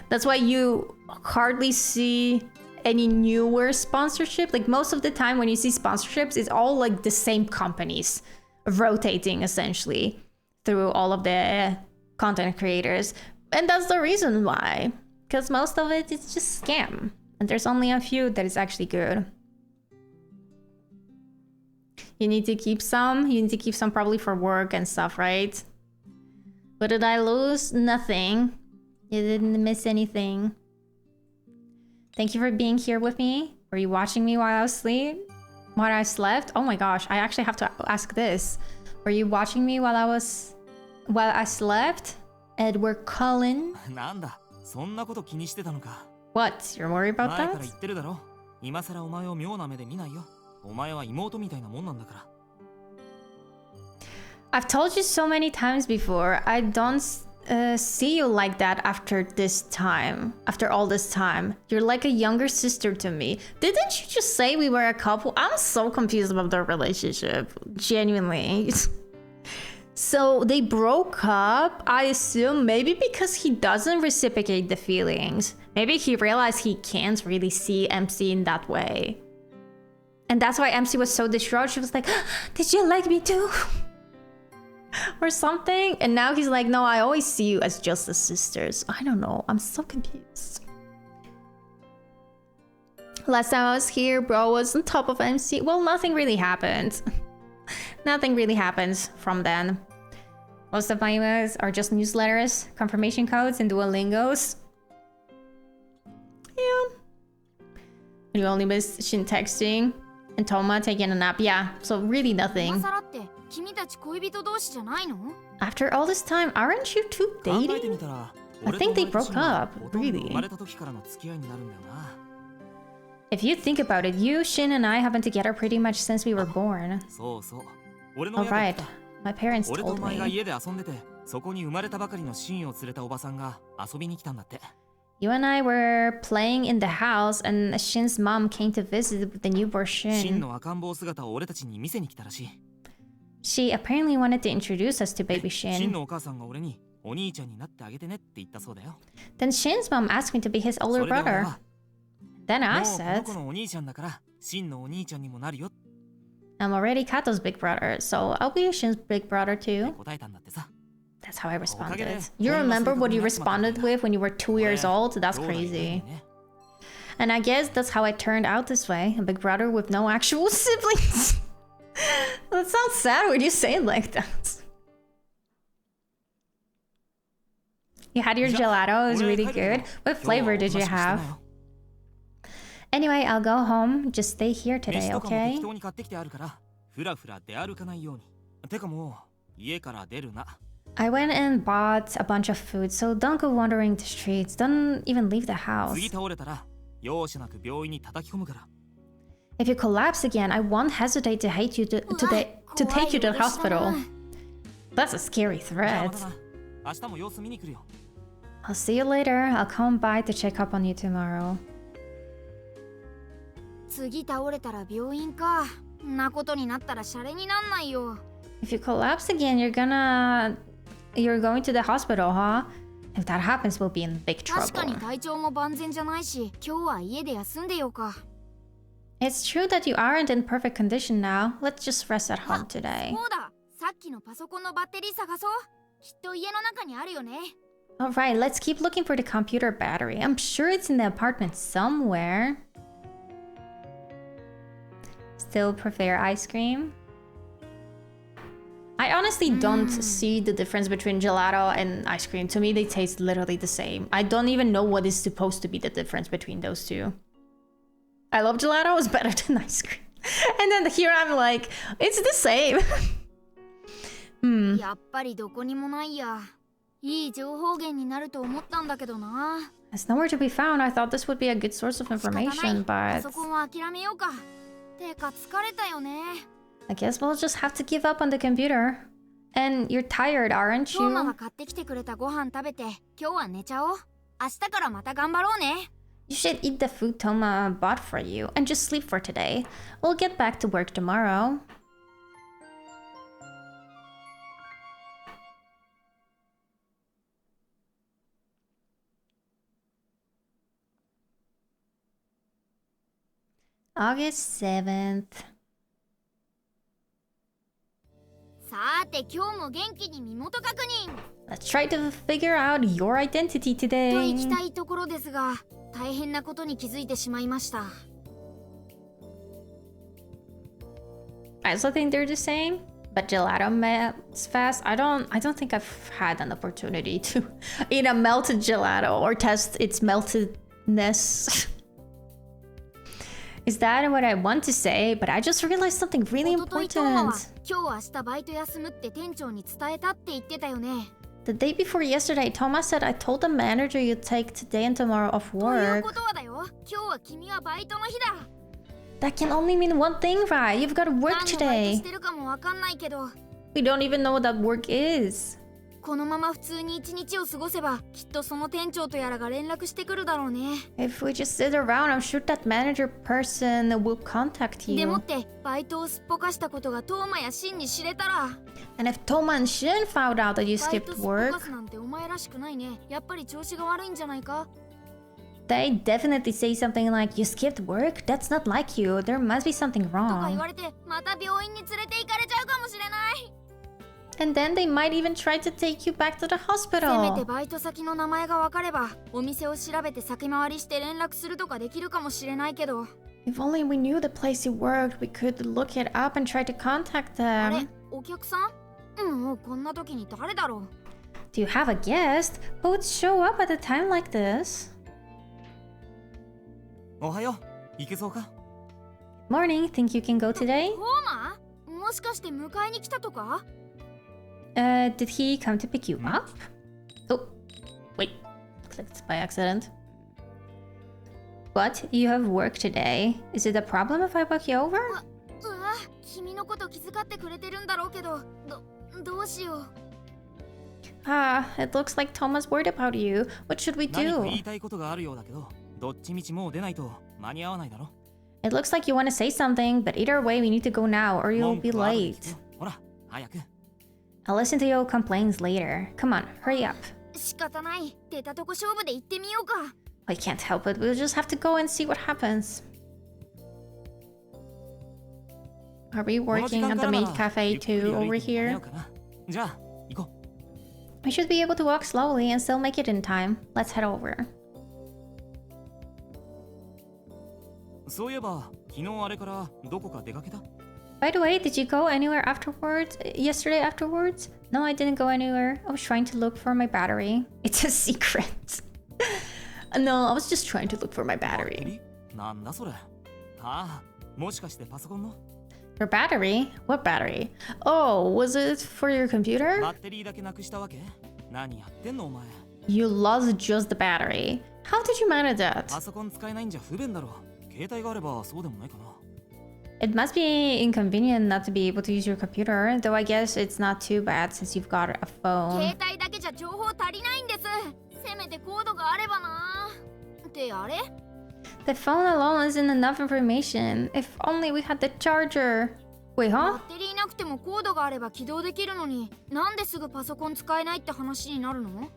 Speaker 1: That's why you hardly see any newer sponsorship. Like most of the time when you see sponsorships, it's all like the same companies rotating essentially through all of the content creators. And that's the reason why, because most of it is just scam. And there's only a few that is actually good. You need to keep some. You need to keep some probably for work and stuff, right? What did I lose? Nothing. You didn't miss anything. Thank you for being here with me. Were you watching me while I was asleep? While I slept? Oh my gosh, I actually have to ask this. Were you watching me while I slept? Edward Cullen?
Speaker 3: なんだ、そんなこと気にしてたのか。
Speaker 1: What? You're worried about
Speaker 3: 前から
Speaker 1: that?
Speaker 3: 言ってるだろ。今さらお前を妙な目で見ないよ。お前は妹みたいなもんなんだから。
Speaker 1: I've told you so many times before, I don't see you like that after this time. After all this time. You're like a younger sister to me. Didn't you just say we were a couple? I'm so confused about their relationship. Genuinely. So they broke up, I assume, maybe because he doesn't reciprocate the feelings. Maybe he realized he can't really see MC in that way. And that's why MC was so distraught. She was like, did you like me too? Or something. And now he's like, no, I always see you as just as sisters. I don't know. I'm so confused. Last time I was here, bro was on top of MC. Well, nothing really happened. Nothing really happens from then. Most of my emails are just newsletters, confirmation codes, and Duolingos. Yeah. You only miss Shin texting and Toma taking a nap. Yeah, so really nothing.
Speaker 2: 今更って君たち恋人同士じゃないの？
Speaker 1: After all this time, aren't you two
Speaker 3: 考えて
Speaker 1: dating?
Speaker 3: みたら
Speaker 1: I think they broke up,
Speaker 3: ほとんど
Speaker 1: really.
Speaker 3: 生まれた時からの付き合いになるんだよな。
Speaker 1: If you think about it, you, Shin, and I have been together pretty much since we were born.
Speaker 3: そうそう。俺の親が
Speaker 1: Alright,
Speaker 3: 言った。
Speaker 1: my parents
Speaker 3: 俺とお
Speaker 1: told
Speaker 3: 前が
Speaker 1: me.
Speaker 3: 家で遊んでて、そこに生まれたばかりのシンを連れたおばさんが遊びに来たんだって。
Speaker 1: You and I were playing in the house, and Shin's mom came to visit with the newborn
Speaker 3: シン
Speaker 1: Shin.
Speaker 3: の赤ん坊姿を俺たちに見せに来たらしい。
Speaker 1: She apparently wanted to introduce us to baby
Speaker 3: シン
Speaker 1: Shin.
Speaker 3: のお母さんが俺にお兄ちゃんになってあげてねって言ったそうだよ。
Speaker 1: Then Shin's mom asked me to be his
Speaker 3: そ
Speaker 1: older
Speaker 3: れで俺
Speaker 1: brother.
Speaker 3: は、
Speaker 1: Then
Speaker 3: も
Speaker 1: I
Speaker 3: うこの
Speaker 1: said,
Speaker 3: 子のお兄ちゃんだから、シンのお兄ちゃんにもなるよって
Speaker 1: I'm already Kato's big brother, so I'll be Shin's big brother too.
Speaker 3: 答えたんだってさ。
Speaker 1: That's how I responded.
Speaker 3: Okay.
Speaker 1: You remember what you responded with when you were 2 years old? That's
Speaker 3: 兄弟いない
Speaker 1: crazy.
Speaker 3: ね
Speaker 1: And I guess that's how I turned out this way. A big brother with no actual siblings. That sounds sad when you say it like that. You had your gelato, it was really good. What flavor did you have? Anyway, I'll go home. Just stay here
Speaker 3: 飯
Speaker 1: today,
Speaker 3: とかも
Speaker 1: okay?
Speaker 3: 適当に買ってきてあるからふらふら出歩かないようにてかもう家から出るな
Speaker 1: I went and bought a bunch of food, so don't go wandering the streets. Don't even leave the house.
Speaker 3: 次倒れたら容赦なく病院に叩き込むから
Speaker 1: If you collapse again, I won't hesitate to hate you to take you to the hospital. That's a scary
Speaker 3: じゃあま
Speaker 1: threat.
Speaker 3: たな明日も様子見に来るよ
Speaker 1: I'll see you later. I'll come by to check up on you tomorrow.
Speaker 2: 次倒れたら病院か。んなことになったらシャレになんないよ。
Speaker 1: If you collapse again, you're going to the hospital, huh? If that happens, we'll be in big
Speaker 2: 確かに
Speaker 1: trouble.
Speaker 2: 体調も万全じゃないし、今日は家で休んでようか。
Speaker 1: It's true that you aren't in perfect condition now. Let's just rest at home today.
Speaker 2: そうだ、さっきのパソコンのバッテリー探そう。きっと家の中にあるよね。
Speaker 1: Alright, let's keep looking for the computer battery. I'm sure it's in the apartment somewhere. Still prefer ice cream? I honestly don't see the difference between gelato and ice cream. To me, they taste literally the same. I don't even know what is supposed to be the difference between those two. I love gelato, it's better than ice cream. And then here I'm like, it's the same.
Speaker 2: やっぱりどこにもないや。いい情報源になると思ったんだけどな。
Speaker 1: There's nowhere to be found. I thought this would be a good source of
Speaker 2: 仕方ない。
Speaker 1: information,
Speaker 2: パ
Speaker 1: but
Speaker 2: ソコンは諦めようか。てか疲れたよね。
Speaker 1: I guess we'll just have to give up on the computer. And you're tired, aren't
Speaker 2: トーマが
Speaker 1: you?
Speaker 2: 買ってきてくれたご飯食べて、今日は寝ちゃおう。明日からまた頑張ろうね。
Speaker 1: You should eat the food Toma bought for you and just sleep for today. We'll get back to work tomorrow. August 7th.
Speaker 2: さーて今日も元気に身元確認
Speaker 1: Let's try to figure out your identity
Speaker 2: と行き
Speaker 1: today.
Speaker 2: たいところですが、大変なことに気づいてしまいました。
Speaker 1: I also think they're the same, but gelato melts fast. I don't think I've had an opportunity to eat a melted gelato or test its meltedness. Is that what I want to say? But I just realized something really
Speaker 2: おとといトーマは
Speaker 1: important.
Speaker 2: 今日明日バイト休むって店長に伝えたって言ってたよね。
Speaker 1: The day before yesterday, Toma said I told the manager you'd take today and tomorrow off
Speaker 2: というこ
Speaker 1: work.
Speaker 2: とはだよ、今日は君はバイトの日だ。
Speaker 1: That can only mean one thing, right? You've got to work
Speaker 2: 何のバイト
Speaker 1: today.
Speaker 2: してるかもわかんないけど、
Speaker 1: We don't even know what that work is.
Speaker 2: このまま普通に一日を過ごせばきっとその店長とやらが連絡してくるだろうね。
Speaker 1: If we just sit around, I'm sure that manager person will contact
Speaker 2: でも
Speaker 1: you.
Speaker 2: ってバイトをすっぽかしたことがトーマやシンに知れたら、
Speaker 1: And if Toma and Shin found out that you
Speaker 2: バイ
Speaker 1: skipped
Speaker 2: トすっぽか
Speaker 1: work,
Speaker 2: すなんてお前らしくないね。やっぱり調子が悪いんじゃないか。
Speaker 1: they definitely say something like, you skipped work? That's not like you. There must be something
Speaker 2: とか言
Speaker 1: wrong.
Speaker 2: われてまた病院に連れて行かれちゃうかもしれない。
Speaker 1: And then they might even try to take you back to the
Speaker 2: せめて
Speaker 1: hospital.
Speaker 2: バイト先の名前が分かればお店を調べて先回りして連絡するとかできるかもしれないけど、
Speaker 1: If only we knew the place you worked, we could look it up and try to contact
Speaker 2: あれ
Speaker 1: them.
Speaker 2: お客さん？もうこんな時に誰だろう。
Speaker 1: Do you have a guest? Who would show up at a time like this?
Speaker 3: おはよう。行けそうか？
Speaker 1: Morning, think you can go today?
Speaker 2: トーマ？もしかして迎えに来たとか？
Speaker 1: Did he come to pick you up? Oh, wait, clicked by accident. What? You have work today. Is it a problem if I walk you over?
Speaker 2: うわ、君のこと気遣ってくれてるんだろうけど、どうしよう。
Speaker 1: Ah, it looks like Toma's worried about you. What should we
Speaker 3: 何か言
Speaker 1: do?
Speaker 3: いたいことがあるようだけど、どっちみちもう出ないと間に合わないだろ。
Speaker 1: It looks like you want to say something, but either way, we need to go now or you'll
Speaker 3: 文
Speaker 1: be
Speaker 3: 句は後で聞く
Speaker 1: late.
Speaker 3: よ。ほら、早く。
Speaker 1: I'll listen to your complaints later. Come on, hurry up.
Speaker 2: 仕方ない。出たとこ勝負で行ってみようか。
Speaker 1: I can't help it. We'll just have to go and see what happens. Are we
Speaker 3: この時
Speaker 1: working
Speaker 3: 間
Speaker 1: at
Speaker 3: か
Speaker 1: the
Speaker 3: らな
Speaker 1: maid
Speaker 3: ら
Speaker 1: cafe
Speaker 3: ゆっくり
Speaker 1: too
Speaker 3: 歩
Speaker 1: over
Speaker 3: いて間に合
Speaker 1: here?
Speaker 3: うかな。じゃあ、行こ
Speaker 1: We should be able to walk slowly and still make it in time. Let's head over.
Speaker 3: う。そういえば、昨日あれからどこか出かけた？
Speaker 1: By the way, did you go anywhere afterwards? Yesterday afterwards? No, I didn't go anywhere. I was trying to look for my battery. It's a secret. No, I was just trying to look for my
Speaker 3: バッテ
Speaker 1: battery.
Speaker 3: リー？なんだそれ。ああ、もしかしてパソコンの？
Speaker 1: Your battery? What battery? Oh, was it for your computer?
Speaker 3: バッテリーだけなくしたわけ？何やってんのお前。
Speaker 1: You lost just the battery. How did you manage
Speaker 3: パ
Speaker 1: that?
Speaker 3: ソコン使えないんじゃ不便だろ。携帯があればそうでもないかな。
Speaker 1: It must be inconvenient not to be able to use your computer, though I guess it's not too bad since you've got a
Speaker 2: 携
Speaker 1: phone.
Speaker 2: 帯だけじゃ情報足りないんです。せめてコードがあればな。ってあれ？
Speaker 1: The phone alone isn't enough information. If only we had the charger. Wait,
Speaker 2: バ
Speaker 1: huh?
Speaker 2: ッテリーなくてもコードがあれば起動できるのに、なんですぐパソコン使えないって話になるの？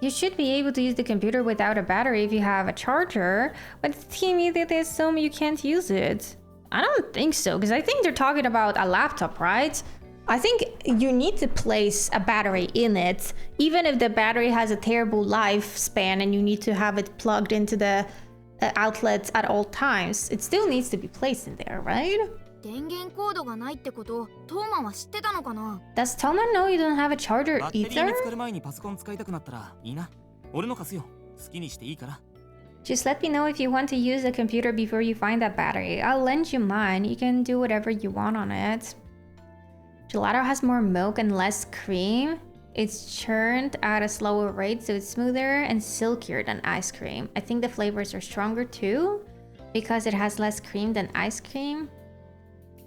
Speaker 1: You should be able to use the computer without a battery if you have a charger, but the team immediately assume you can't use it. I don't think so, because I think they're talking about a laptop, right? I think you need to place a battery in it, even if the battery has a terrible lifespan and you need to have it plugged into the outlets at all times. It still needs to be placed in there, right?
Speaker 2: 電源コードがないってこと、トーマは知ってたのかな？
Speaker 1: Does Toma know you don't have a charger
Speaker 3: バッテリー
Speaker 1: either?
Speaker 3: 見つかる前にパソコン使いたくなったらいいな。俺の貸すよ。好きにしていいから。
Speaker 1: Just let me know if you want to use the computer before you find that battery. I'll lend you mine. You can do whatever you want on it. Gelato has more milk and less cream. It's churned at a slower rate, so it's smoother and silkier than ice cream. I think the flavors are stronger too, because it has less cream than ice cream.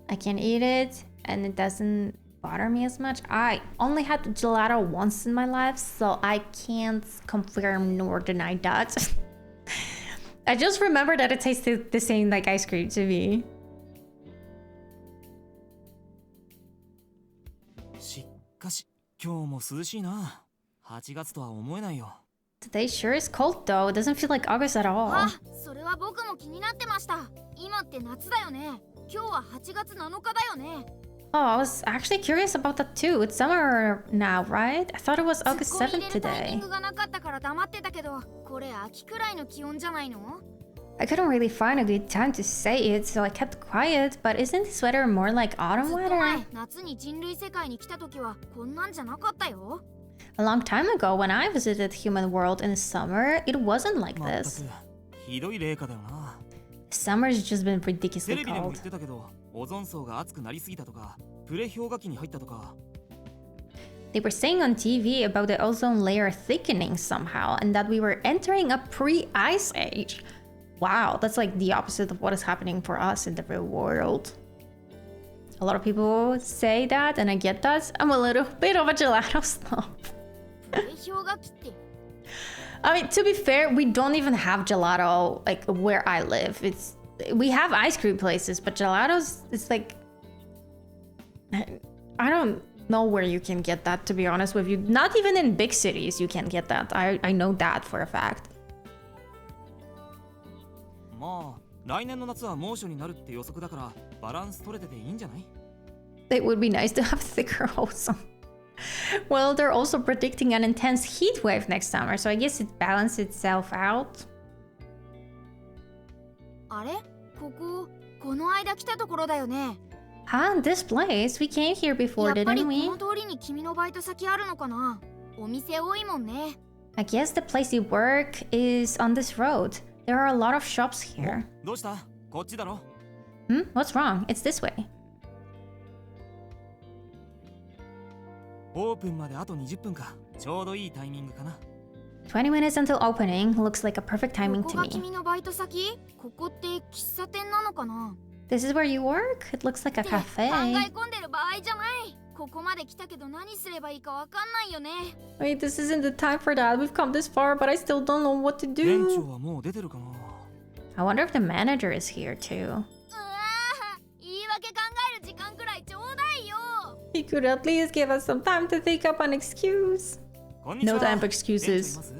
Speaker 1: I can eat it, and it doesn't bother me as much. I only had gelato once in my life, so I can't confirm nor deny that. I just remember that it tasted the same like ice cream to me.
Speaker 3: しかし、今日も涼しいな。8月とは思えないよ。
Speaker 1: Today sure is cold though. It doesn't feel like August at all.
Speaker 2: あ、それは僕も気になってました。今って夏だよね。今日は8月7日だよね。
Speaker 1: Oh, I was actually curious about that too. It's summer now, right? I thought it was
Speaker 2: ツッ
Speaker 1: August
Speaker 2: コミ入
Speaker 1: 7th
Speaker 2: れるタイミン
Speaker 1: today.
Speaker 2: グがなかったから黙ってたけど、これ秋くらいの気温じゃないの？
Speaker 1: I couldn't really find a good time to say it, so I kept quiet. But isn't this weather more like
Speaker 2: ず
Speaker 1: autumn
Speaker 2: っと
Speaker 1: weather?
Speaker 2: 前、夏に人類世界に来た時はこんなんじゃなかったよ。
Speaker 1: A long time ago, when I visited human world in the summer, it wasn't like
Speaker 3: まった
Speaker 1: this.
Speaker 3: く、ひどい冷夏だよな。
Speaker 1: Summer's just been
Speaker 3: テ
Speaker 1: ridiculously
Speaker 3: レビでも
Speaker 1: cold.
Speaker 3: 言ってたけど、オゾン層が熱くなりすぎたとか、プレ氷河期に入ったとか。
Speaker 1: They were saying on TV about the ozone layer thickening somehow, and that we were entering a pre-ice age. Wow, that's like the opposite of what is happening for us in the real world. A lot of people say that, and I get that. I'm a little bit of a gelato snob.
Speaker 2: 氷河期って。
Speaker 1: I mean, to be fair, we don't even have gelato like where I live. We have ice cream places, but gelatos, it's like I don't know where you can get that, to be honest with you. Not even in big cities you can get that. I know that for a fact.
Speaker 3: まあ来年の夏は猛暑になるって予測だからバランス取れてていいんじゃない？
Speaker 1: It would be nice to have thicker wholesome. Well, they're also predicting an intense heat wave next summer, so I guess it balanced itself out.
Speaker 2: あれ？この間来たところだよね。
Speaker 1: Huh? This place? We came here
Speaker 2: や
Speaker 1: before,
Speaker 2: っぱり
Speaker 1: didn't
Speaker 2: こ
Speaker 1: we?
Speaker 2: の通りに君のバイト先あるのかな。お店多いもんね。
Speaker 1: I guess the place you work is on this road. There are a lot of shops here.
Speaker 3: どうした？こっちだろ。
Speaker 1: What's wrong? It's this way.
Speaker 3: オープンまであと20分か。ちょうどいいタイミングかな。
Speaker 1: 20 minutes until opening looks like a perfect timing
Speaker 2: こ
Speaker 1: to
Speaker 2: こが
Speaker 1: me.
Speaker 2: 君のバイト先？ここって喫茶店なのかな？
Speaker 1: This is where you work? It looks like a
Speaker 2: って考
Speaker 1: cafe.
Speaker 2: え込んでる場合じゃない。ここまで来たけど何すればいいかわかんないよね。
Speaker 1: Wait, this isn't the time for that. We've come this far, but I still don't know what to
Speaker 3: 店長
Speaker 1: do.
Speaker 3: はもう出てるかな。
Speaker 1: I wonder if the manager is here too.
Speaker 2: うわー、言い訳考える時間くらいちょうだいよ。
Speaker 1: He could at least give us some time to think up an excuse.
Speaker 3: こんにちは。
Speaker 1: No time for
Speaker 3: 店長い
Speaker 1: excuses.
Speaker 3: ます？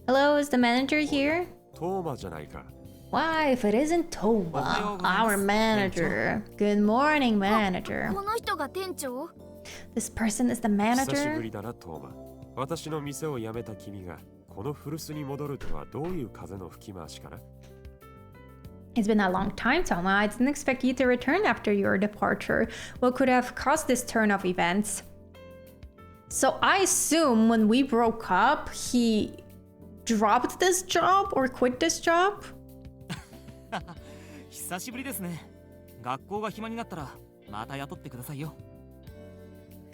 Speaker 1: Hello, is the manager here?
Speaker 7: トーマじゃないか。
Speaker 1: Why, if it isn't Toma, our manager. Good morning, manager.
Speaker 2: この人が店長？
Speaker 1: This person is the
Speaker 7: 久しぶ
Speaker 1: manager?
Speaker 7: りだなトーマ。私の店を辞めた君がこの古巣に戻るとはどういう風の吹き回しかな？
Speaker 1: It's been a long time, Toma. I didn't expect you to return after your departure. What could have caused this turn of events? So I assume when we broke up, he dropped this job or quit this job?
Speaker 3: 久しぶりですね。学校が暇になったらまた雇ってくださいよ。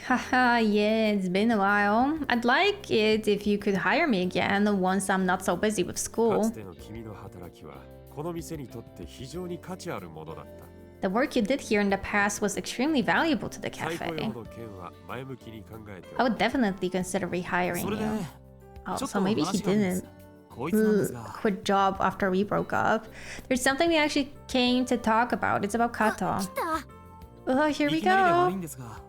Speaker 1: Haha, yeah, it's been a while. I'd like it if you could hire me again once I'm not so busy with
Speaker 7: か
Speaker 1: school.
Speaker 7: つての君の働きはこの店にとって非常に価値あるものだった。
Speaker 1: The work you did here in the past was extremely valuable to the
Speaker 7: 再雇
Speaker 1: cafe.
Speaker 7: 用の件は前向きに考えて
Speaker 1: I
Speaker 7: おる
Speaker 1: would definitely consider rehiring
Speaker 3: それで
Speaker 1: you.
Speaker 3: ね、
Speaker 1: Oh,
Speaker 3: ちょっ
Speaker 1: so
Speaker 3: と
Speaker 1: maybe he
Speaker 3: 話があるんです
Speaker 1: didn't
Speaker 3: こいつなんですが、
Speaker 1: quit job after we broke up. There's something we actually came to talk about. It's about
Speaker 2: 来
Speaker 1: kato.
Speaker 2: た。
Speaker 1: Oh, here
Speaker 3: い
Speaker 1: we
Speaker 3: きなりで悪い
Speaker 1: go.
Speaker 3: んですが、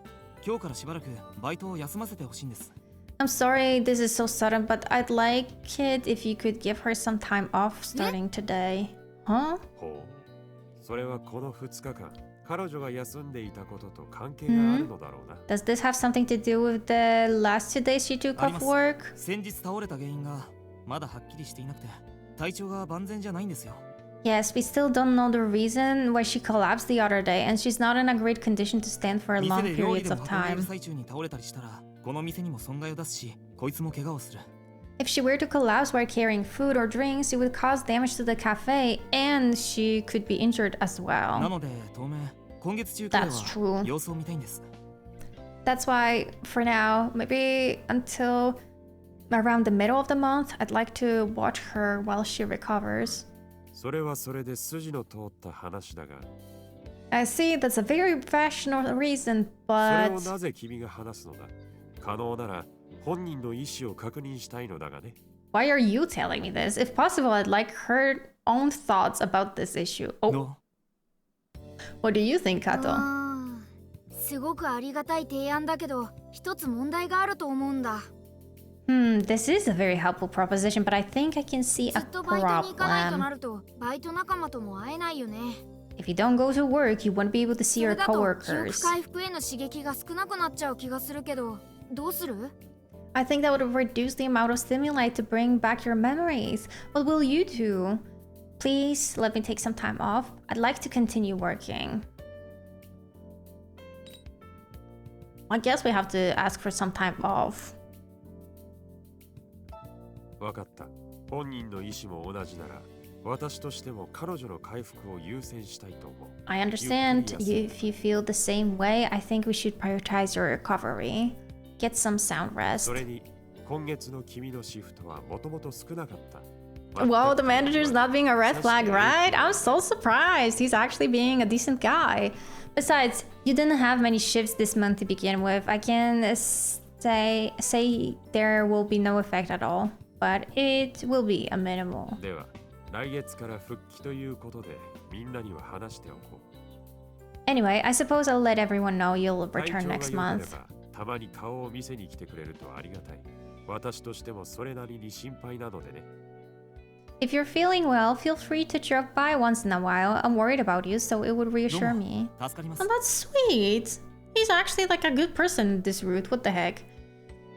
Speaker 3: 今日からしばらくバイトを休ませてほしいんです。
Speaker 1: I'm sorry this is so sudden, but I'd like it if you could give her some time off starting today. Huh?
Speaker 7: ほう。それはこの2日間、彼女が休んでいたことと関係があるのだろうな。
Speaker 1: Does this have something to do with the last 2 days she took
Speaker 3: あり
Speaker 1: off
Speaker 3: ます。
Speaker 1: work?
Speaker 3: 先日倒れた原因がまだはっきりしていなくて、体調が万全じゃないんですよ。
Speaker 1: Yes, we still don't know the reason why she collapsed the other day, and she's not in a great condition to stand for
Speaker 3: 店
Speaker 1: long
Speaker 3: で料理
Speaker 1: periods
Speaker 3: でも
Speaker 1: of
Speaker 3: 運んでいる
Speaker 1: time.
Speaker 3: 最中に倒れたりしたら、この店にも損害を出すし、こいつも怪我をする。
Speaker 1: If she were to collapse while carrying food or drinks, it would cause damage to the cafe, and she could be injured as
Speaker 3: な
Speaker 1: well.
Speaker 3: ので、当面、今月中くらい
Speaker 1: That's
Speaker 3: は
Speaker 1: true.
Speaker 3: 様子を見たいんです。
Speaker 1: That's why, for now, maybe until around the middle of the month, I'd like to watch her while she recovers.
Speaker 7: それはそれで筋の通った話だが、
Speaker 1: I see that's a very rational reason,
Speaker 7: それ
Speaker 1: but
Speaker 7: をなぜ君が話すのだ？可能なら本人の意思を確認したいのだがね。
Speaker 1: why are you telling me this? If possible, I'd like her own thoughts about this issue. Oh,
Speaker 3: ど
Speaker 1: what do you think, Kato?
Speaker 2: すごくありがたい提案だけど、一つ問題があると思うんだ。
Speaker 1: This is a very helpful proposition, but I think I can see
Speaker 2: ず
Speaker 1: a
Speaker 2: っとバイトに行かないと
Speaker 1: problem.
Speaker 2: なると、バイト仲間とも会えないよね。
Speaker 1: If you don't go to work, you won't be able to
Speaker 2: そ
Speaker 1: see
Speaker 2: れ
Speaker 1: your
Speaker 2: だと記憶
Speaker 1: coworkers.
Speaker 2: 回復への刺激が少なくなっちゃう気がするけど、どうする？
Speaker 1: I think that would reduce the amount of stimuli to bring back your memories. What will you do? Please let me take some time off. I'd like to continue working. I guess we have to ask for some time off.
Speaker 7: わかった。本人の意思も同じなら、私としても彼女の回復を優先したいと思う。
Speaker 1: I understand if you feel the same way. I think we should prioritize your recovery. Get some sound
Speaker 7: そ
Speaker 1: rest.
Speaker 7: れに、今月の君のシフトはもともと少なかった。
Speaker 1: Whoa, the manager's not being a red flag, right? I'm so surprised. He's actually being a decent guy. Besides, you didn't have many shifts this month to begin with. I can say there will be no effect at all, but it will be a minimal.
Speaker 7: では、来月から復帰ということで、みんなには話しておこう。
Speaker 1: Anyway, I suppose I'll let everyone know you'll
Speaker 7: 体
Speaker 1: return
Speaker 7: 調が
Speaker 1: next
Speaker 7: 良けれ
Speaker 1: month.
Speaker 7: ば、たまに顔を見せに来てくれるとありがたい。私としてもそれなりに心配なのでね。
Speaker 1: If you're feeling well, feel free to drop by once in a while. I'm worried about you, so it would
Speaker 3: どう
Speaker 1: reassure
Speaker 3: も
Speaker 1: me.
Speaker 3: 助かります
Speaker 1: Oh, that's sweet. He's actually like a good person, this Ruth. What the heck?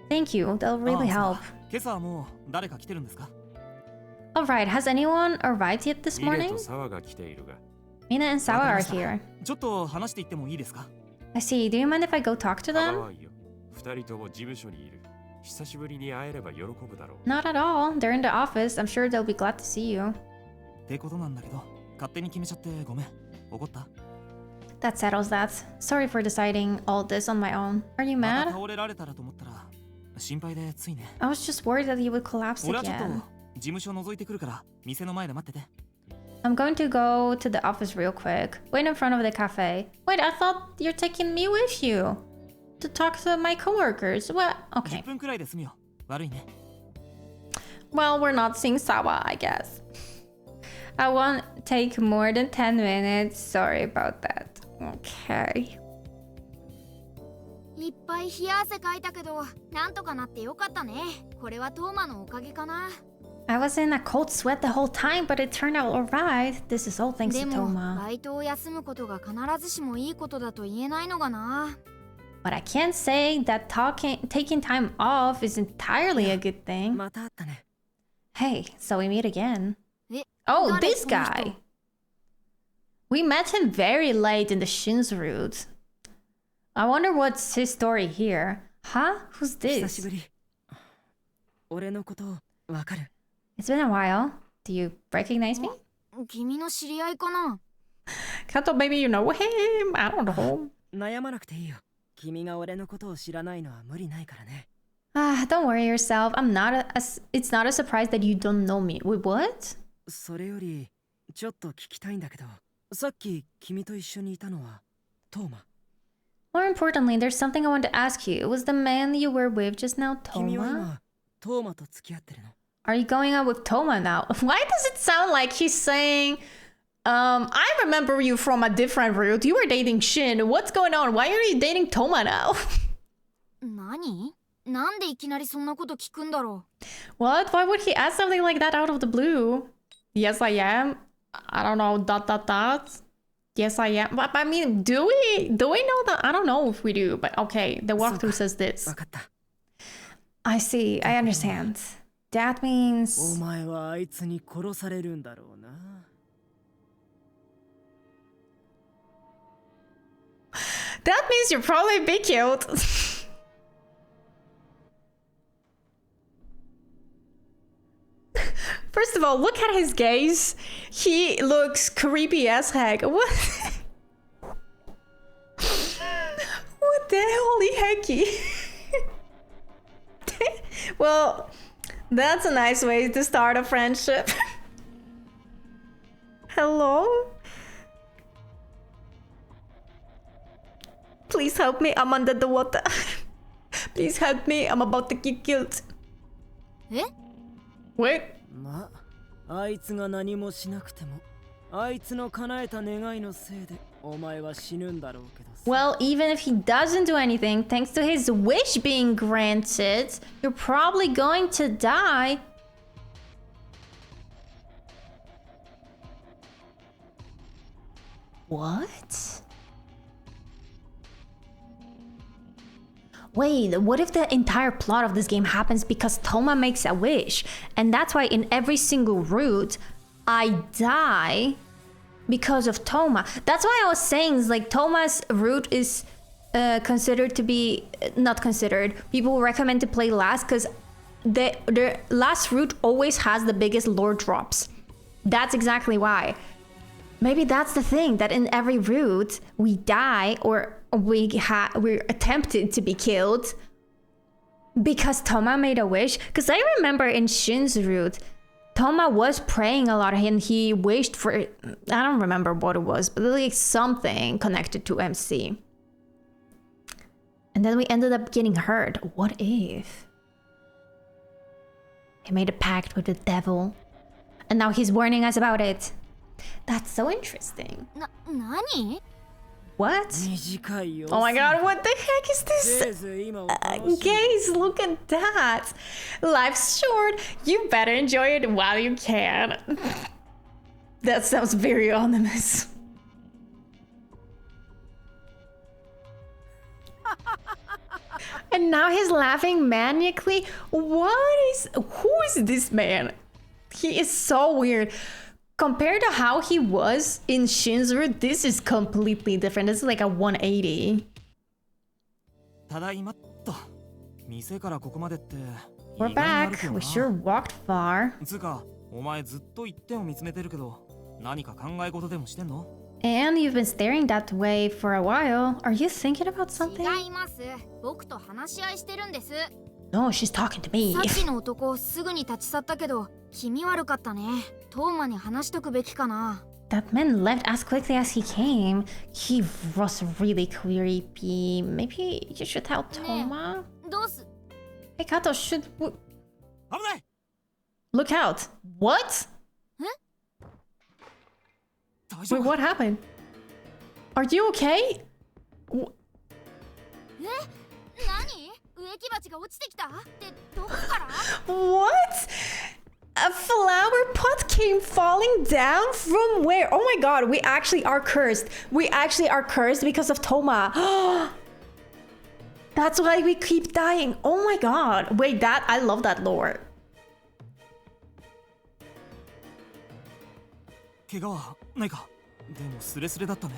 Speaker 1: Thank you. That'll really
Speaker 3: ああ
Speaker 1: help.
Speaker 3: そう今朝はもう誰か来てるんですか
Speaker 1: Alright, has anyone arrived yet this
Speaker 7: ミレ
Speaker 1: morning?
Speaker 7: とサワが来ているが、
Speaker 1: Mina and
Speaker 3: わ
Speaker 1: Sawa
Speaker 3: かり
Speaker 1: are
Speaker 3: ました
Speaker 1: here.
Speaker 3: ちょっと話していってもいいですか
Speaker 1: I see. Do you mind if I go talk to
Speaker 7: 構
Speaker 1: them?
Speaker 7: わんよ。二人とも事務所にいる。久しぶりに会えれば喜ぶだろう。
Speaker 1: Not at all. They're in the office. I'm sure they'll be glad to see you.
Speaker 3: ってことなんだけど勝手に決めちゃってごめん怒った
Speaker 1: That settles that. Sorry for deciding all this on my own. Are you
Speaker 3: また
Speaker 1: mad?
Speaker 3: 倒れられたらと思ったら心配でついね
Speaker 1: I was just worried that you would collapse
Speaker 3: 俺はちょっと
Speaker 1: again.
Speaker 3: 事務所覗いてくるから店の前で待ってて
Speaker 1: I'm going to go to the office real quick. Wait in front of the cafe. Wait, I thought you're taking me with you to talk to my coworkers. What?
Speaker 3: 10
Speaker 1: Okay.
Speaker 3: 分くらいで済むよ悪いね
Speaker 1: Well, we're not seeing Sawa, I guess. I won't take more than 10 minutes. Sorry about that. Okay.
Speaker 2: いっぱい冷や汗かいたけどなんとかなってよかったね。これはトーマのおかげかな。
Speaker 1: I was in a cold sweat the whole time, but it turned out alright. This is all thanks
Speaker 2: で
Speaker 1: to
Speaker 2: も
Speaker 1: Toma.
Speaker 2: バイトを休むことが必ずしもいいことだと言えないのがな。
Speaker 1: But I can't say that taking time off is entirely a good thing.
Speaker 6: また会ったね。
Speaker 1: Hey, so we meet again.
Speaker 2: え、
Speaker 1: Oh,
Speaker 2: 誰
Speaker 1: this
Speaker 2: この人
Speaker 1: guy. We met him very late in the Shin's route. I wonder what's his story here. Huh? Who's
Speaker 6: 久し
Speaker 1: this?
Speaker 6: ぶり。俺のことわかる？
Speaker 1: It's been a while. Do you recognize me?
Speaker 2: 君の知り合いかな。
Speaker 1: Kato, maybe you know him? I don't know.
Speaker 6: 悩まなくていいよ。君が俺のことを知らないのは無理ないからね。
Speaker 1: Don't worry yourself. It's not a surprise that you don't know me. Wait, what?
Speaker 6: それよりちょっと聞きたいんだけど、さっき君と一緒にいたのはトーマ。
Speaker 1: More importantly, there's something I want to ask you. Was the man you were with just now
Speaker 6: 君は
Speaker 1: Toma?
Speaker 6: 今トーマと付き合ってるの？
Speaker 1: Are you going out with Toma now? Why does it sound like he's saying, I remember you from a different route. You were dating Shin. What's going on? Why are you dating Toma now?
Speaker 2: 何？なんでいきなりそんなこと聞くんだろ
Speaker 1: What? Why would he ask something like that out of the blue? Yes, I am. I don't know. ... Yes, I am. But I mean, do we know that? I don't know if we do. But okay, the walkthrough says this.
Speaker 6: わかった。
Speaker 1: I see. I understand. That
Speaker 6: お
Speaker 1: means.
Speaker 6: 前はあいつに殺されるんだろうな。
Speaker 1: That means you'll probably be killed. First of all, look at his gaze. He looks creepy as heck. What? What the holy hecky? Well, that's a nice way to start a friendship. Hello? Please help me. I'm under the water. Please help me. I'm about to get killed.
Speaker 2: う。え？
Speaker 1: Wait.
Speaker 6: まあ、あいつが何もしなくても、あいつの叶えた願いのせいで、お前は死ぬんだろうけどさ。
Speaker 1: Well, even if he doesn't do anything, thanks to his wish being granted, you're probably going to die. What? Wait, what if the entire plot of this game happens because Toma makes a wish? And that's why in every single route, I die because of Toma. That's why I was saying, is like, Toma's route is considered to be, not considered, people recommend to play last because the last route always has the biggest lore drops. That's exactly why. Maybe that's the thing, that in every route we die or we're attempted to be killed because Toma made a wish. Because I remember in Shin's route, Toma was praying a lot and he wished for, I don't remember what it was, but like something connected to MC. And then we ended up getting hurt. What if? He made a pact with the devil. And now he's warning us about it. That's so interesting.
Speaker 2: 何
Speaker 1: What?
Speaker 6: 短いよ。
Speaker 1: Oh my god, what the heck is
Speaker 6: せ
Speaker 1: this?
Speaker 6: いぜい今を楽しむ
Speaker 1: Guys, look at that. Life's short. You better enjoy it while you can. That sounds very ominous. And now he's laughing maniacally. Who is this man? He is so weird. Compared to how he was in Shinzuru, this is completely different. This is like a 180.
Speaker 3: ただいまっと。店からここまでって。
Speaker 1: We're
Speaker 3: 意外に歩
Speaker 1: back.
Speaker 3: くよ
Speaker 1: We
Speaker 3: な
Speaker 1: sure walked far.
Speaker 3: つうか、お前ずっと一点を見つめてるけど、何か考え事でもしてんの？
Speaker 1: And you've been staring that way for a while. Are you thinking about something?
Speaker 2: 違います。僕と話し合いしてるんです。
Speaker 1: No, she's talking to me.
Speaker 2: さっきの男すぐに立ち去ったけど、気味悪かったね。トーマに話しとくべきかな。
Speaker 1: That man left as quickly as he came. He was really creepy. Maybe you should tell Toma?
Speaker 2: どうす
Speaker 1: Hey, Kato, should...
Speaker 3: 危ない！
Speaker 1: Look out. What?
Speaker 3: 大丈
Speaker 1: Wait,
Speaker 3: 夫？
Speaker 1: what happened? Are you okay?
Speaker 2: 何植木鉢が落ちてきたってどこから
Speaker 1: What? A flower pot came falling down from where? Oh my god, we actually are cursed. We actually are cursed because of Toma. That's why we keep dying. Oh my god. Wait, I love that lore.
Speaker 3: 怪我はないか？でもスレスレだったね。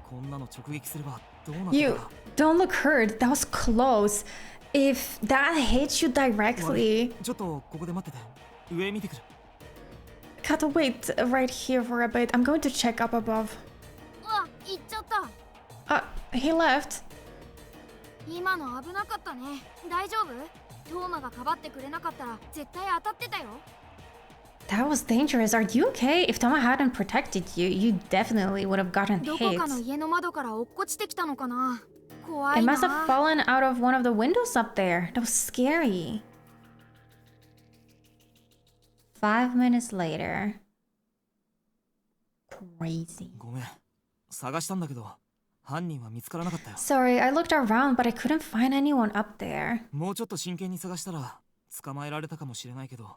Speaker 3: こんなの直撃すればどうなった
Speaker 1: You
Speaker 3: か。
Speaker 1: don't look hurt. That was close. If that hits you directly.
Speaker 3: ちょっとここで待ってて。上見てくる。
Speaker 1: Kato, wait right here for a bit. I'm going to check up above.
Speaker 2: うわ、行っちゃった。
Speaker 1: He left.
Speaker 2: 今の危なかったね。大丈夫？トーマがかばってくれなかったら絶対当たってたよ。
Speaker 1: That was dangerous. Are you okay? If Toma hadn't protected you, you definitely would have gotten
Speaker 2: どこ
Speaker 1: hit.
Speaker 2: かの家の窓から落っこちてきたのかな。怖
Speaker 1: It
Speaker 2: いな。
Speaker 1: must have fallen out of one of the windows up there. That was scary. 5 minutes later. Crazy.
Speaker 3: ごめん。探したんだけど、犯人は見つからなかったよ。
Speaker 1: Sorry, I looked around, but I couldn't find anyone up there.
Speaker 3: もうちょっと真剣に探したら捕まえられたかもしれないけど。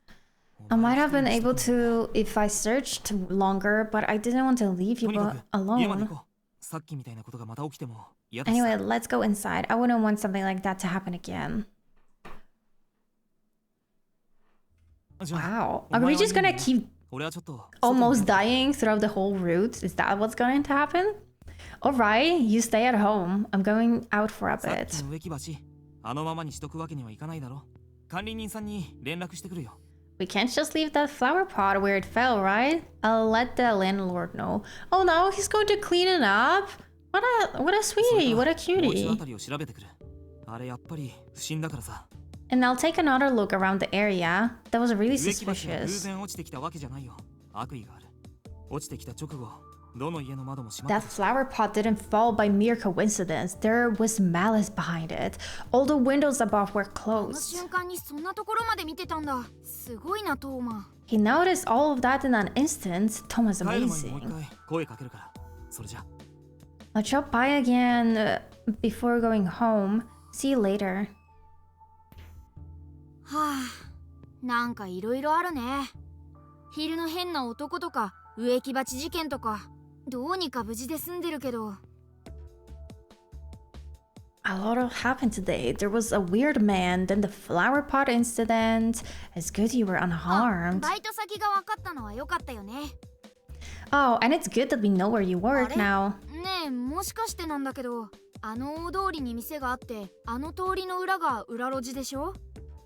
Speaker 1: I might have been able to if I searched longer, but I didn't want to leave you
Speaker 3: とにかく家まで
Speaker 1: alone.
Speaker 3: 行こう。さっきみたいなことがまた起きても嫌だし
Speaker 1: Anyway,
Speaker 3: さ。
Speaker 1: let's go inside. I wouldn't want something like that to happen again.
Speaker 3: じゃあ
Speaker 1: Wow.
Speaker 3: お
Speaker 1: Are
Speaker 3: 前
Speaker 1: we
Speaker 3: は
Speaker 1: just gonna
Speaker 3: いいね
Speaker 1: keep
Speaker 3: 俺はちょっと
Speaker 1: almost dying throughout the whole route? Is that what's going to happen? Alright, you stay at home. I'm going out for a
Speaker 3: さっ
Speaker 1: bit.
Speaker 3: きの植木鉢、あのままにしとくわけにはいかないだろ。管理人さんに連絡してくるよ。
Speaker 1: We can't just leave that flower pot where it fell, right? I'll let the landlord know. Oh no, he's going to clean it up? What a
Speaker 3: それ
Speaker 1: sweetie,
Speaker 3: か
Speaker 1: what a
Speaker 3: もう一度
Speaker 1: cutie.
Speaker 3: あたりを調べてくる。あれやっぱり不審だからさ。
Speaker 1: And I'll take another look around the area. That was really
Speaker 3: 植木鉢が偶
Speaker 1: suspicious.
Speaker 3: 然落ちてきたわけじゃないよ。悪意がある。落ちてきた直後、どの家の窓も閉ま
Speaker 1: That
Speaker 3: ってた。
Speaker 1: flower pot didn't fall by mere coincidence. There was malice behind it. All the windows above were
Speaker 2: この
Speaker 1: closed.
Speaker 2: 瞬間にそんなところまで見てたんだ。すごいな、トーマ。
Speaker 1: He noticed all of that in an instant. Toma's
Speaker 3: 帰る前にもう一
Speaker 1: amazing.
Speaker 3: 回声かけるから。それじゃ。
Speaker 1: I'll drop by again before going home. See you later.
Speaker 2: はあ、なんかいろいろあるね。昼の変な男とか植木鉢事件とか、どうにか無事で済んでるけど。
Speaker 1: A lot happened today. There was a weird man, then the flower pot incident. It's good you were
Speaker 2: あ、
Speaker 1: unharmed.
Speaker 2: バイト先が分かったのは良かったよね。
Speaker 1: Oh, and it's good that we know where you work
Speaker 2: あれ？
Speaker 1: now.
Speaker 2: ねえ、もしかしてなんだけど、あの大通りに店があって、あの通りの裏が裏路地でしょ？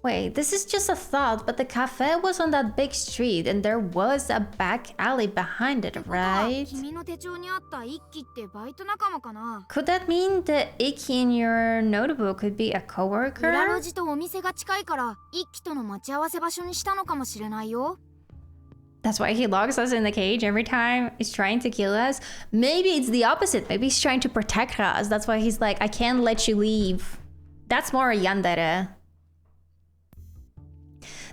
Speaker 1: Wait, this is just a thought, but the cafe was on that big street and there was a back alley behind it,
Speaker 2: ってことは
Speaker 1: right?
Speaker 2: 君の手帳にあった一輝ってバイト仲間かな？
Speaker 1: Could that mean the icky in your notebook could be a
Speaker 2: 裏
Speaker 1: coworker?
Speaker 2: 路地とお店が近いから一輝との待ち合わせ場所にしたのかもしれないよ。
Speaker 1: That's why he locks us in the cage every time he's trying to kill us. Maybe it's the opposite. Maybe he's trying to protect us. That's why he's like, I can't let you leave. That's more a yandere.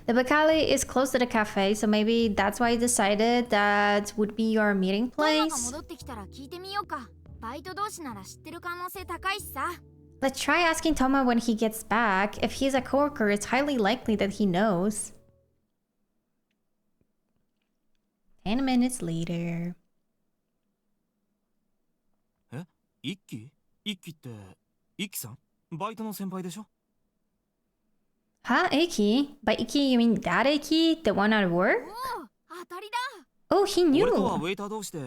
Speaker 1: The bakery is close to the cafe, so maybe that's why you decided that would be your meeting
Speaker 2: トマが
Speaker 1: place.
Speaker 2: 戻ってきたら聞いてみようか。バイト同士なら知ってる可能性高いしさ。
Speaker 1: Let's try asking Toma when he gets back. If he's a coworker, it's highly likely that he knows. 10 minutes later.
Speaker 3: 一輝って一輝さんバイトの先輩でしょ
Speaker 1: Huh, Iki? By Iki, you mean that Iki? The one at work?
Speaker 2: おお、当たりだ。
Speaker 1: Oh, he
Speaker 3: 俺とは
Speaker 1: knew.
Speaker 3: ウェイター同士で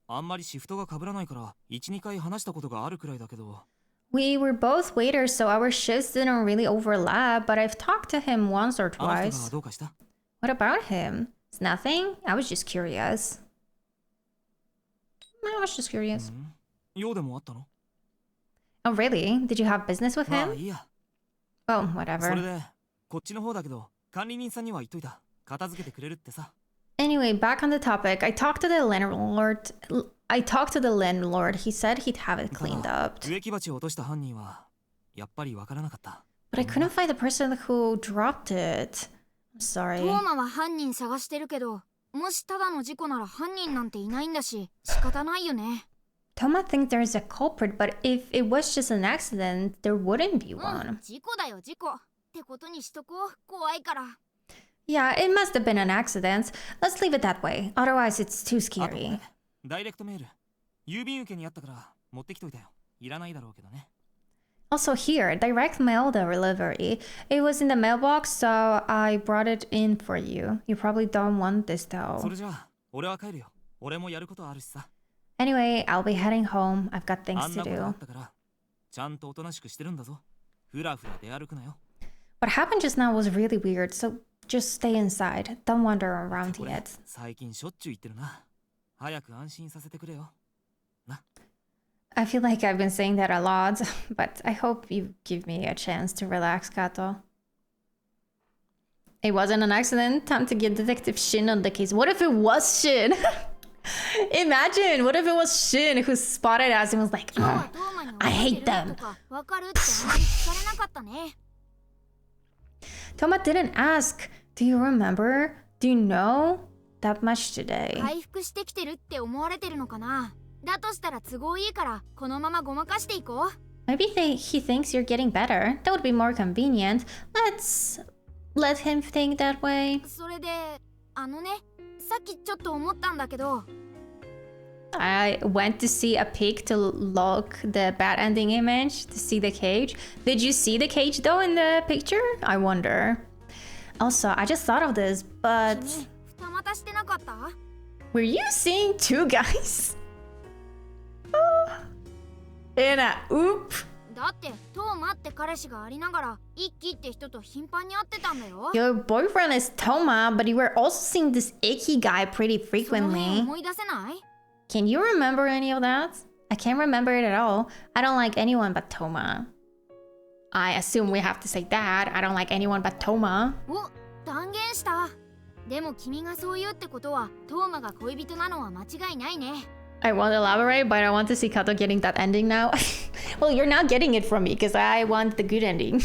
Speaker 3: あんまりシフトが被らないから1、2回話したことがあるくらいだけど
Speaker 1: We were both waiters, so our shifts didn't really overlap, but I've talked to him once or
Speaker 3: あの人
Speaker 1: twice.
Speaker 3: がどうかした
Speaker 1: What about him? It's nothing? I was just curious. I was just curious.
Speaker 3: 用でもあったの
Speaker 1: Oh, really? Did you have business with
Speaker 3: まあ
Speaker 1: him?
Speaker 3: いいや
Speaker 1: Oh,
Speaker 3: それ
Speaker 1: whatever.
Speaker 3: でこっちの方だけど管理人さんには言っといた片付けてくれるってさ
Speaker 1: Anyway, back on the topic. I talked to the landlord. He said he'd have it
Speaker 3: た
Speaker 1: cleaned
Speaker 3: だ
Speaker 1: up.
Speaker 3: 植木鉢を落とした犯人はやっぱりわからなかった
Speaker 1: But I couldn't find the person who dropped it. I'm
Speaker 2: ト
Speaker 1: sorry.
Speaker 2: ーマは犯人探してるけど、もしただの事故なら犯人なんていないんだし、仕方ないよね。
Speaker 1: Toma thinks there's a culprit, but if it was just an accident, there wouldn't be
Speaker 2: う
Speaker 1: one.
Speaker 2: ん、事故だよ事故。ってことにしとこう。怖いから。
Speaker 1: Yeah, it must have been an accident. Let's leave it that way. Otherwise, it's too
Speaker 3: あとこ
Speaker 1: scary.
Speaker 3: れダイレクトメール郵便受けにあったから持ってきといたよいらないだろうけどね
Speaker 1: Also here, direct mail delivery. It was in the mailbox, so I brought it in for you. You probably don't want this
Speaker 3: そ
Speaker 1: though.
Speaker 3: れじゃあ俺は帰るよ俺もやることあるしさ
Speaker 1: Anyway, I'll be heading home. I've got
Speaker 3: あ
Speaker 1: things
Speaker 3: ん
Speaker 1: to
Speaker 3: なことあ
Speaker 1: do.
Speaker 3: ったからちゃんとおとなしくしてるんだぞふらふら出歩くなよ
Speaker 1: What happened just now was really weird, so just stay inside. Don't wander around
Speaker 3: これ
Speaker 1: yet.
Speaker 3: 最近しょっちゅう言ってるな早く安心させてくれよ
Speaker 1: I feel like I've been saying that a lot, but I hope you give me a chance to relax, Kato. It wasn't an accident. Time to get Detective Shin on the case. What if it was Shin? Imagine, what if it was Shin who spotted us and was like,
Speaker 2: 今日
Speaker 1: "Oh,
Speaker 2: はトーマに
Speaker 1: I
Speaker 2: 覚え
Speaker 1: hate
Speaker 2: てる
Speaker 1: them."
Speaker 2: とかわかるってあまり聞かれなかったね。
Speaker 1: Toma didn't ask. Do you remember? Do you know that much today?
Speaker 2: 回復してきてるって思われてるのかな。だとしたら都合いいからこのままごまかしていこう。
Speaker 1: Maybe he thinks you're getting better. That would be more convenient. Let's let him think that way.
Speaker 2: それであのね、さっきちょっと思ったんだけど、
Speaker 1: I went to see a pig to look the bad ending image to see the cage. Did you see the cage though in the picture? I wonder. Also, I just thought of this, but
Speaker 2: 君二股してなかった？
Speaker 1: were you seeing two guys? In a oop?
Speaker 2: だってトーマって彼氏がありながら一輝って人と頻繁に会ってたんだよ。
Speaker 1: Your boyfriend is Toma, but you were also seeing this icky guy pretty
Speaker 2: その辺
Speaker 1: frequently.
Speaker 2: 思い出せない？
Speaker 1: Can you remember any of that? I can't remember it at all. I don't like anyone but Toma. I assume we have to say that. I don't like anyone but Toma.
Speaker 2: お、断言した。でも君がそう言うってことはトーマが恋人なのは間違いないね。
Speaker 1: I won't elaborate, but I want to see Kato getting that ending now. Well, you're not getting it from me because I want the good ending.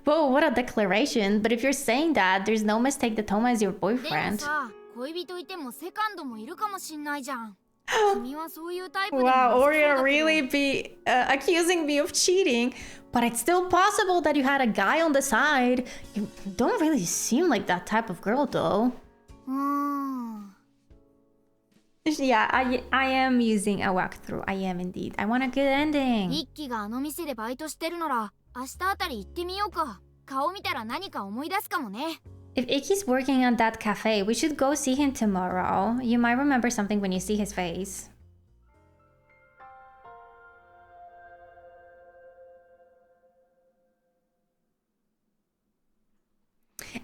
Speaker 1: Whoa, what a declaration. But if you're saying that, there's no mistake that Toma is your
Speaker 2: でも
Speaker 1: boyfriend.
Speaker 2: さ、恋人いてもセカンドもいるかもしんないじゃん。君はそういうタイプでも
Speaker 1: Wow,
Speaker 2: なさそうだ
Speaker 1: Oreo
Speaker 2: けど
Speaker 1: really be accusing me of cheating. But it's still possible that you had a guy on the side. You don't really seem like that type of girl, though.
Speaker 2: うーん。
Speaker 1: Yeah, I am using a walkthrough. I am indeed. I want a good ending.
Speaker 2: 一輝があの店でバイトしてるなら明日あたり行ってみようか。顔見たら何か思い出すかもね。
Speaker 1: If Icky's working on that cafe, we should go see him tomorrow. You might remember something when you see his face.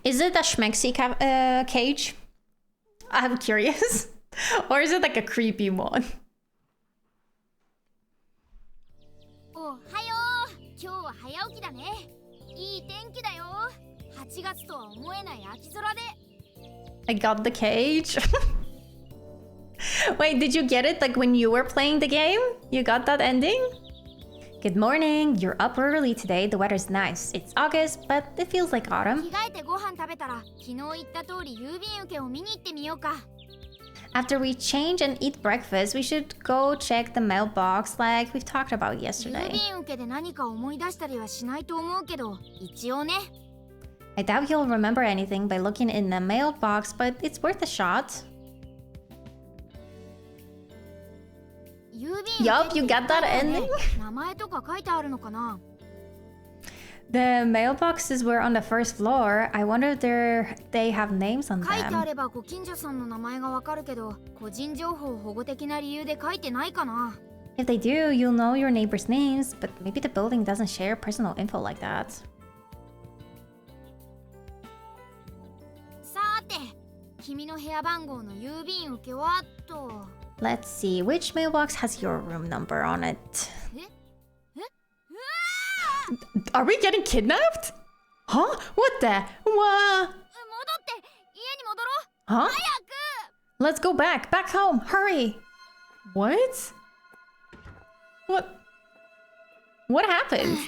Speaker 1: Is it a schmexy cage? I'm curious. Or is it like a creepy one?
Speaker 2: おはよう。今日は早起きだね。いい天気だよ。8月とは思えない秋空で。
Speaker 1: I got the cage. Wait, did you get it like when you were playing the game? You got that ending? Good morning. You're up early today. The weather's nice. It's August, but it feels like
Speaker 2: 着
Speaker 1: autumn.
Speaker 2: 替えてご飯食べたら昨日言った通り郵便受けを見に行ってみようか。
Speaker 1: After we change and eat breakfast, we should go check the mailbox like we've talked about
Speaker 2: 郵
Speaker 1: yesterday.
Speaker 2: 便受けで何か思い出したりはしないと思うけど、一応ね。
Speaker 1: I doubt you'll remember anything by looking in the mailbox, but it's worth a shot.
Speaker 2: 郵便受け
Speaker 1: Yup,
Speaker 2: って
Speaker 1: you
Speaker 2: 言
Speaker 1: got
Speaker 2: った
Speaker 1: that
Speaker 2: よね
Speaker 1: ending?
Speaker 2: 名前とか書いてあるのかな。
Speaker 1: The mailboxes were on the first floor. I wonder if they have names on
Speaker 2: 書いてあ
Speaker 1: them.
Speaker 2: ればご近所さんの名前がわかるけど、個人情報保護的な理由で書いてないかな。
Speaker 1: If they do, you'll know your neighbors' names, but maybe the building doesn't share personal info like that.
Speaker 2: さて、君の部屋番号の郵便受けはと。
Speaker 1: Let's see, which mailbox has your room number on it? Are we getting kidnapped? Huh? What the? What?
Speaker 2: 戻って家に戻ろう。
Speaker 1: Huh?
Speaker 2: 早く。
Speaker 1: Let's go back home, hurry! What? What happened?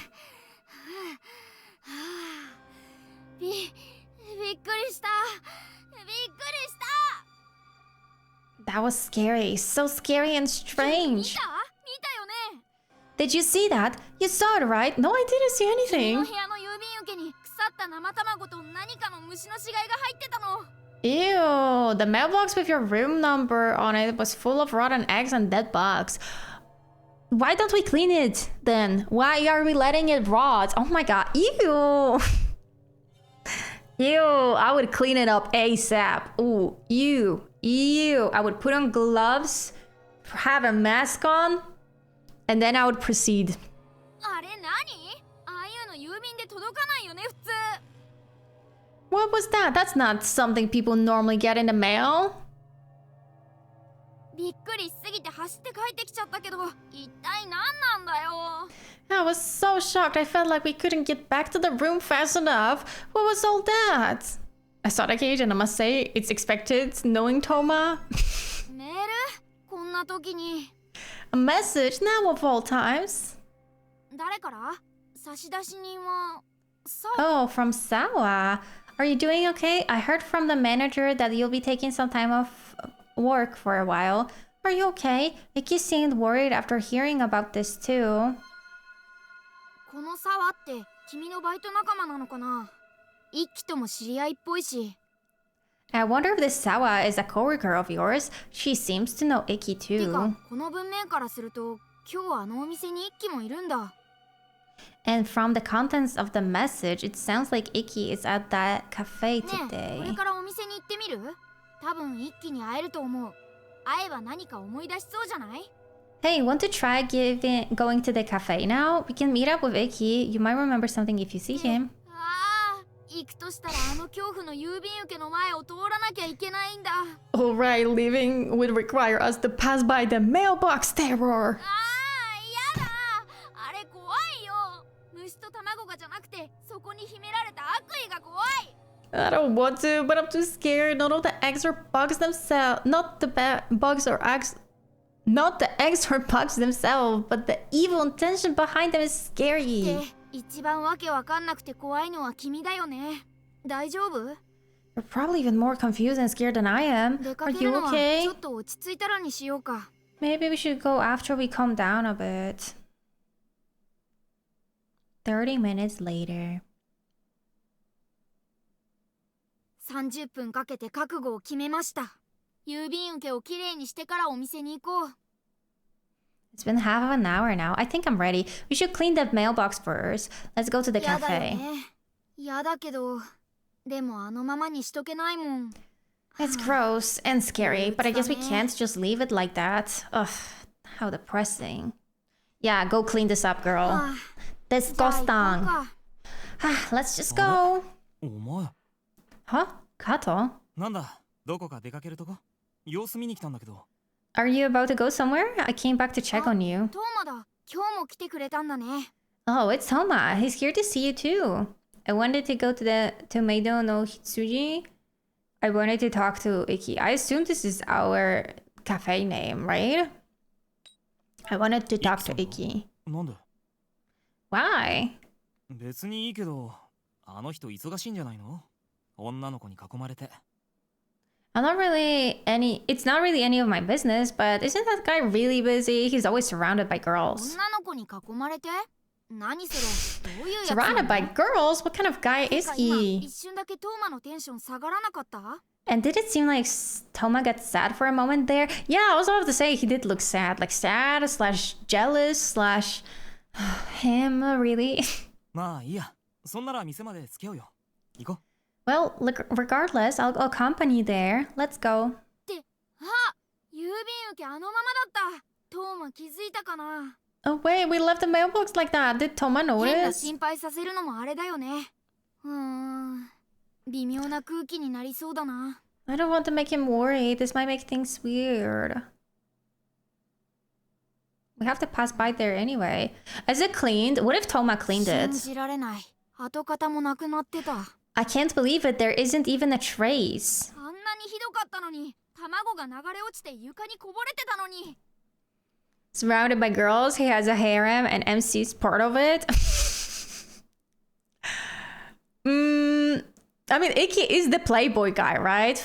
Speaker 2: びっくりした。びっくりした。
Speaker 1: That was scary, so scary and
Speaker 2: 見
Speaker 1: strange.
Speaker 2: たよね。
Speaker 1: Did you see that? You saw it, right? No, I didn't see
Speaker 2: 君の
Speaker 1: anything.
Speaker 2: 部屋の郵便受けに腐った生卵と何かの虫の死骸が入ってたの。
Speaker 1: Ew, the mailbox with your room number on it was full of rotten eggs and dead bugs. Why don't we clean it then? Why are we letting it rot? Oh my god, ew. Ew, I would clean it up ASAP. Ooh, ew. I would put on gloves, have a mask on, and then I would proceed.
Speaker 2: あれ何？ああいうの郵便で届かないよね普通。
Speaker 1: What was that? That's not something people normally get in the mail.
Speaker 2: びっくりしすぎて走って帰ってきちゃったけど、一体何なんだよ。
Speaker 1: I was so shocked. I felt like we couldn't get back to the room fast enough. What was all that? I saw the cage and I must say, it's expected, knowing Toma.
Speaker 2: メール？こんな時に。
Speaker 1: A message, now of all times.
Speaker 2: 誰から？差出人は。さ。
Speaker 1: Oh, from Sawa. Are you doing okay? I heard from the manager that you'll be taking some time off work for a while. Are you okay? Ikki seemed worried after hearing about this too.
Speaker 2: この沢って君のバイト仲間なのかな？一輝とも知り合いっぽいし。
Speaker 1: I wonder if this Sawa is a coworker of yours. She seems to know Ikki
Speaker 2: てか
Speaker 1: too.
Speaker 2: この文面からすると今日はあのお店に一輝もいるんだ。
Speaker 1: And from the contents of the message, it sounds like Ikki is at that cafe
Speaker 2: ねえ、こ
Speaker 1: today.
Speaker 2: れからお店に行ってみる？多分一輝に会えると思う。会えば何か思い出しそうじゃない？
Speaker 1: Hey, want to try going to the cafe now? We can meet up with Ikki. You might remember something if you see him.
Speaker 2: ああ、行くとしたらあの恐怖の郵便受けの前を通らなきゃいけないんだ。
Speaker 1: Alright, leaving would require us to pass by the mailbox terror.
Speaker 2: ああ、やだ。あれ怖いよ。虫と卵がじゃなくて、そこに秘められた悪意が怖い。
Speaker 1: I don't want to, but I'm too scared. Not all the eggs or bugs themselves. Not the bugs or eggs. Not the eggs or bugs themselves, but the evil intention behind them is scary.
Speaker 2: で、一番わけわかんなくて怖いのは君だよね。大丈夫？
Speaker 1: You're probably even more confused and scared than I am.
Speaker 2: 出
Speaker 1: Are
Speaker 2: かけ
Speaker 1: you
Speaker 2: るのはち
Speaker 1: okay?
Speaker 2: ょっと落ち着いたらにしようか。
Speaker 1: Maybe we should go after we calm down a bit. 30 minutes later.
Speaker 2: 30分かけて覚悟を決めました。郵便受けをきれいにしてからお店に行こう。
Speaker 1: It's been half of an hour now. I think I'm ready. We should clean the mailbox first. Let's go to the
Speaker 2: やだよ
Speaker 1: cafe.
Speaker 2: ね。やだけど、でもあのままにしとけないもん。
Speaker 1: It's gross and scary, but I guess we
Speaker 2: It's
Speaker 1: can't just leave it like that. Ugh, how depressing. Yeah, go clean this up, girl.
Speaker 2: はあ、じゃあ行こう
Speaker 1: Disgusting.
Speaker 2: か。
Speaker 1: Let's just go.
Speaker 3: お前
Speaker 1: Huh? Kato?
Speaker 3: なんだどこか出かけるとこ様子見に来たんだけど
Speaker 1: Are you about to go somewhere? I came back to check on you.
Speaker 2: トーマだ。今日も来てくれたんだね。
Speaker 1: Oh, it's Toma. He's here to see you too. I wanted to go to the Tomato no Hitsuji. I wanted to talk to Ikki. I assume this is our cafe name, right? I wanted to talk to Ikki.
Speaker 3: なんで
Speaker 1: Why?
Speaker 3: 別にいいけど、あの人忙しいんじゃないの？女の子に囲まれて。
Speaker 1: It's not really any of my business, but isn't that guy really busy? He's always surrounded by girls.
Speaker 2: 女の子に囲まれて何それどういうやつなの
Speaker 1: Surrounded by girls? What kind of guy
Speaker 2: て
Speaker 1: is
Speaker 2: か今
Speaker 1: he?
Speaker 2: 一瞬だけトーマのテンション下がらなかった
Speaker 1: And did it seem like Toma got sad for a moment there? Yeah, I was about to say he did look sad. Like sad slash jealous slash him, really?
Speaker 3: まあいいや。そんなら店まで付き合うよ。行こう。
Speaker 1: Well, regardless, I'll accompany you there. Let's go.
Speaker 2: って郵便受けあのままだったトーマ気づいたかな
Speaker 1: Oh wait, we left the mailbox like that. Did Toma
Speaker 2: 変な
Speaker 1: notice?
Speaker 2: 心配させるのもあれだよね微妙な空気になりそうだな
Speaker 1: I don't want to make him worry. This might make things weird. We have to pass by there anyway. Is it cleaned? What if Toma cleaned
Speaker 2: 信
Speaker 1: it?
Speaker 2: じられない跡形もなくなってた
Speaker 1: I can't believe it. There isn't even a trace.
Speaker 2: あんなにひどかったのに卵が流れ落ちて床にこぼれてたのに
Speaker 1: Surrounded by girls, he has a harem, and MC's part of it. I mean, Iki is the playboy guy, right?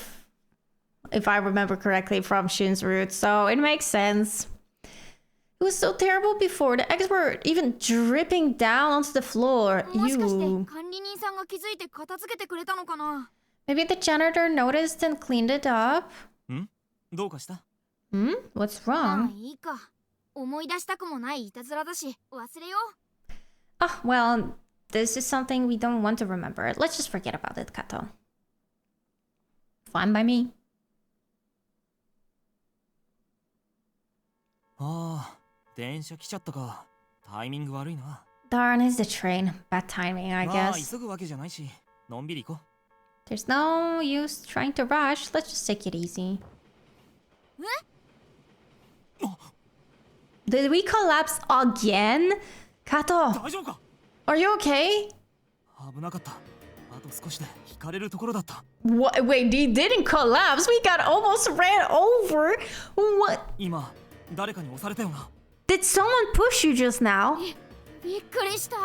Speaker 1: If I remember correctly from Shin's roots, so it makes sense. It was so terrible before. The eggs were even dripping down onto the floor.
Speaker 2: もしかして
Speaker 1: Ew.
Speaker 2: 管理人さんが気づいて片付けてくれたのかな
Speaker 1: Maybe the janitor noticed and cleaned it up.
Speaker 3: どうかした？
Speaker 1: What's
Speaker 2: まあ
Speaker 1: wrong?
Speaker 2: いいか思い出したくもないいたずらだし忘れよう
Speaker 1: Oh, well, this is something we don't want to remember. Let's just forget about it, Kato. Fine by me.
Speaker 3: ああ、電車来ちゃったか。タイミング悪いな。
Speaker 1: Darn, it's the train. Bad timing, I
Speaker 3: まあ
Speaker 1: guess.
Speaker 3: 急ぐわけじゃないし、のんびり行こ
Speaker 1: There's no use trying to rush. Let's just take it easy. Did we collapse again?
Speaker 3: う。
Speaker 1: Kato,
Speaker 3: 大丈夫か？
Speaker 1: are you okay?
Speaker 3: 危なかった。あと少しで引かれるところだった。
Speaker 1: What? Wait, he didn't collapse. We got almost ran over. What?
Speaker 3: 今、誰かに押されたよな。
Speaker 1: Did someone push you just now?
Speaker 2: びっくりした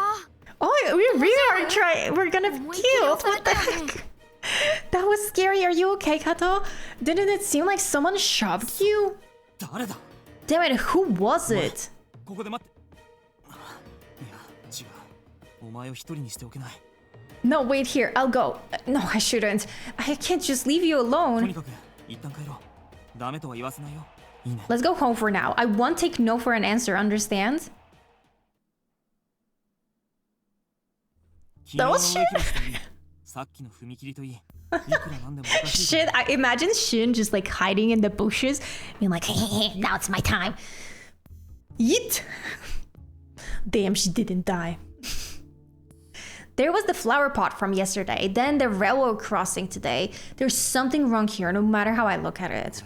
Speaker 1: Oh, we really are trying. We're gonna be
Speaker 2: Oh my
Speaker 1: killed.
Speaker 2: God,
Speaker 1: What the heck? That was scary. Are you okay, Kato? Didn't it seem like someone shoved you?
Speaker 3: 誰だ？
Speaker 1: Damn it, who was it?
Speaker 3: ここで待って。いや、違う。お前を一人にしておけない。
Speaker 1: No, wait here. I'll go. No, I shouldn't. I can't just leave you
Speaker 3: とに
Speaker 1: alone.
Speaker 3: かく、一旦帰ろう。ダメとは言わせないよ。いいね。
Speaker 1: Let's go home for now. I won't take no for an answer, understand?
Speaker 3: 昨日の植木の下にさっきの踏切といい。いくらなんでもおかしい。
Speaker 1: Shit, I imagine Shin just like hiding in the bushes, being like, hey, now it's my time. Yeet. Damn, she didn't die. There was the flower pot from yesterday, then the railroad crossing today. There's something wrong here, no matter how I look at it.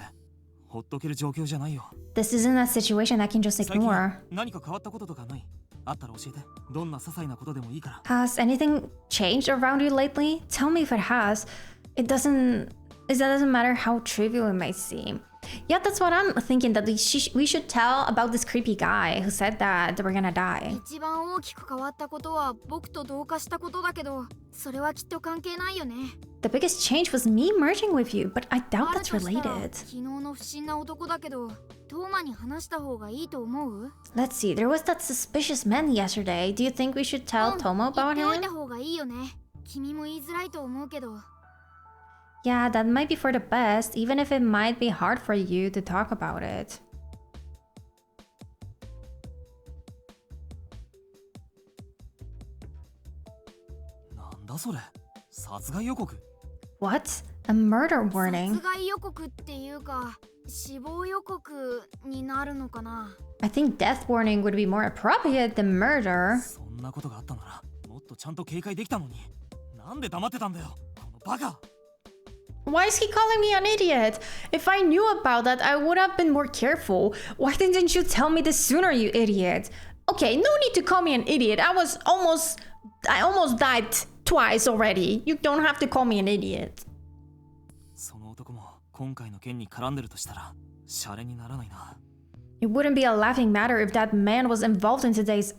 Speaker 3: ほっとける状況じゃないよ。
Speaker 1: This isn't a situation I can just
Speaker 3: 最近
Speaker 1: ignore.
Speaker 3: 何か変わったこととかない？あったら教えて。どんな些細なことでもいいから。
Speaker 1: Has anything changed around you lately? Tell me if it has. It doesn't matter how trivial it might seem. Yeah, that's what I'm thinking, that we should tell about this creepy guy who said that we're gonna die.
Speaker 2: 一番大きく変わったことは僕と同化したことだけどそれはきっと関係ないよね
Speaker 1: The biggest change was me merging with you, but I doubt
Speaker 2: ある
Speaker 1: that's
Speaker 2: としたら
Speaker 1: related.
Speaker 2: 昨日の不審な男だけどトーマに話した方がいいと思う
Speaker 1: Let's see, there was that suspicious man yesterday. Do you think we should tell Toma
Speaker 2: 言っ
Speaker 1: about
Speaker 2: ておい
Speaker 1: him?
Speaker 2: た方がいいよね君も言いづらいと思うけど
Speaker 1: Yeah, that might be for the best, even if it might be hard for you to talk about it.
Speaker 3: なんだそれ？殺害予告？
Speaker 1: What? A murder
Speaker 2: 殺
Speaker 1: warning?
Speaker 2: 害予告っていうか死亡予告になるのかな
Speaker 1: I think death warning would be more appropriate than murder.
Speaker 3: そんなことがあったなら、もっとちゃんと警戒できたのに。なんで黙ってたんだよ、このバカ。
Speaker 1: Why is he calling me an idiot? If I knew about that, I would have been more careful. Why didn't you tell me this sooner, you idiot? Okay, no need to call me an idiot. I almost died twice already. You don't have to call me an idiot.
Speaker 3: その男も今回の件に絡んでるとしたら、シャレにならないな。
Speaker 1: It wouldn't be a laughing matter if that man was involved in today's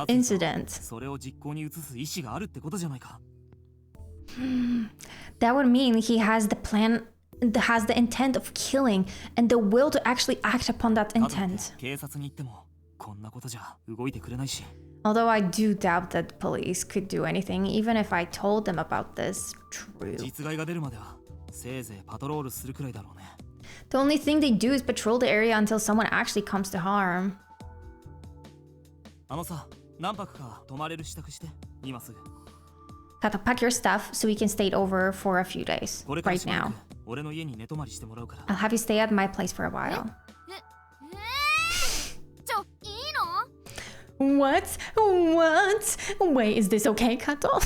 Speaker 1: incident.
Speaker 3: それを実行に移す意思があるってことじゃないか。
Speaker 1: That would mean he has the intent of killing and the will to actually act upon that
Speaker 3: かといって
Speaker 1: intent.
Speaker 3: 警察に行ってもこんなことじゃ動いてくれないし。
Speaker 1: Although I do doubt that police could do anything, even if I told them about this. True.
Speaker 3: 実害が出るまではせいぜいパトロールするくらいだろうね。
Speaker 1: The only thing they do is patrol the area until someone actually comes to harm.
Speaker 3: あのさ、何泊か泊まれる支度して、今すぐ。
Speaker 1: Kato, pack your stuff so we can stay over for a few days.
Speaker 3: これから
Speaker 1: Right
Speaker 3: しばら
Speaker 1: now.
Speaker 3: く俺の家に寝泊まりしてもらうから。
Speaker 1: I'll have you stay at my place for a while.
Speaker 2: いいの
Speaker 1: What? What? Wait, is this okay, Kato?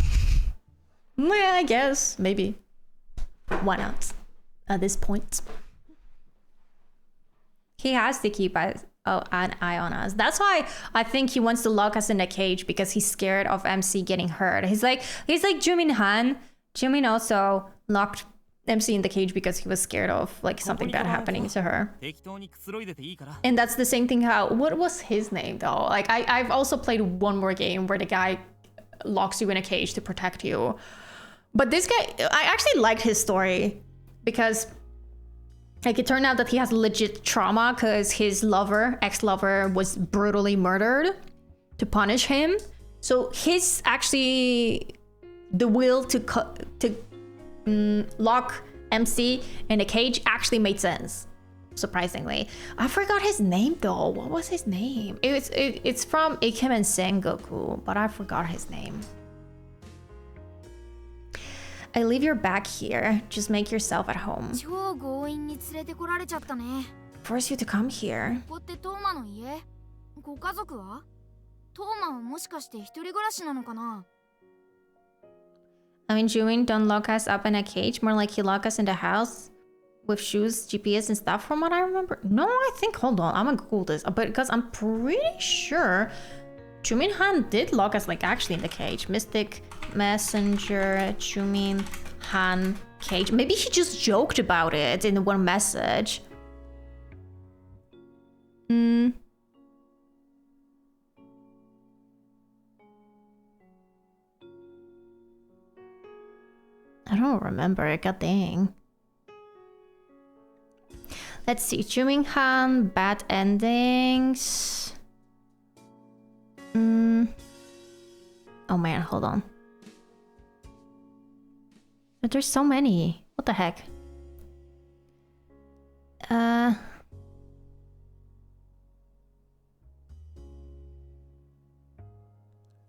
Speaker 1: Yeah, I guess. Maybe. Why not? At this point. He has to keep an eye on us. That's why I think he wants to lock us in a cage because he's scared of MC getting hurt. He's like Jumin Han. Jumin also locked MC in the cage because he was scared of like something bad happening to her.
Speaker 3: 適当にくつろいでていいから。
Speaker 1: And that's the same thing how what was his name though? Like I've also played one more game where the guy locks you in a cage to protect you. But this guy, I actually liked his story because like it turned out that he has legit trauma because his ex-lover was brutally murdered to punish him. So his actually the will to lock MC in a cage actually made sense. Surprisingly, I forgot his name though. What was his name? It's from Ikemen Sengoku, but I forgot his name. I leave your bag here. Just make yourself at home.
Speaker 2: 超強引に連れてこられちゃったね。
Speaker 1: Force you to come here.
Speaker 2: ここってトーマの家？ご家族は？トーマはもしかして一人暮らしなのかな？
Speaker 1: I mean, Juin, don't lock us up in a cage. More like he lock us in the house with shoes, GPS, and stuff. From what I remember, no, I think. Hold on, I'm gonna Google this, but because I'm pretty sure Jumin Han did lock us like actually in the cage. Mystic Messenger, Jumin Han cage. Maybe he just joked about it in one message. I don't remember. God dang. Let's see. Jumin Han, bad endings. Oh man, hold on. But there's so many. What the heck?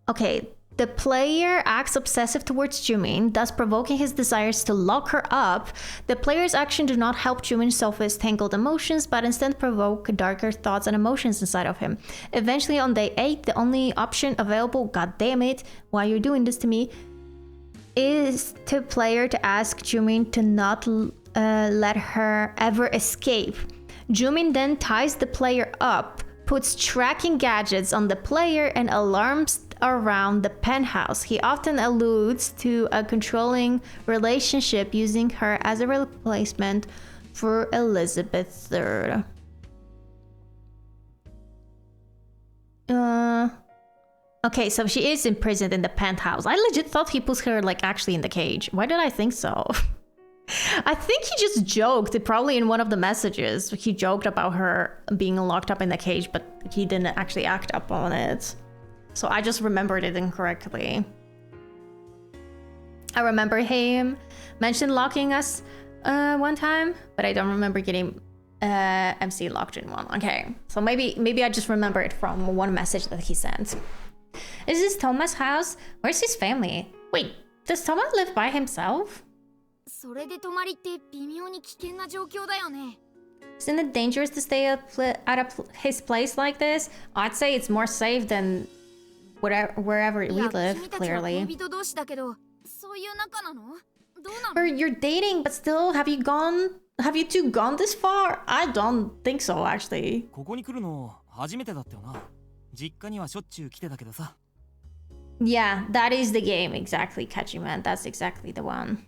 Speaker 1: Okay. The player acts obsessive towards Jumin, thus provoking his desires to lock her up. The player's action do not help Jumin solve his tangled emotions, but instead provoke darker thoughts and emotions inside of him. Eventually, on day 8, the only option available, god damn it, why you're doing this to me, is to player to ask Jumin to not let her ever escape. Jumin then ties the player up, puts tracking gadgets on the player, and alarms around the penthouse. He often alludes to a controlling relationship, using her as a replacement for Elizabeth III. Okay, so she is imprisoned in the penthouse. I legit thought he put her like actually in the cage. Why did I think so? I think he just joked, probably in one of the messages. He joked about her being locked up in the cage, but he didn't actually act upon it. So I just remembered it incorrectly. I remember him mentioned locking us one time, but I don't remember getting MC locked in one. Okay, so maybe I just remember it from one message that he sent. Is this Toma's house? Where's his family? Wait, does Toma live by himself?
Speaker 2: それで泊まりって微妙に危険な状況だよね。
Speaker 1: Isn't it dangerous to stay at his place like this? I'd say it's more safe than wherever we live, clearly. Or you're dating, but still, have you two gone this far? I don't think so, actually.
Speaker 3: ここに来るの初めてだったよな。実家にはしょっちゅう来てたけどさ。
Speaker 1: Yeah, that is the game, exactly, Kachiman. That's exactly the one.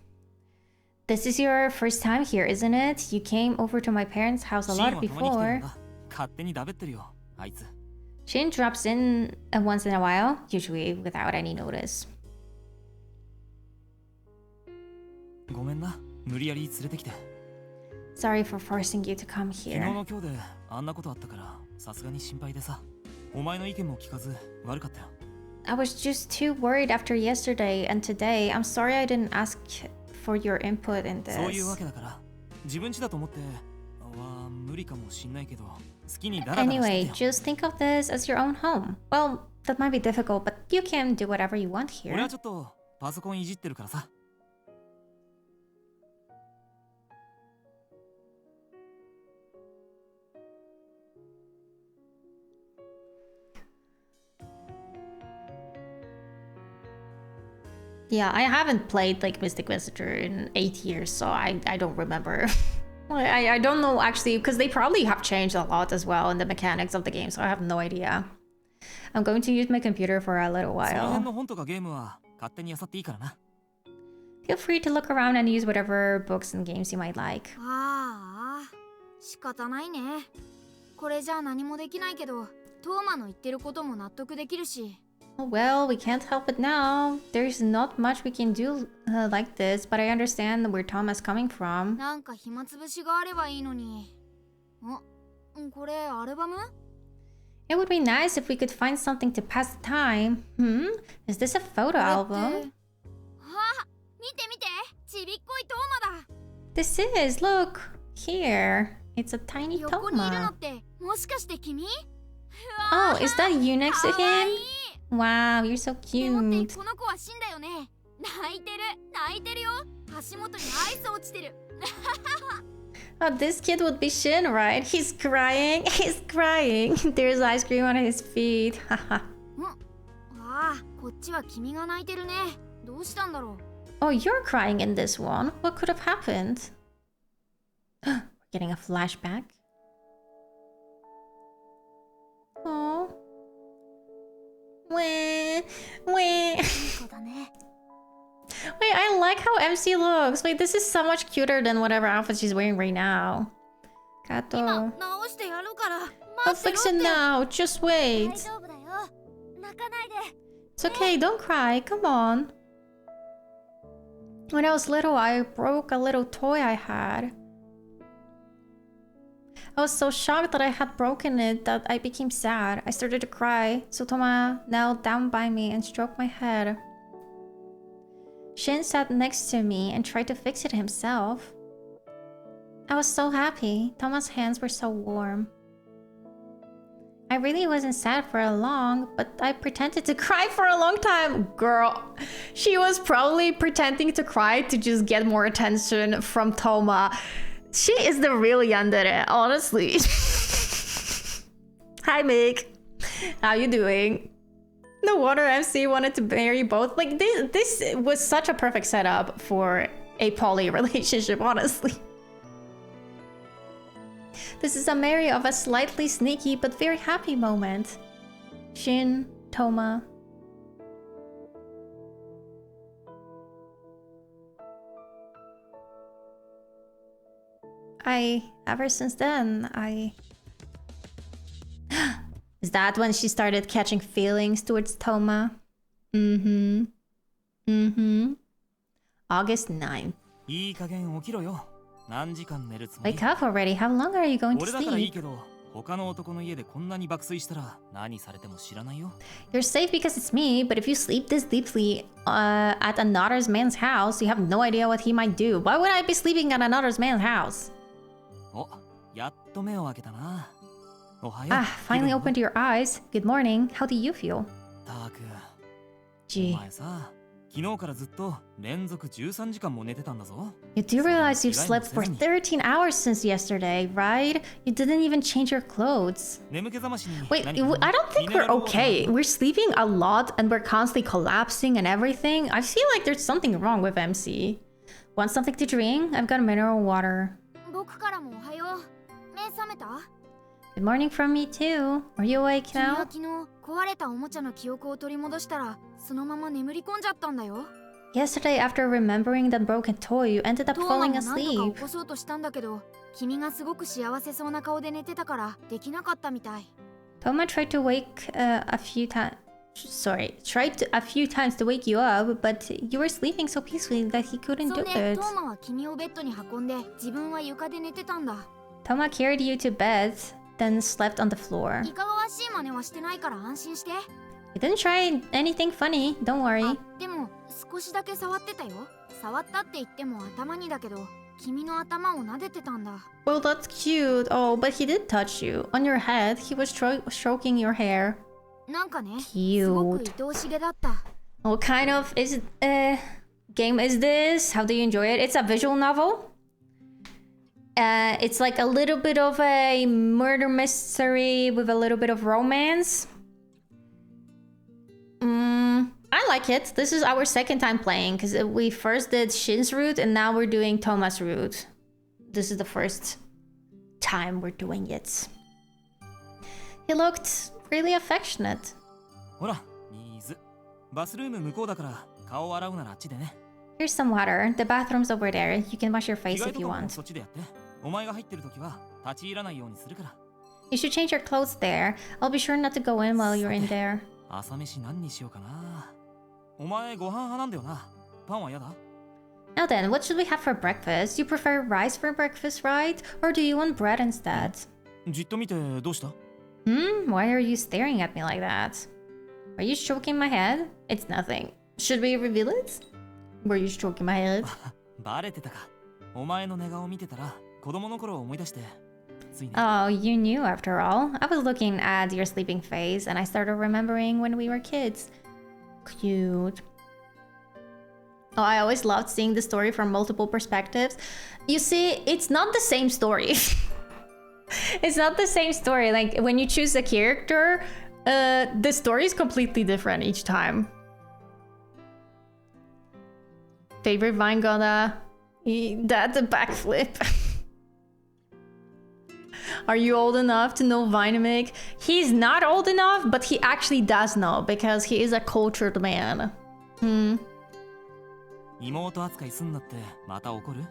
Speaker 1: This is your first time here, isn't it? You came over to my parents' house a lot before.
Speaker 3: 勝手にダベってるよ、あいつ。
Speaker 1: Shin drops in once in a while, usually without any notice.
Speaker 3: ごめんな、無理やり連れてきて。
Speaker 1: Sorry for forcing you to come
Speaker 3: 昨日
Speaker 1: here.
Speaker 3: の今日であんなことあったから、さすがに心配でさ。お前の意見も聞かず悪かったよ。
Speaker 1: I was just too worried after yesterday and today. I'm sorry I didn't ask for your input in
Speaker 3: そういうわ
Speaker 1: this.
Speaker 3: けだから、自分家だと思っては無理かもしんないけど、好きにダラダラして
Speaker 1: Anyway,
Speaker 3: てよ。
Speaker 1: just think of this as your own home. Well, that might be difficult, but you can do whatever you want
Speaker 3: 俺
Speaker 1: here.
Speaker 3: はちょっとパソコンいじってるからさ。
Speaker 1: Yeah, I haven't played like Mystic Messenger in 8 years, so I don't remember. I don't know actually, because they probably have changed a lot as well in the mechanics of the game, so I have no idea. I'm going to use my computer for a little
Speaker 3: その辺
Speaker 1: while.
Speaker 3: の本とかゲームは勝手に漁っていいからな。
Speaker 1: Feel free to look around and use whatever books and games you might like.
Speaker 2: ああ、仕方ないね。これじゃ何もできないけど、トーマの言ってることも納得できるし。
Speaker 1: Oh, well, we can't help it now. There's not much we can do like this, but I understand where Thomas coming from.
Speaker 2: なんか暇つぶしがあればいいのに。これアルバム？
Speaker 1: It would be nice if we could find something to pass the time. Is this a photo
Speaker 2: あ、
Speaker 1: album?
Speaker 2: 見て見て、ちびっこいトーマだ。
Speaker 1: This is, look, here. It's a tiny
Speaker 2: 横にいるの
Speaker 1: Toma.
Speaker 2: ってもしかして君？
Speaker 1: Oh, is that you next to
Speaker 2: かわい
Speaker 1: him?
Speaker 2: い。
Speaker 1: Wow, you're so
Speaker 2: でもって
Speaker 1: cute.
Speaker 2: この子は死んだよね。泣いてるよ。足元にアイス落ちてる。
Speaker 1: Oh, this kid would be Shin, right? He's crying. He's crying. There's ice cream on his feet. Haha.
Speaker 2: ああ、こっちは君が泣いてるね。どうしたんだろう。
Speaker 1: Oh, you're crying in this one. What could have happened? We're getting a flashback. Oh. Wait, wait.
Speaker 2: そうだね。
Speaker 1: Wait, I like how MC looks. Wait, this is so much cuter than whatever outfit she's wearing right now.
Speaker 2: 今
Speaker 1: Kato.
Speaker 2: 直してやるから。
Speaker 1: I'll
Speaker 2: 待って
Speaker 1: fix
Speaker 2: ろ
Speaker 1: it
Speaker 2: って。
Speaker 1: now. Just wait.
Speaker 2: 大丈夫だよ。泣かないで。
Speaker 1: It's okay, don't cry. Come on. When I was little, I broke a little toy I had. I was so shocked that I had broken it that I became sad. I started to cry, so Toma knelt down by me and stroked my head. Shin sat next to me and tried to fix it himself. I was so happy. Toma's hands were so warm. I really wasn't sad for long, but I pretended to cry for a long time. Girl, she was probably pretending to cry to just get more attention from Toma. She is the real yandere, honestly. Hi, Mick. How you doing? No wonder MC wanted to marry both. Like, this was such a perfect setup for a poly relationship, honestly. This is a Mary of a slightly sneaky but very happy moment. Shin, Toma. Ever since then, Is that when she started catching feelings towards Toma? August 9th.
Speaker 3: いい加減起きろよ。何時間寝るつもり？
Speaker 1: Wake up already. How long are you going to
Speaker 3: 俺だからいい
Speaker 1: sleep?
Speaker 3: けど、他の男の家でこんなに爆睡したら何されても知らないよ。
Speaker 1: You're safe because it's me, but if you sleep this deeply at another man's house, you have no idea what he might do. Why would I be sleeping at another man's house?
Speaker 3: お、やっと目を開けたな。おはよう。
Speaker 1: Ah, finally
Speaker 3: 気分は？
Speaker 1: opened your eyes. Good morning. How do you feel?
Speaker 3: たく、お
Speaker 1: Gee,
Speaker 3: 前さ、昨日からずっと連続13時間も寝てたんだぞ。
Speaker 1: you do realize you've slept for 13 hours since yesterday, right? You didn't even change your clothes.
Speaker 3: 眠気覚ましに
Speaker 1: Wait,
Speaker 3: 何か
Speaker 1: I don't think
Speaker 3: ミネラ
Speaker 1: we're
Speaker 3: ルウォーター
Speaker 1: okay. We're sleeping a lot and we're constantly collapsing and everything. I feel like there's something wrong with MC. Want something to drink? I've got mineral water.
Speaker 2: 僕からもおはよう。目覚めた？
Speaker 1: Good morning from me too. Are you awake
Speaker 2: 君は
Speaker 1: now?
Speaker 2: 昨日壊れたおもちゃの記憶を取り戻したらそのまま眠り込んじゃったんだよ。
Speaker 1: Yesterday, after remembering the broken toy, you ended up
Speaker 2: トーマ
Speaker 1: falling
Speaker 2: も何とか
Speaker 1: asleep.
Speaker 2: 起こそうとしたんだけど君がすごく幸せそうな顔で寝てたからできなかったみたい。
Speaker 1: Toma tried to wake a few times. A few times to wake you up, but you were sleeping so peacefully that he couldn't
Speaker 2: そ
Speaker 1: do
Speaker 2: んで
Speaker 1: it.
Speaker 2: トーマは君をベッドに運んで自分は床で寝てたんだ。
Speaker 1: Toma carried you to bed, then slept on the floor.
Speaker 2: いかがわしい真似はしてないから安心して。
Speaker 1: You didn't try anything funny, don't
Speaker 2: あ
Speaker 1: worry.
Speaker 2: でも少しだけ触ってたよ。触ったって言っても頭にだけど君の頭を撫でてたんだ。
Speaker 1: Well, that's cute. Oh, but he did touch you. On your head, he was stroking your hair.
Speaker 2: なんかね、
Speaker 1: Cute.
Speaker 2: すごく愛おしげだった。
Speaker 1: What kind of game is this? How do you enjoy it? It's a visual novel. It's like a little bit of a murder mystery with a little bit of romance. I like it. This is our second time playing because we first did Shin's route and now we're doing Toma's route. This is the first time we're doing it. He looked really affectionate.
Speaker 3: ほら、水。バスルーム向こうだから顔を洗うならあっちでね。
Speaker 1: Here's some water. The bathroom's over there. You can wash your
Speaker 3: 着
Speaker 1: face
Speaker 3: 替え
Speaker 1: if
Speaker 3: と
Speaker 1: you
Speaker 3: かも
Speaker 1: want.
Speaker 3: そっちでやって。お前が入ってる時は立ち入らないようにするから。
Speaker 1: You should change your clothes there. I'll be sure not to go in while you're in there.
Speaker 3: 朝飯何にしようかな。お前ご飯派なんだよな。パンは嫌だ？
Speaker 1: Now then, what should we have for breakfast? You prefer rice for breakfast, right? Or do you want bread instead?
Speaker 3: じっと見てどうした？
Speaker 1: Why are you staring at me like that? Are you stroking my head? It's nothing. Should we reveal it? Were you stroking my head?
Speaker 3: バレてたか。お前の寝顔を見てたら子供の頃を思い出して。ついね。
Speaker 1: Oh, you knew after all. I was looking at your sleeping face and I started remembering when we were kids. Cute. Oh, I always loved seeing the story from multiple perspectives. You see, it's not the same story. It's not the same story. Like, when you choose a character, the story is completely different each time. Favorite Vine Gonna... That's a backflip. Are you old enough to know Vinamic? He's not old enough, but he actually does know because he is a cultured man.
Speaker 3: 妹扱いすんなってまた怒る？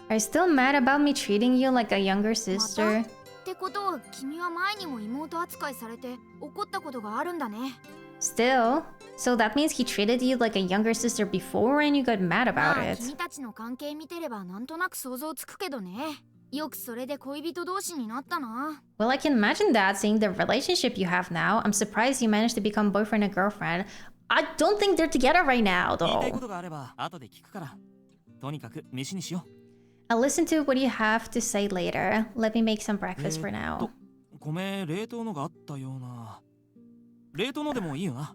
Speaker 1: Are you still mad about me treating you like a younger sister?
Speaker 2: ってことは君は前にも妹扱いされて怒ったことがあるんだね。
Speaker 1: Still? So that means he treated you like a younger sister before and you got mad
Speaker 2: ま
Speaker 1: about
Speaker 2: あ
Speaker 1: it.
Speaker 2: 君たちの関係見てればなんとなく想像つくけどね。よくそれで恋人同士になったな。
Speaker 1: Well, I can imagine that seeing the relationship you have now. I'm surprised you managed to become boyfriend and girlfriend. I don't think they're together right now,
Speaker 3: 言いたいこ
Speaker 1: though.
Speaker 3: とがあれば後で聞くから。とにかく飯にしよ
Speaker 1: I'll listen to what you have to say later. Let me make some
Speaker 3: う。
Speaker 1: breakfast for now.
Speaker 3: 米冷凍のがあったような。冷凍のでもいいよな。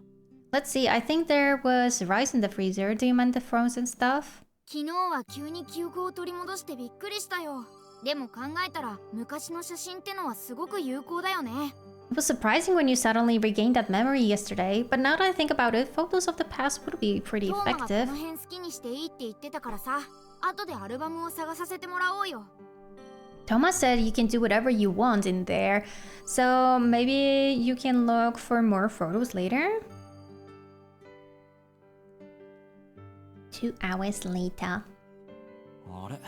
Speaker 1: Let's see, I think there was rice in the freezer. Do you mind the frozen stuff?
Speaker 2: 昨日は急に記憶を取り戻してびっくりしたよ。でも考えたら昔の写真ってのはすごく有効だよね。
Speaker 1: It was surprising when you suddenly regained that memory yesterday, but now that I think about it, photos of the past would be pretty
Speaker 2: トーマがこ
Speaker 1: effective.
Speaker 2: の辺好きにしていいって言ってたからさ。後でアルバムを探させてもらおうよ。
Speaker 1: Toma said you can do whatever you want in there, so maybe you can look for more photos later? 2 hours later.
Speaker 3: あれ、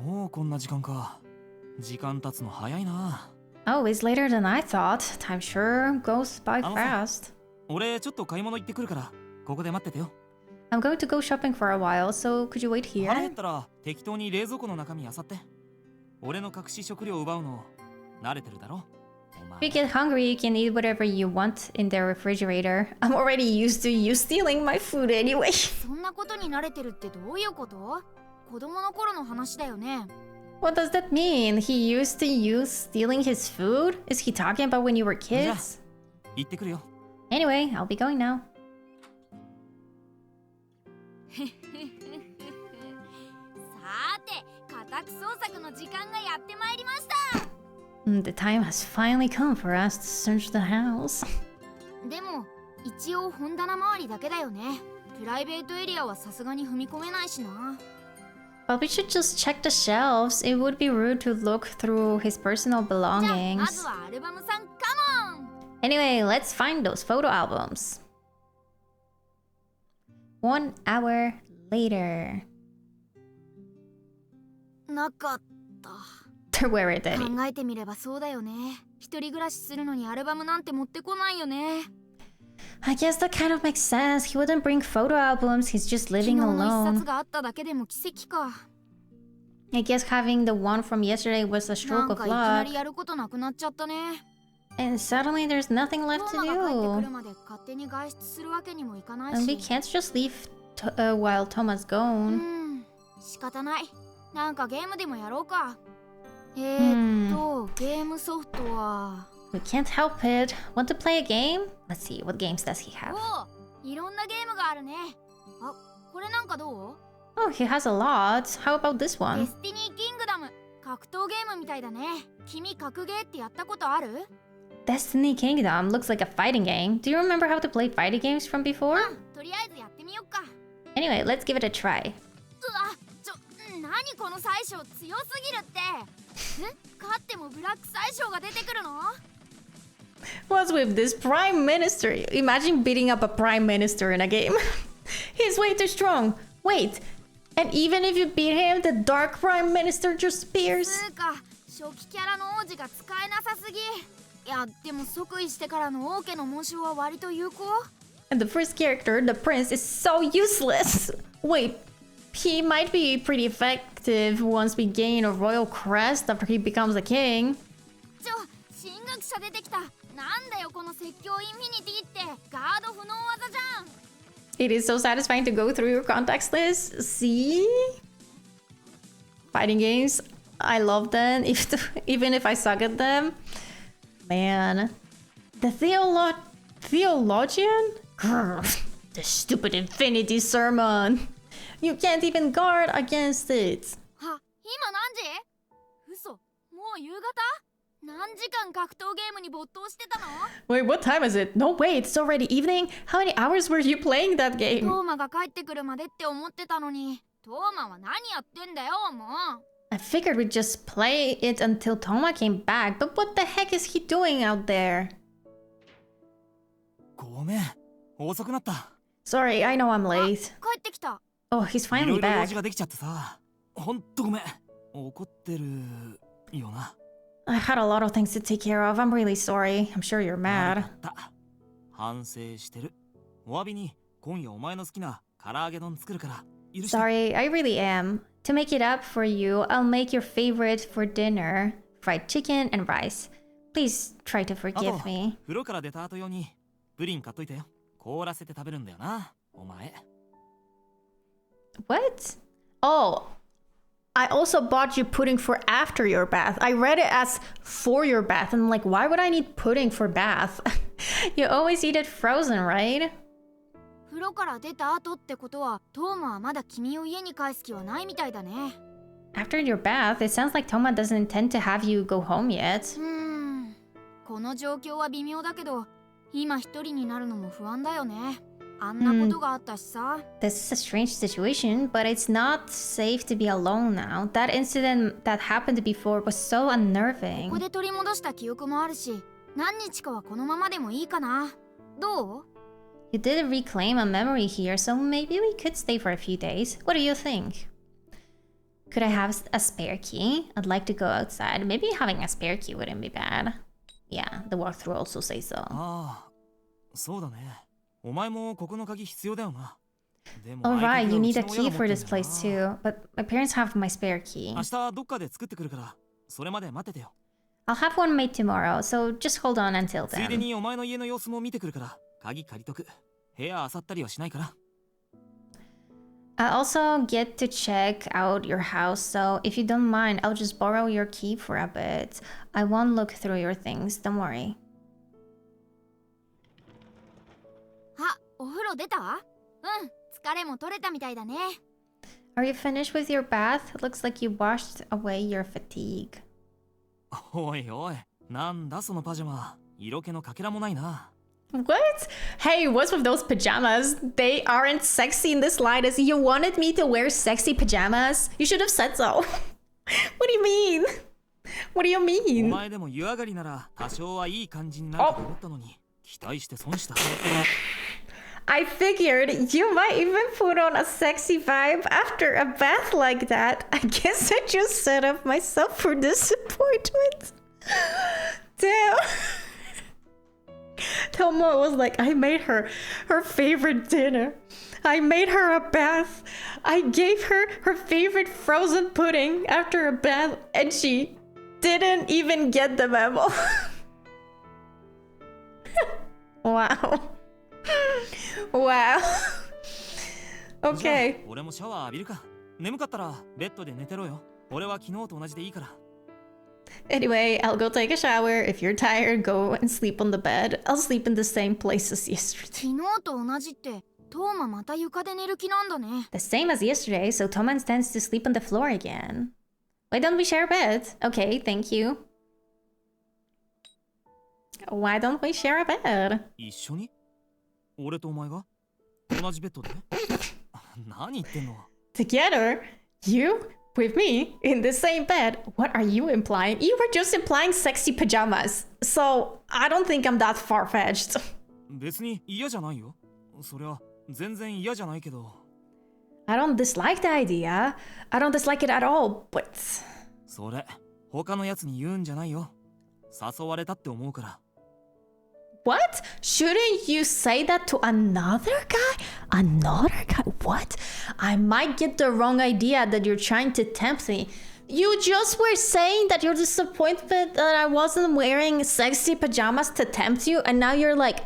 Speaker 3: もうこんな時間か。時間経つの早いな。
Speaker 1: Oh, it's later than I thought. Time sure goes by
Speaker 3: あのさ、
Speaker 1: fast.
Speaker 3: 俺ちょっと買い物行ってくるから、ここで待っててよ。
Speaker 1: I'm going to go shopping for a while, so could you wait
Speaker 3: 腹減
Speaker 1: here?
Speaker 3: ったら適当に冷蔵庫の中身漁って。俺の隠し食料を奪うの慣れてるだろ。お
Speaker 1: If you
Speaker 3: 前
Speaker 1: get hungry, you can eat whatever you want in the refrigerator. I'm already used to you stealing my food anyway.
Speaker 2: そんなことに慣れてるってどういうこと？子供の頃の話だよね。
Speaker 1: What does that mean? He used to you stealing his food? Is he talking about when you were
Speaker 3: じゃあ
Speaker 1: kids?
Speaker 3: 行ってくるよ。
Speaker 1: Anyway, I'll be going now.
Speaker 2: さて、家宅捜索の時間がやってまいりました。
Speaker 1: The time has finally come for us to search the house.
Speaker 2: でも、一応本棚周りだけだよね。プライベートエリアはさすがに踏み込めないしな。
Speaker 1: But we should just check the shelves. It would be rude to look through his personal
Speaker 2: じゃあ、ま
Speaker 1: belongings.
Speaker 2: ずはアルバムさん、カモン。
Speaker 1: Anyway, let's find those photo albums. 1 hour later.
Speaker 2: なかった。
Speaker 1: to wear it, Daddy.
Speaker 2: 考えてみればそうだよね。一人暮らしするのにアルバムなんて持ってこないよね。
Speaker 1: I guess that kind of makes sense. He wouldn't bring photo albums. He's just
Speaker 2: 昨日
Speaker 1: living
Speaker 2: の一
Speaker 1: alone.
Speaker 2: 冊があっただけでも奇跡か。
Speaker 1: I guess having the one from yesterday was a
Speaker 2: な
Speaker 1: stroke
Speaker 2: ん
Speaker 1: of
Speaker 2: かいきなり
Speaker 1: luck.
Speaker 2: やることなくなっちゃったね。
Speaker 1: And suddenly there's nothing
Speaker 2: ト
Speaker 1: left
Speaker 2: ーマが帰ってく
Speaker 1: to
Speaker 2: る
Speaker 1: do.
Speaker 2: まで勝手に外出するわけにもいかない
Speaker 1: And we
Speaker 2: し。
Speaker 1: can't just leave while Toma's gone.
Speaker 2: 仕方ない。なんかゲームでもやろうか。ゲームソフトは。
Speaker 1: We can't help it. Want to play a game? Let's see, what games does he have?
Speaker 2: おう、いろんなゲームがあるね。あ、これなんかどう？
Speaker 1: Oh, he has a lot. How about this
Speaker 2: デ
Speaker 1: one?
Speaker 2: スティニーキングダム。格闘ゲームみたいだね。君格ゲーってやったことある？
Speaker 1: Destiny Kingdom looks like a fighting game. Do you remember how to play fighting games from before?
Speaker 2: とりあえずやってみよっか。
Speaker 1: Anyway, let's give it a try.
Speaker 2: うわ、何この大将強すぎるって。勝ってもブラック大将が出てくるの？
Speaker 1: What's with this prime minister? Imagine beating up a prime minister in a game. He's way too strong. Wait, and even if you beat him, the dark prime minister just appears.
Speaker 2: つうか、初期キャラの王子が使えなさすぎ。いや、でも即位してからの王家の紋章は割と有効。
Speaker 1: And the first character, the prince, is so useless. Wait, he might be pretty effective once we gain a royal crest after he becomes a king.
Speaker 2: 進学者出てきた。なんだよこの説教インフィニティってガード不能技じゃん。
Speaker 1: It is so satisfying to go through your contacts list. See? Fighting games, I love them, even if I suck at them. Man. The theologian? Grr, the stupid infinity sermon. You can't even guard against it.
Speaker 2: は、今何時？嘘、もう夕方？何時間格闘ゲームに没頭してたの？
Speaker 1: Wait, what time is it? No, wait, it's already evening? How many hours were you playing that
Speaker 2: ト
Speaker 1: game?
Speaker 2: ーマが帰ってくるまでって思ってたのに、トーマは何やってんだよ、もう。
Speaker 1: I figured we'd just play it until Toma came back, but what the heck is he doing out there?
Speaker 3: ごめん、遅くなった。
Speaker 1: Sorry, I know I'm late.
Speaker 2: 帰ってきた。
Speaker 1: Oh, he's
Speaker 3: いろ
Speaker 1: finally
Speaker 3: いろ用
Speaker 1: back.
Speaker 3: 事ができちゃってさ。ほんとごめん。怒ってるよな。
Speaker 1: I had a lot of things to take care of. I'm really sorry. I'm sure you're
Speaker 3: 悪
Speaker 1: mad.
Speaker 3: かった。反省してる。お詫びに今夜お前の好きな唐揚げ丼作るから許して。
Speaker 1: Sorry, I really am. To make it up for you, I'll make your favorite for dinner, fried chicken and rice. Please try to
Speaker 3: あと
Speaker 1: forgive me.
Speaker 3: 風呂から出た後用にプリン買っといたよ。凍らせて食べるんだよな、お前。
Speaker 1: What? Oh, I also bought you pudding for after your bath. I read it as for your bath. And I'm like, why would I need pudding for bath? You always eat it frozen, right?
Speaker 2: 風呂から出た後ってことは、トーマはまだ君を家に帰す気はないみたいだね。
Speaker 1: After your bath, it sounds like Toma doesn't intend to have you go home yet.
Speaker 2: この状況は微妙だけど、今一人になるのも不安だよね。あんなことがあったしさ。
Speaker 1: This is a strange situation, but it's not safe to be alone now. That incident that happened before was so
Speaker 2: ここ
Speaker 1: unnerving.
Speaker 2: で取り戻した記憶もあるし、何日かはこのままでもいいかな。どう？
Speaker 1: You did reclaim a memory here, so maybe we could stay for a few days. What do you think? Could I have a spare key? I'd like to go outside. Maybe having a spare key wouldn't be bad. Yeah, the walkthrough also says so.
Speaker 3: ああ、そうだね。お前もここの鍵必要だよな。でも
Speaker 1: Alright, you need a
Speaker 3: うちの親
Speaker 1: key
Speaker 3: が持
Speaker 1: for
Speaker 3: ってん
Speaker 1: this
Speaker 3: だよ
Speaker 1: place
Speaker 3: な。
Speaker 1: too, but my parents have my spare key.
Speaker 3: 明日どっかで作ってくるから、それまで待っててよ。
Speaker 1: I'll have one made tomorrow, so just hold on until
Speaker 3: ついで
Speaker 1: then.
Speaker 3: にお前の家の様子も見てくるから、鍵借りとく。部屋漁ったりはしないから。
Speaker 1: I also get to check out your house, so if you don't mind, I'll just borrow your key for a bit. I won't look through your things, don't worry.
Speaker 2: あ、お風呂出た？疲れも取れたみたいだね。
Speaker 1: Are you finished with your bath? It looks like you washed away your fatigue.
Speaker 3: おいおい、なんだそのパジャマ。色気のかけらもないな。
Speaker 1: What? Hey, what's with those pajamas? They aren't sexy in the slightest. You wanted me to wear sexy pajamas? You should have said so. What do you mean? What do you
Speaker 3: お
Speaker 1: mean?
Speaker 3: 前でも湯上がりなら多少はいい感じになると思ったのに、期待して損した。
Speaker 1: I figured you might even put on a sexy vibe after a bath like that. I guess I just set up myself for disappointment. Damn. Toma was like, I made her favorite dinner. I made her a bath. I gave her her favorite frozen pudding after a bath, and she didn't even get the memo. Wow. Wow.
Speaker 3: じゃあ
Speaker 1: Okay.
Speaker 3: 俺もシャワー浴びるか。眠かったらベッドで寝てろよ。俺は昨日と同じでいいから。
Speaker 1: Anyway, I'll go take a shower. If you're tired, go and sleep on the bed. I'll sleep in the same place as yesterday.
Speaker 2: 昨日と同じってトーマまた床で寝る気なんだね。
Speaker 1: The same as yesterday, so Toma intends to sleep on the floor again. Why don't we share a bed? Okay, thank you. Why don't we share a bed?
Speaker 3: 一緒に？俺とお前が？同じベッドで？何言ってんの？
Speaker 1: Together? You? With me? In the same bed? What are you implying? You were just implying sexy pajamas. So, I don't think I'm that far-fetched.
Speaker 3: 別に嫌じゃないよ。そりゃ全然嫌じゃないけど。
Speaker 1: I don't dislike the idea. I don't dislike it at all, but...
Speaker 3: それ他のやつに言うんじゃないよ。誘われたって思うから。
Speaker 1: What? Shouldn't you say that to another guy? Another guy? What? I might get the wrong idea that you're trying to tempt me. You just were saying that you're disappointed that I wasn't wearing sexy pajamas to tempt you, and now you're like,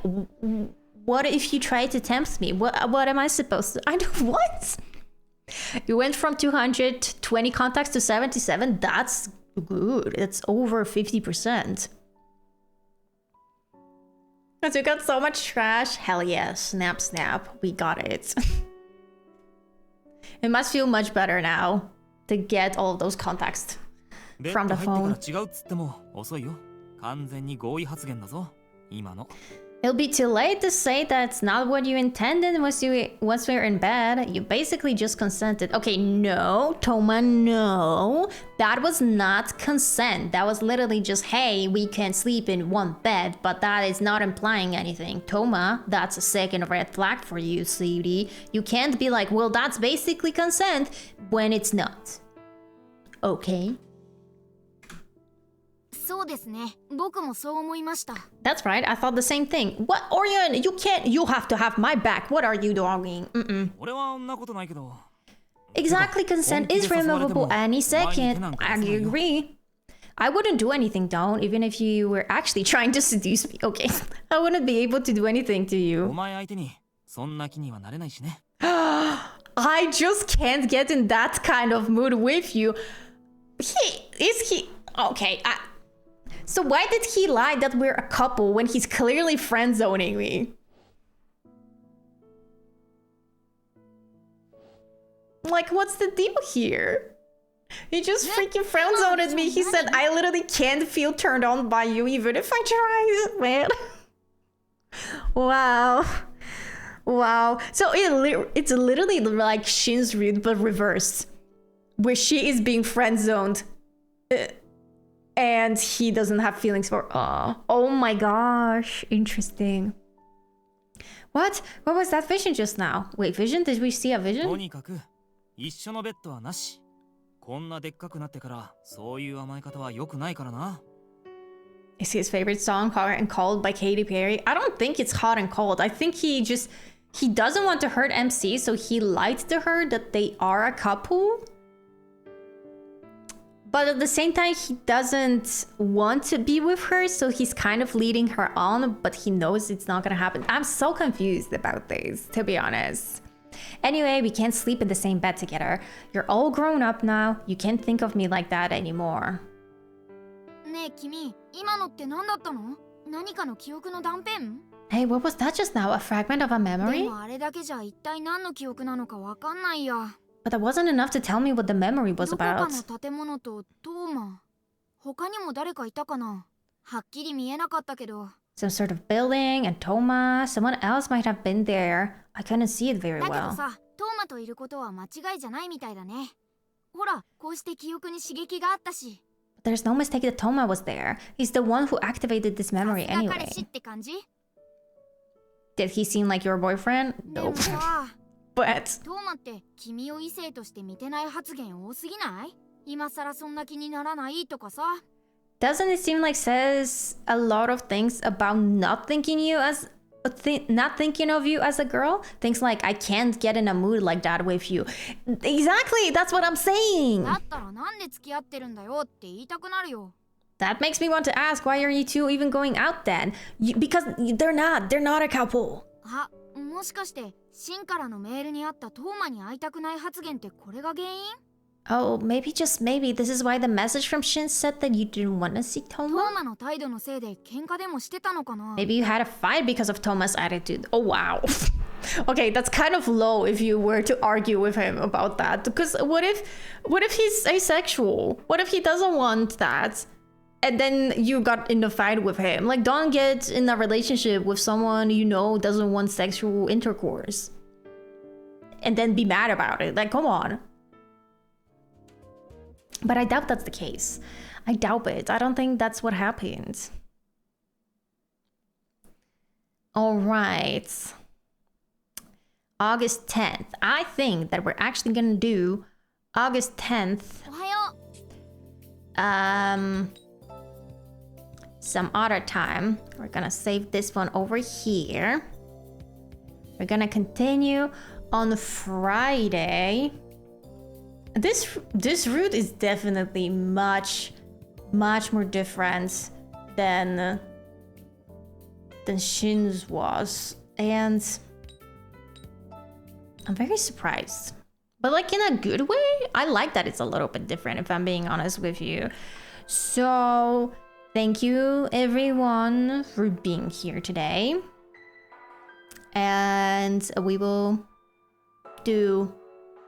Speaker 1: what if you try to tempt me? What am I supposed to... I don't... What? You went from 220 contacts to 77? That's good. It's over 50%. Because we got so much trash. Hell yeah. Snap, snap. We got it. It must feel much better now to get all of those contacts from the
Speaker 3: ベッド入
Speaker 1: phone.
Speaker 3: ってから違うっつっても遅いよ。完全に合意発言だぞ。今の。
Speaker 1: It'll be too late to say that's not what you intended once we're in bed. You basically just consented. Okay, no, Toma, no. That was not consent. That was literally just, hey, we can sleep in one bed, but that is not implying anything. Toma, that's a second red flag for you, sweetie. You can't be like, well, that's basically consent when it's not. Okay?
Speaker 2: そうですね。僕もそう思いました。
Speaker 1: That's right, I thought the same thing. What, Orion? You can't, you have to have my back. What are you doing?
Speaker 3: 俺はそんなことないけど。
Speaker 1: Exactly, consent is removable any second. I agree. I wouldn't do anything, don't, even if you were actually trying to seduce me. Okay, I wouldn't be able to do anything to
Speaker 3: お
Speaker 1: you.
Speaker 3: 前相手にそんな気にはなれないしね。
Speaker 1: I just can't get in that kind of mood with you. Okay, so why did he lie that we're a couple when he's clearly friend-zoning me? Like, what's the deal here? He just freaking friend-zoned me. He said, I literally can't feel turned on by you even if I try, man. Wow. Wow. So it's literally like Shin's Ryu, but reversed. Where she is being friend-zoned. And he doesn't have feelings for... Oh my gosh. Interesting. What? What was that vision just now? Wait, vision? Did we see a
Speaker 3: と
Speaker 1: vision?
Speaker 3: にかく一緒のベッドはなし。こんなでっかくなってからそういう甘え方は良くないからな。
Speaker 1: Is his favorite song Hot and Cold by Katy Perry? I don't think it's Hot and Cold. I think he doesn't want to hurt MC, so he lied to her that they are a couple. But at the same time, he doesn't want to be with her, so he's kind of leading her on, but he knows it's not gonna happen. I'm so confused about this, to be honest. Anyway, we can't sleep in the same bed together. You're all grown up now. You can't think of me like that anymore.
Speaker 2: ねえ君、今のって何だったの？何かの記憶の断片？
Speaker 1: Hey, what was that just now? A fragment of a
Speaker 2: で
Speaker 1: memory?
Speaker 2: もあれだけじゃ一体何の記憶なのかわかんないや。
Speaker 1: But that wasn't enough to tell me what the memory
Speaker 2: ど
Speaker 1: was
Speaker 2: こか
Speaker 1: about.
Speaker 2: の建物とトーマ。他にも誰かいたかな？はっきり見えなかったけど。
Speaker 1: Some sort of building and Toma. Someone else might have been there. I couldn't see it very
Speaker 2: だけど
Speaker 1: well.
Speaker 2: さ、トーマといることは間違いじゃないみたいだね。ほら、こうして記憶に刺激があったし。
Speaker 1: But there's no mistake that Toma was there. He's the one who activated this memory
Speaker 2: さすが彼
Speaker 1: anyway.
Speaker 2: 氏って感じ？
Speaker 1: Did he seem like your boyfriend?
Speaker 2: でも
Speaker 1: Nope.
Speaker 2: さ
Speaker 1: But
Speaker 2: トーマって君を異性として見てない発言多すぎない？今さらそんな気にならないとかさ。
Speaker 1: doesn't it seem like says a lot of things about not thinking you as not thinking of you as a girl? Things like I can't get in a mood like that with you. Exactly, that's what I'm saying.
Speaker 2: だったらなんで付き合ってるんだよって言いたくなるよ。
Speaker 1: That makes me want to ask, why are you two even going out then? Because they're not a couple.
Speaker 2: あ、もしかしてシンからのメールにあったトーマに会いたくない発言ってこれが原因？
Speaker 1: Oh, maybe just maybe this is why the message from Shin said that you didn't want to see
Speaker 2: トー
Speaker 1: Toma?
Speaker 2: マの態度のせいで喧嘩でもしてたのかな？
Speaker 1: Maybe you had a fight because of Toma's attitude. Oh wow. Okay, that's kind of low if you were to argue with him about that. Because what if he's asexual? What if he doesn't want that? And then you got in a fight with him. Like, don't get in a relationship with someone you know doesn't want sexual intercourse. And then be mad about it. Like, come on. But I doubt that's the case. I doubt it. I don't think that's what happened. All right. August 10th. I think that we're actually gonna do August 10th.
Speaker 2: おはよう。
Speaker 1: Some other time. We're gonna save this one over here. We're gonna continue on Friday. This route is definitely much more different than Shin's was, and I'm very surprised. But like in a good way. I like that it's a little bit different, if I'm being honest with you. So thank you everyone for being here today. And we will do,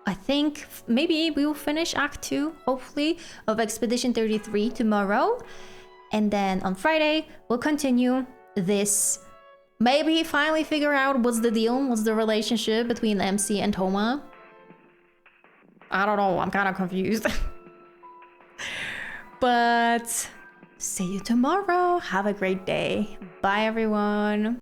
Speaker 1: I think maybe we will finish Act 2, hopefully, of Expedition 33 tomorrow. And then on Friday, we'll continue this. Maybe finally figure out what's the deal, what's the relationship between MC and Toma. I don't know, I'm kind of confused. But see you tomorrow. Have a great day. Bye, everyone.